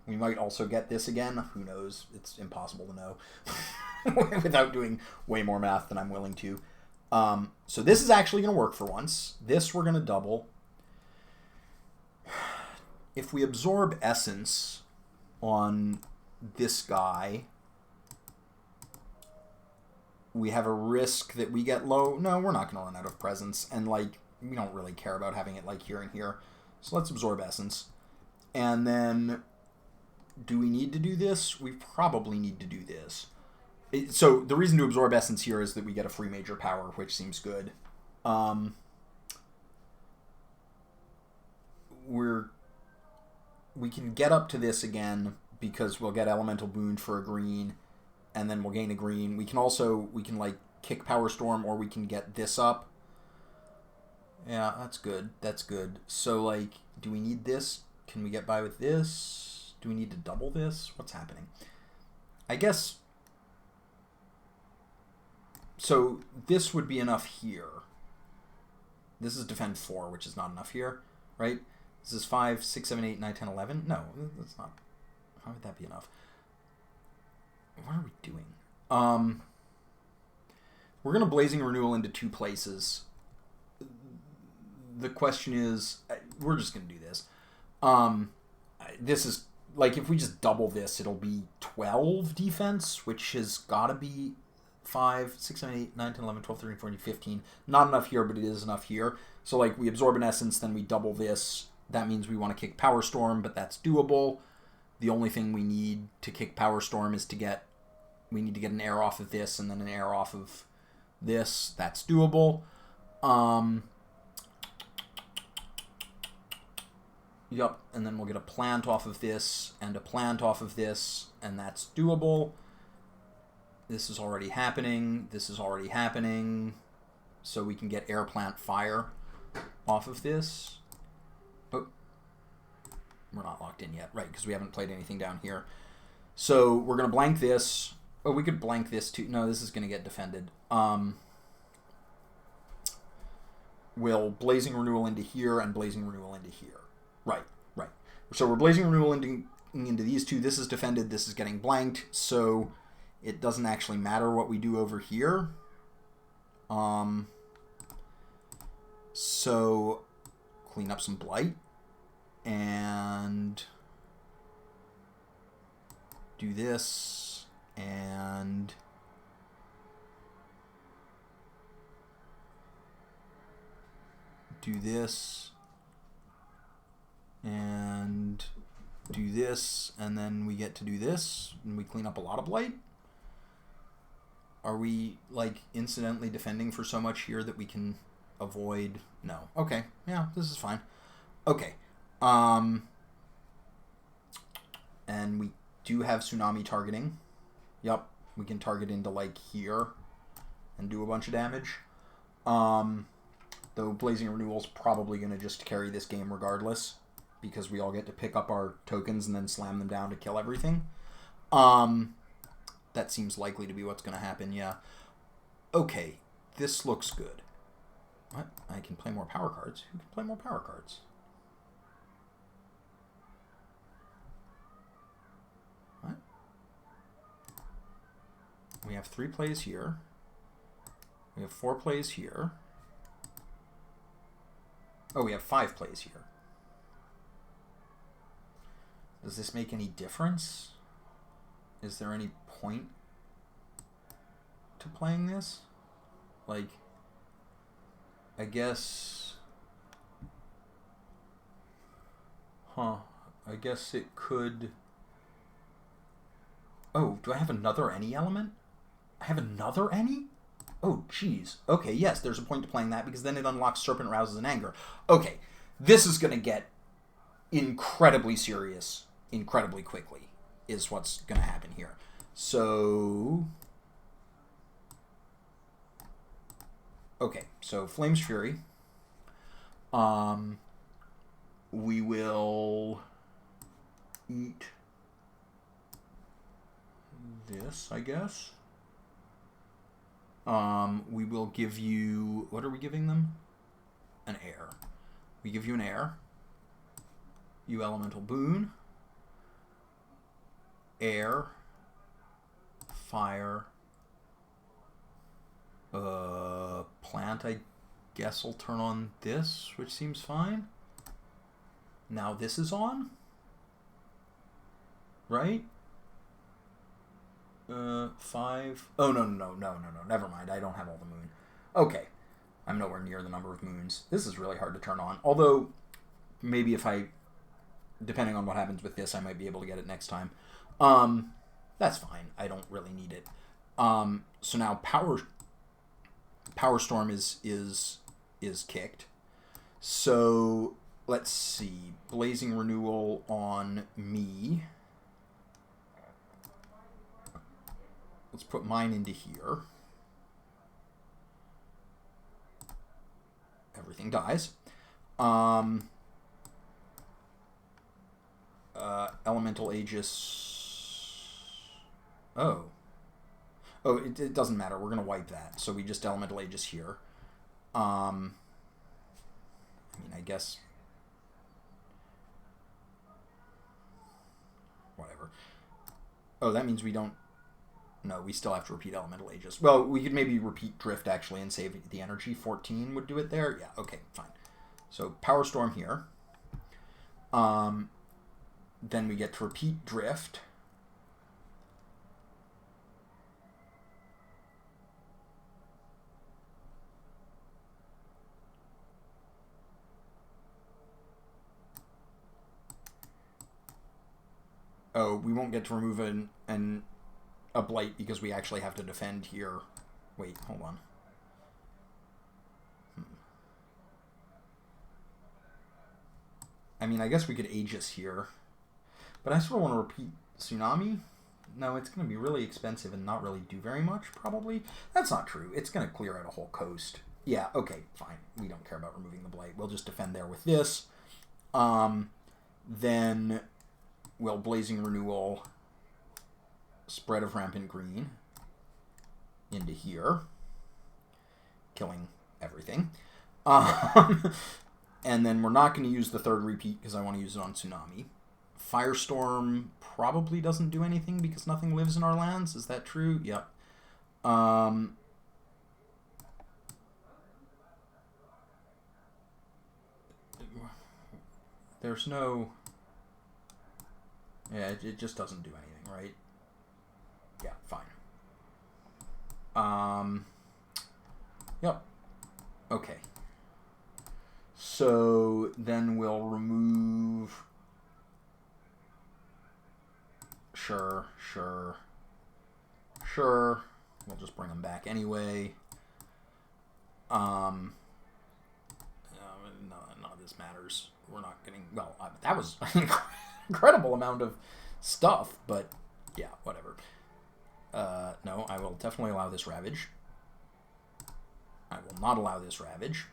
We might also get this again. Who knows? It's impossible to know without doing way more math than I'm willing to. So this is actually going to work for once. This we're going to double. If we absorb Essence on this guy, we have a risk that we get low. No, we're not going to run out of presence. And, like, we don't really care about having it, like, here and here. So let's absorb Essence. And then... Do we need to do this? We probably need to do this. So the reason to absorb Essence here is that we get a free major power, which seems good. We can get up to this again because we'll get Elemental Boon for a green, and then we'll gain a green. We can like kick Power Storm, or we can get this up. Yeah, that's good. That's good. So, like, do we need this? Can we get by with this? Do we need to double this? What's happening? I guess... So this would be enough here. This is defend 4, which is not enough here, right? This is 5, 6, 7, 8, 9, 10, 11. No, that's not... How would that be enough? What are we doing? We're going to Blazing Renewal into 2 places. The question is... We're just going to do this. This is... Like, if we just double this, it'll be 12 defense, which has got to be 5, 6, 7, 8, 9, 10, 11, 12, 13, 14, 15. Not enough here, but it is enough here. So, like, we absorb an Essence, then we double this. That means we want to kick Power Storm, but that's doable. The only thing we need to kick Power Storm is to get... We need to get an air off of this and then an air off of this. That's doable. Yup, and then we'll get a plant off of this and a plant off of this, and that's doable. This is already happening. This is already happening. So we can get air plant fire off of this. Oh, we're not locked in yet, right, because we haven't played anything down here. So we're going to blank this. Oh, we could blank this too. No, this is going to get defended. We'll Blazing Renewal into here and Blazing Renewal into here. Right, right. So we're Blazing Renewal into these 2. This is defended. This is getting blanked. So it doesn't actually matter what we do over here. So clean up some Blight. And do this. And do this. And do this. And then we get to do this. And we clean up a lot of Blight. Are we, like, incidentally defending for so much here that we can avoid? No. Okay. Yeah, this is fine. Okay. And we do have Tsunami targeting. Yep. We can target into, like, here and do a bunch of damage. Though Blazing Renewal's probably going to just carry this game regardless, because we all get to pick up our tokens and then slam them down to kill everything. That seems likely to be what's going to happen, yeah. Okay, this looks good. What? I can play more power cards? Who can play more power cards? What? We have 3 plays here. We have 4 plays here. Oh, we have 5 plays here. Does this make any difference? Is there any point to playing this? Like, I guess... Huh. I guess it could... Oh, do I have another any element? I have another any? Oh, jeez. Okay, yes, there's a point to playing that, because then it unlocks Serpent Rouses in Anger. Okay, this is going to get incredibly serious incredibly quickly, is what's going to happen here. So... Okay, so Flame's Fury. We will eat this, I guess. We will give you... What are we giving them? An air. We give you an air. You elemental boon. Air. Fire. Plant, I guess, will turn on this, which seems fine. Now this is on. Right? 5. Oh, no. Never mind. I don't have all the moon. Okay. I'm nowhere near the number of moons. This is really hard to turn on. Although, maybe if I... Depending on what happens with this, I might be able to get it next time. That's fine. I don't really need it. So now Power Storm is kicked. So, let's see. Blazing Renewal on me. Let's put mine into here. Everything dies. Elemental Aegis. Oh. Oh, it doesn't matter. We're going to wipe that. So we just Elemental Aegis here. I mean, I guess... Whatever. Oh, that means we don't... No, we still have to repeat Elemental Aegis. Well, we could maybe repeat Drift, actually, and save the energy. 14 would do it there. Yeah, okay, fine. So, Power Storm here. Then we get to repeat Drift. Oh, we won't get to remove a blight because we actually have to defend here. Wait, hold on. I mean, I guess we could Aegis here. But I sort of want to repeat Tsunami. No, it's going to be really expensive and not really do very much, probably. That's not true. It's going to clear out a whole coast. Yeah, okay, fine. We don't care about removing the blight. We'll just defend there with this. Then... Well, Blazing Renewal, Spread of Rampant Green into here, killing everything. And then we're not going to use the third repeat because I want to use it on Tsunami. Firestorm probably doesn't do anything because nothing lives in our lands. Is that true? Yep. There's no... Yeah, it just doesn't do anything, right? Yeah, fine. Yep. Okay. So then we'll remove... Sure. We'll just bring them back anyway. No, none of this matters. We're not getting... Well, that was... incredible amount of stuff, but yeah, whatever. No, I will definitely allow this Ravage. I will not allow this Ravage.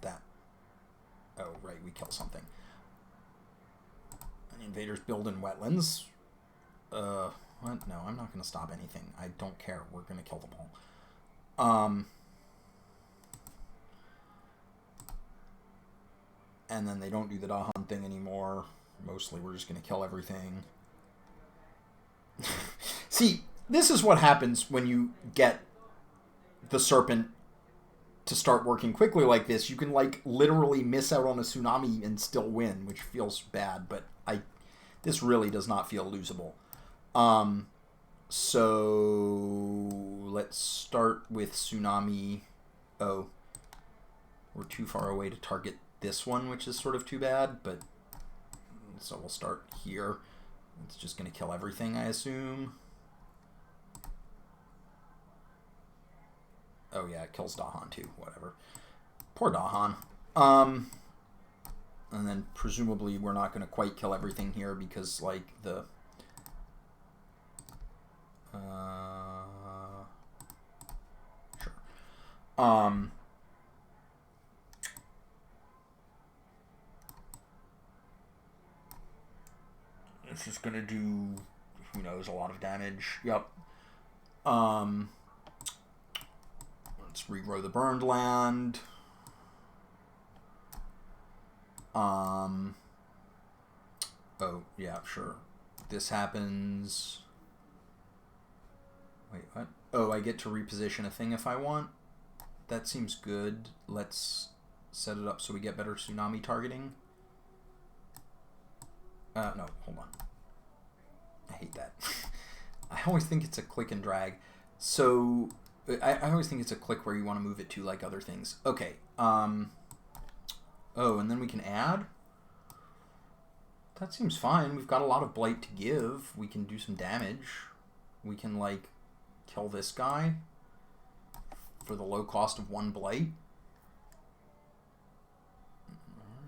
That. Oh, right, we kill something. The invaders build in wetlands. What? No, I'm not going to stop anything. I don't care. We're going to kill them all. And then they don't do the Dahan thing anymore. Mostly we're just going to kill everything. See, this is what happens when you get the Serpent to start working quickly like this. You can, like, literally miss out on a Tsunami and still win, which feels bad, but this really does not feel losable. So let's start with Tsunami. Oh, we're too far away to target this one, which is sort of too bad, but... So we'll start here. It's just going to kill everything, I assume. Oh yeah, it kills Dahan too. Whatever. Poor Dahan. And then presumably we're not going to quite kill everything here because, like, the... Sure. This is going to do, who knows, a lot of damage. Yep. Let's regrow the burned land. Oh, yeah, sure. This happens. Wait, what? Oh, I get to reposition a thing if I want? That seems good. Let's set it up so we get better Tsunami targeting. No, hold on. I hate that. I always think it's a click and drag. So, I always think it's a click where you want to move it to, like, other things. Okay. Oh, and then we can add? That seems fine. We've got a lot of blight to give. We can do some damage. We can, like, kill this guy for the low cost of 1 blight.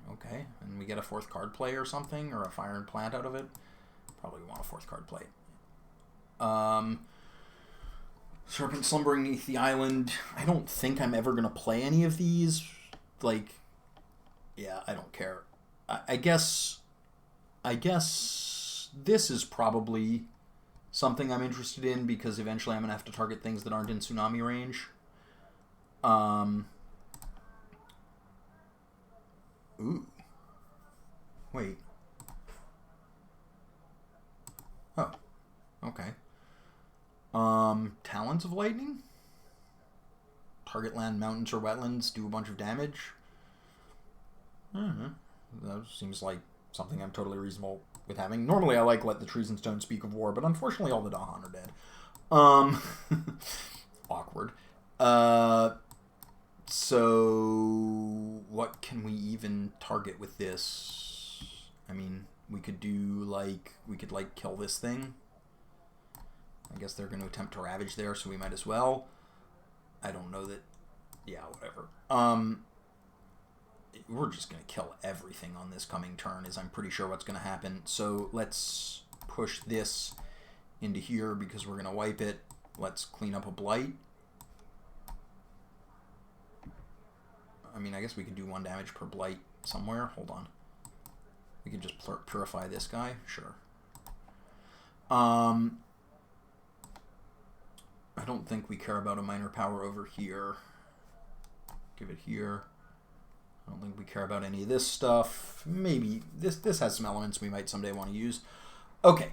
Okay, and we get a 4th card play or something, or a fire and plant out of it. Probably want a 4th card play. Serpent slumbering beneath the island. I don't think I'm ever going to play any of these. Like, yeah, I don't care. I guess I guess this is probably something I'm interested in because eventually I'm going to have to target things that aren't in tsunami range. Ooh. Wait. Oh. Okay. Talons of Lightning? Target land, mountains, or wetlands, do a bunch of damage. That seems like something I'm totally reasonable with having. Normally I like Let the Trees and Stones Speak of War, but unfortunately all the Dahan are dead. Awkward. So what can we even target with this? I mean, we could kill this thing. I guess they're going to attempt to ravage there, so we might as well. I don't know that... Yeah, whatever. We're just going to kill everything on this coming turn, is I'm pretty sure what's going to happen. So let's push this into here because we're going to wipe it. Let's clean up a blight. I mean, I guess we could do 1 damage per blight somewhere. Hold on. We could just purify this guy. Sure. I don't think we care about a minor power over here. Give it here. I don't think we care about any of this stuff. Maybe this has some elements we might someday want to use. Okay,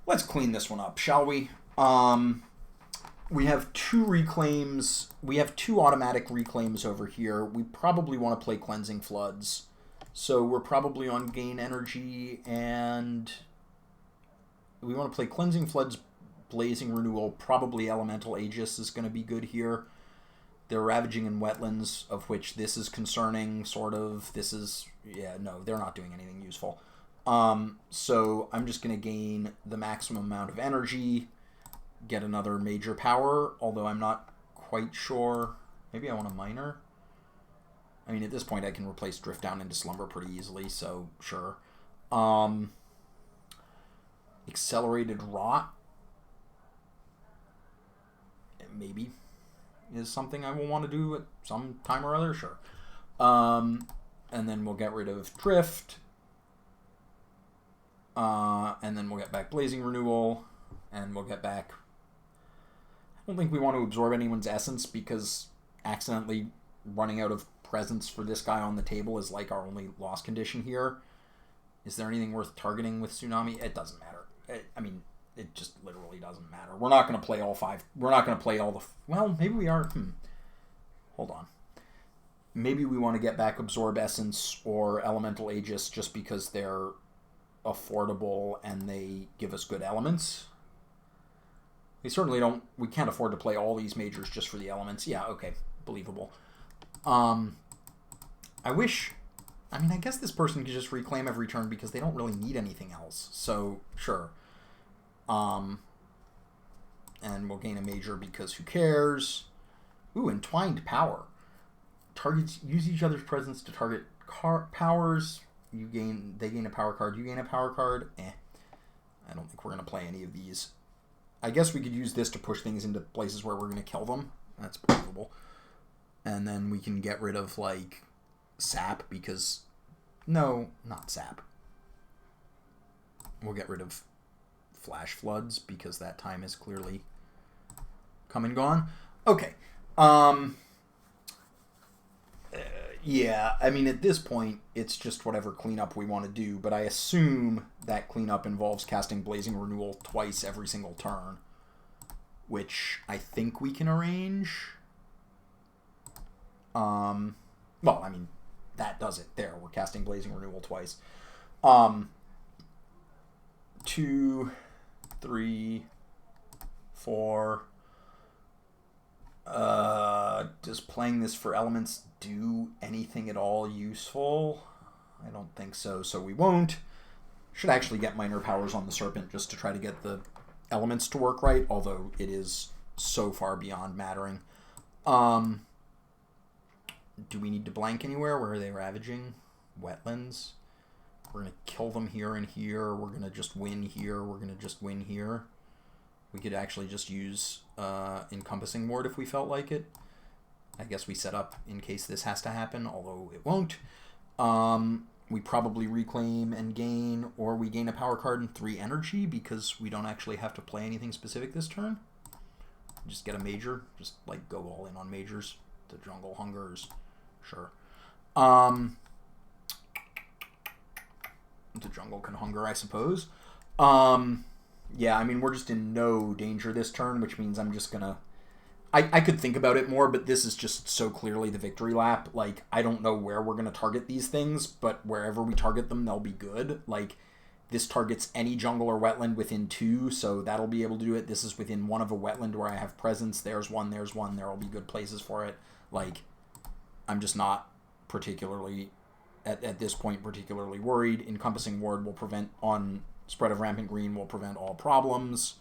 let's clean this one up, shall we? We have 2 reclaims. We have 2 automatic reclaims over here. We probably want to play Cleansing Floods. So we're probably on gain energy, and we want to play Cleansing Floods, Blazing Renewal. Probably Elemental Aegis is going to be good here. They're ravaging in wetlands, of which this is concerning, sort of. This is... Yeah, no, they're not doing anything useful. So I'm just going to gain the maximum amount of energy, get another major power, although I'm not quite sure. Maybe I want a minor? I mean, at this point I can replace Drift Down into Slumber pretty easily, so sure. Accelerated Rot. Maybe is something I will want to do at some time or other, sure. And then we'll get rid of Drift. And then we'll get back Blazing Renewal. And we'll get back... I don't think we want to absorb anyone's essence because accidentally running out of presence for this guy on the table is like our only loss condition here. Is there anything worth targeting with Tsunami? It doesn't matter. I mean... It just literally doesn't matter. We're not going to play all 5. We're not going to play all the... Well, maybe we are. Hold on. Maybe we want to get back Absorb Essence or Elemental Aegis just because they're affordable and they give us good elements. We certainly don't... We can't afford to play all these majors just for the elements. Yeah, okay. Believable. I wish... I mean, I guess this person could just reclaim every turn because they don't really need anything else. So, sure. And we'll gain a major because who cares? Ooh, Entwined Power. Targets use each other's presence to target powers. They gain a power card. You gain a power card. I don't think we're going to play any of these. I guess we could use this to push things into places where we're going to kill them. That's believable. And then we can get rid of, like, Sap because... No, not Sap. We'll get rid of Flash Floods because that time is clearly come and gone. Okay. Yeah, I mean, at this point, it's just whatever cleanup we want to do, but I assume that cleanup involves casting Blazing Renewal twice every single turn, which I think we can arrange. Well, I mean, that does it. There, we're casting Blazing Renewal twice. 2, 3, 4. Does playing this for elements do anything at all useful? I don't think so, so we won't. Should actually get minor powers on the Serpent just to try to get the elements to work right, although it is so far beyond mattering. Do we need to blank anywhere? Where are they ravaging? Wetlands. We're going to kill them here and here. We're going to just win here. We're going to just win here. We could actually just use Encompassing Ward if we felt like it. I guess we set up in case this has to happen, although it won't. we probably reclaim and gain, or we gain a power card and 3 energy because we don't actually have to play anything specific this turn. Just get a major. Just like go all in on majors. The jungle hungers. Sure. The jungle can hunger, I suppose. Yeah, I mean, we're just in no danger this turn, which means I'm just gonna... I could think about it more, but this is just so clearly the victory lap. Like, I don't know where we're going to target these things, but wherever we target them, they'll be good. Like, this targets any jungle or wetland within 2, so that'll be able to do it. This is within 1 of a wetland where I have presence. There's one. There'll be good places for it. Like, I'm just not particularly, at this point, particularly worried. Encompassing Ward will prevent, on Spread of Rampant Green, will prevent all problems.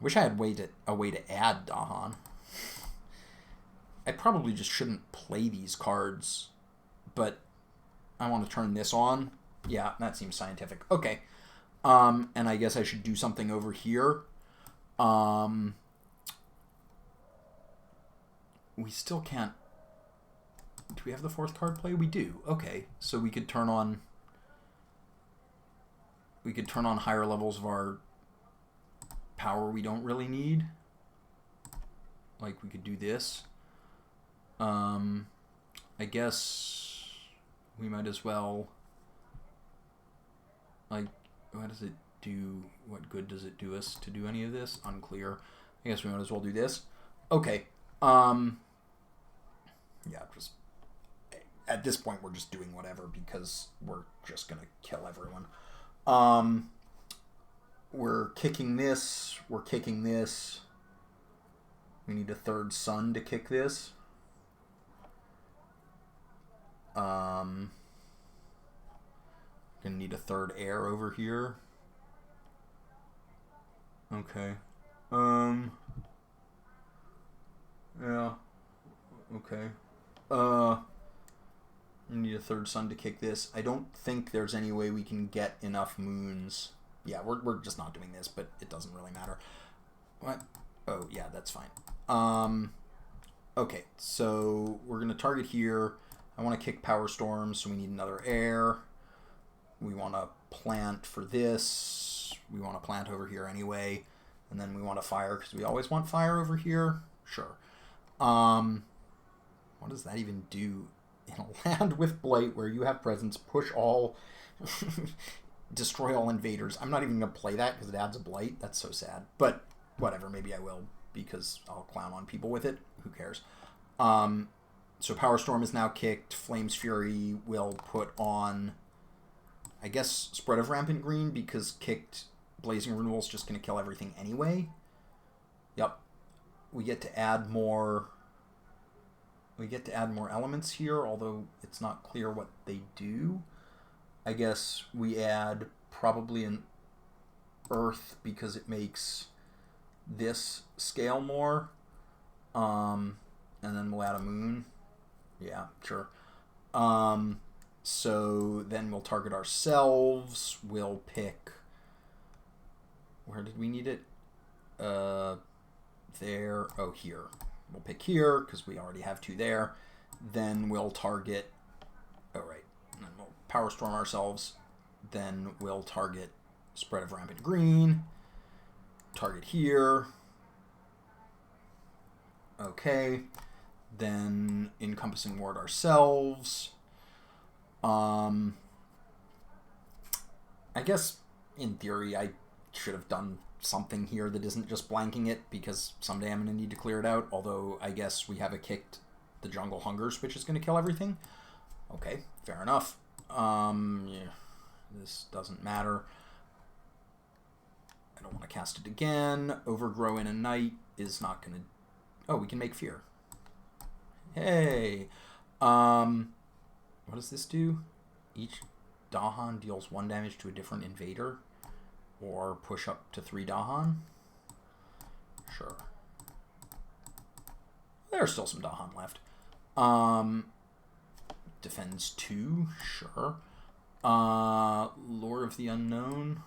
Wish I had a way to add Dahan. I probably just shouldn't play these cards, but I want to turn this on. Yeah, that seems scientific. Okay. And I guess I should do something over here. We still can't... Do we have the 4th card play? We do. Okay. So we could turn on... We could turn on higher levels of our power we don't really need. Like, we could do this. I guess we might as well... Like, what does it do? What good does it do us to do any of this? Unclear. I guess we might as well do this. Okay. Yeah, just... At this point, we're just doing whatever because we're just going to kill everyone. We're kicking this. We're kicking this. We need a 3rd sun to kick this. Gonna need a 3rd air over here. Okay. Yeah. Okay. We need a 3rd sun to kick this. I don't think there's any way we can get enough moons. Yeah, we're just not doing this, but it doesn't really matter. What? Oh, yeah, that's fine. Okay, so we're going to target here. I want to kick Power Storm, so we need another air. We want to plant for this. We want to plant over here anyway. And then we want to fire, because we always want fire over here. Sure. What does that even do? In a land with blight where you have presence, push all... destroy all invaders. I'm not even going to play that because it adds a blight. That's so sad. But whatever, maybe I will because I'll clown on people with it. Who cares? So Power Storm is now kicked. Flame's Fury will put on, I guess, Spread of Rampant Green because kicked Blazing Renewal is just going to kill everything anyway. Yep. We get to add more... We get to add more elements here, although it's not clear what they do. I guess we add probably an earth because it makes this scale more. And then we'll add a moon. Yeah, sure. So then we'll target ourselves. We'll pick... Where did we need it? There. Oh, here. We'll pick here because we already have 2 there. Then we'll target... Oh, right. And then we'll Power Storm ourselves. Then we'll target Spread of Rampant Green. Target here. Okay. Then Encompassing Ward ourselves. I guess, in theory, I should have done something here that isn't just blanking it, because someday I'm going to need to clear it out, although I guess we have a kicked the Jungle Hungers, which is going to kill everything. Okay, fair enough. Yeah, this doesn't matter. I don't want to cast it again. Overgrow in a night is not going to... Oh, we can make fear. Hey! What does this do? Each Dahan deals 1 damage to a different invader. Or push up to 3 Dahan. Sure. There's still some Dahan left. Defends 2. Sure. Lore of the Unknown.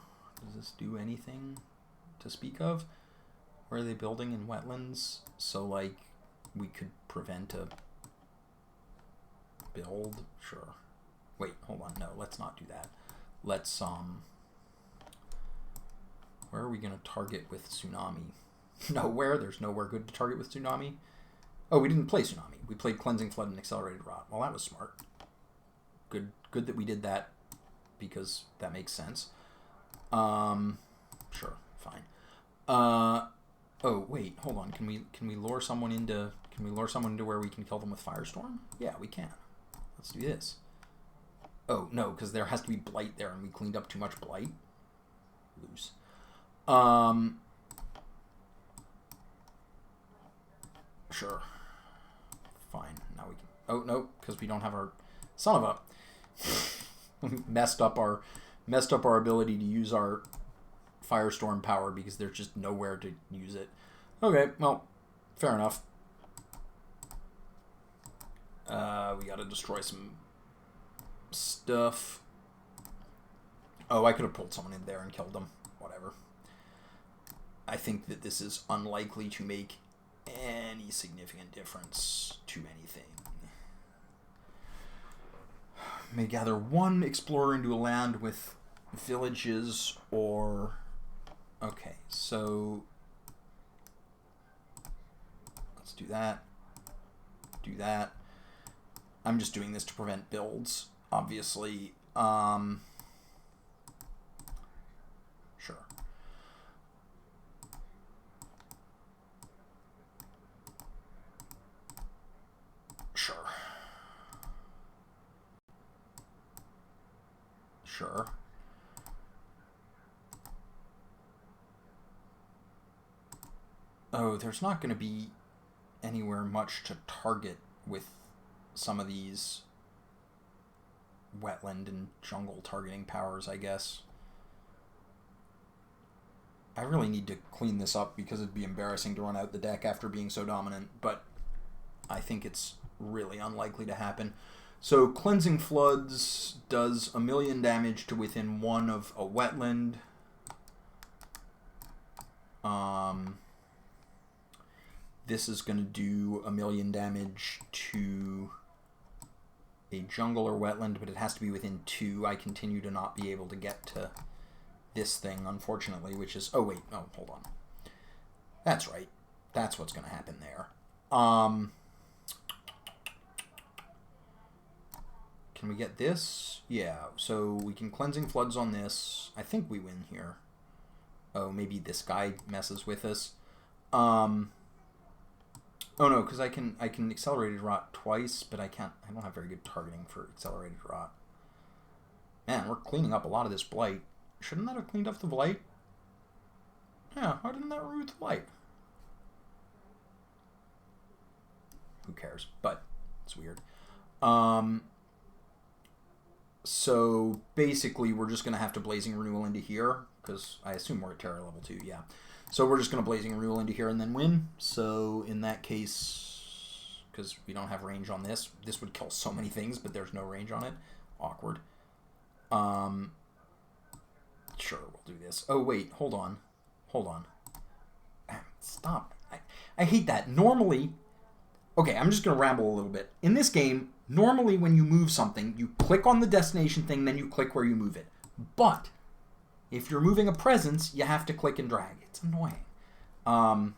Does this do anything to speak of? Where are they building in wetlands? So, like, we could prevent a build? Sure. Wait, hold on. No, let's not do that. Let's, where are we going to target with Tsunami? Nowhere. There's nowhere good to target with Tsunami. Oh, we didn't play Tsunami. We played Cleansing Flood and Accelerated Rot. Well, that was smart. Good that we did that, because that makes sense. Sure, fine. Oh, wait, hold on. Can we lure someone into where we can kill them with Firestorm? Yeah, we can. Let's do this. Oh, no, because there has to be Blight there, and we cleaned up too much Blight. Loose. Sure. Fine. Now we can... Oh, no, because we don't have our... Son of a... messed up our ability to use our Firestorm power because there's just nowhere to use it. Okay, well, fair enough. We gotta destroy some stuff. Oh, I could have pulled someone in there and killed them. Whatever. I think that this is unlikely to make any significant difference to anything. May gather one explorer into a land with villages or... Okay, so... Let's do that. Do that. I'm just doing this to prevent builds, obviously. Sure. Sure. Sure. Oh, there's not going to be anywhere much to target with some of these wetland and jungle targeting powers, I guess. I really need to clean this up because it'd be embarrassing to run out the deck after being so dominant, but I think it's really unlikely to happen. So Cleansing Floods does 1,000,000 damage to within 1 of a wetland. This is going to do 1,000,000 damage to a jungle or wetland, but it has to be within 2. I continue to not be able to get to this thing, unfortunately, which is... Oh, wait. Oh, hold on. That's right. That's what's going to happen there. Can we get this? Yeah, so we can Cleansing Floods on this. I think we win here. Oh, maybe this guy messes with us. Oh no, because I can Accelerated Rot twice, but I don't have very good targeting for Accelerated Rot. Man, we're cleaning up a lot of this Blight. Shouldn't that have cleaned up the Blight? Yeah, why didn't that remove the Blight? Who cares? But it's weird. So basically we're just going to have to Blazing Renewal into here, because I assume we're at Terra level 2, yeah. So we're just going to Blazing Renewal into here and then win. So in that case, because we don't have range on this, this would kill so many things, but there's no range on it. Awkward. Sure, we'll do this. Oh, wait, hold on. Hold on. Stop. I hate that. Normally, okay, I'm just going to ramble a little bit. In this game, normally when you move something, you click on the destination thing, then you click where you move it. But if you're moving a presence, you have to click and drag. It's annoying. Oh.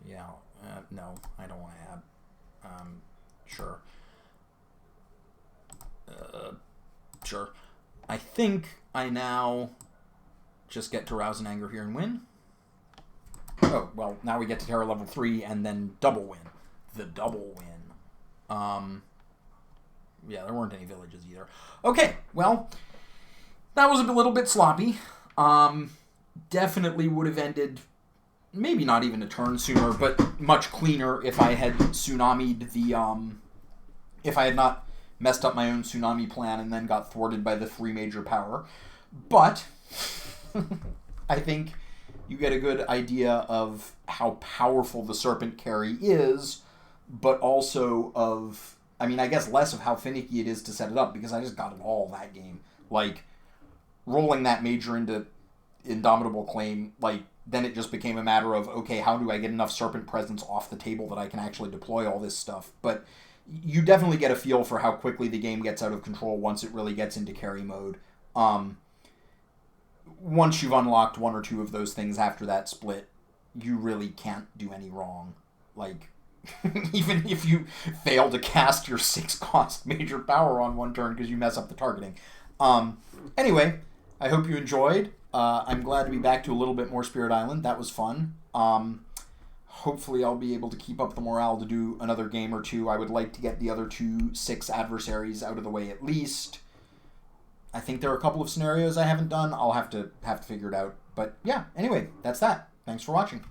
Yeah. No, I don't want to add. Sure. Sure. I think I now just get to Rouse and Anger here and win. Oh, well, now we get to Terra level 3 and then double win. The double win. Yeah, there weren't any villages either. Okay, well, that was a little bit sloppy. Definitely would have ended, maybe not even a turn sooner, but much cleaner if I had tsunami'd the, if I had not messed up my own tsunami plan and then got thwarted by the 3 major power. But I think you get a good idea of how powerful the Serpent carry is, but also of... I mean, I guess less of how finicky it is to set it up, because I just got it all that game. Like, rolling that major into Indomitable Claim, like, then it just became a matter of, okay, how do I get enough Serpent presence off the table that I can actually deploy all this stuff? But you definitely get a feel for how quickly the game gets out of control once it really gets into carry mode. Once you've unlocked one or two of those things after that split, you really can't do any wrong. Like, even if you fail to cast your 6-cost major power on one turn because you mess up the targeting. Anyway, I hope you enjoyed. I'm glad to be back to a little bit more Spirit Island. That was fun. Hopefully I'll be able to keep up the morale to do another game or two. I would like to get the other 6 adversaries out of the way at least. I think there are a couple of scenarios I haven't done. I'll have to figure it out. But yeah, anyway, that's that. Thanks for watching.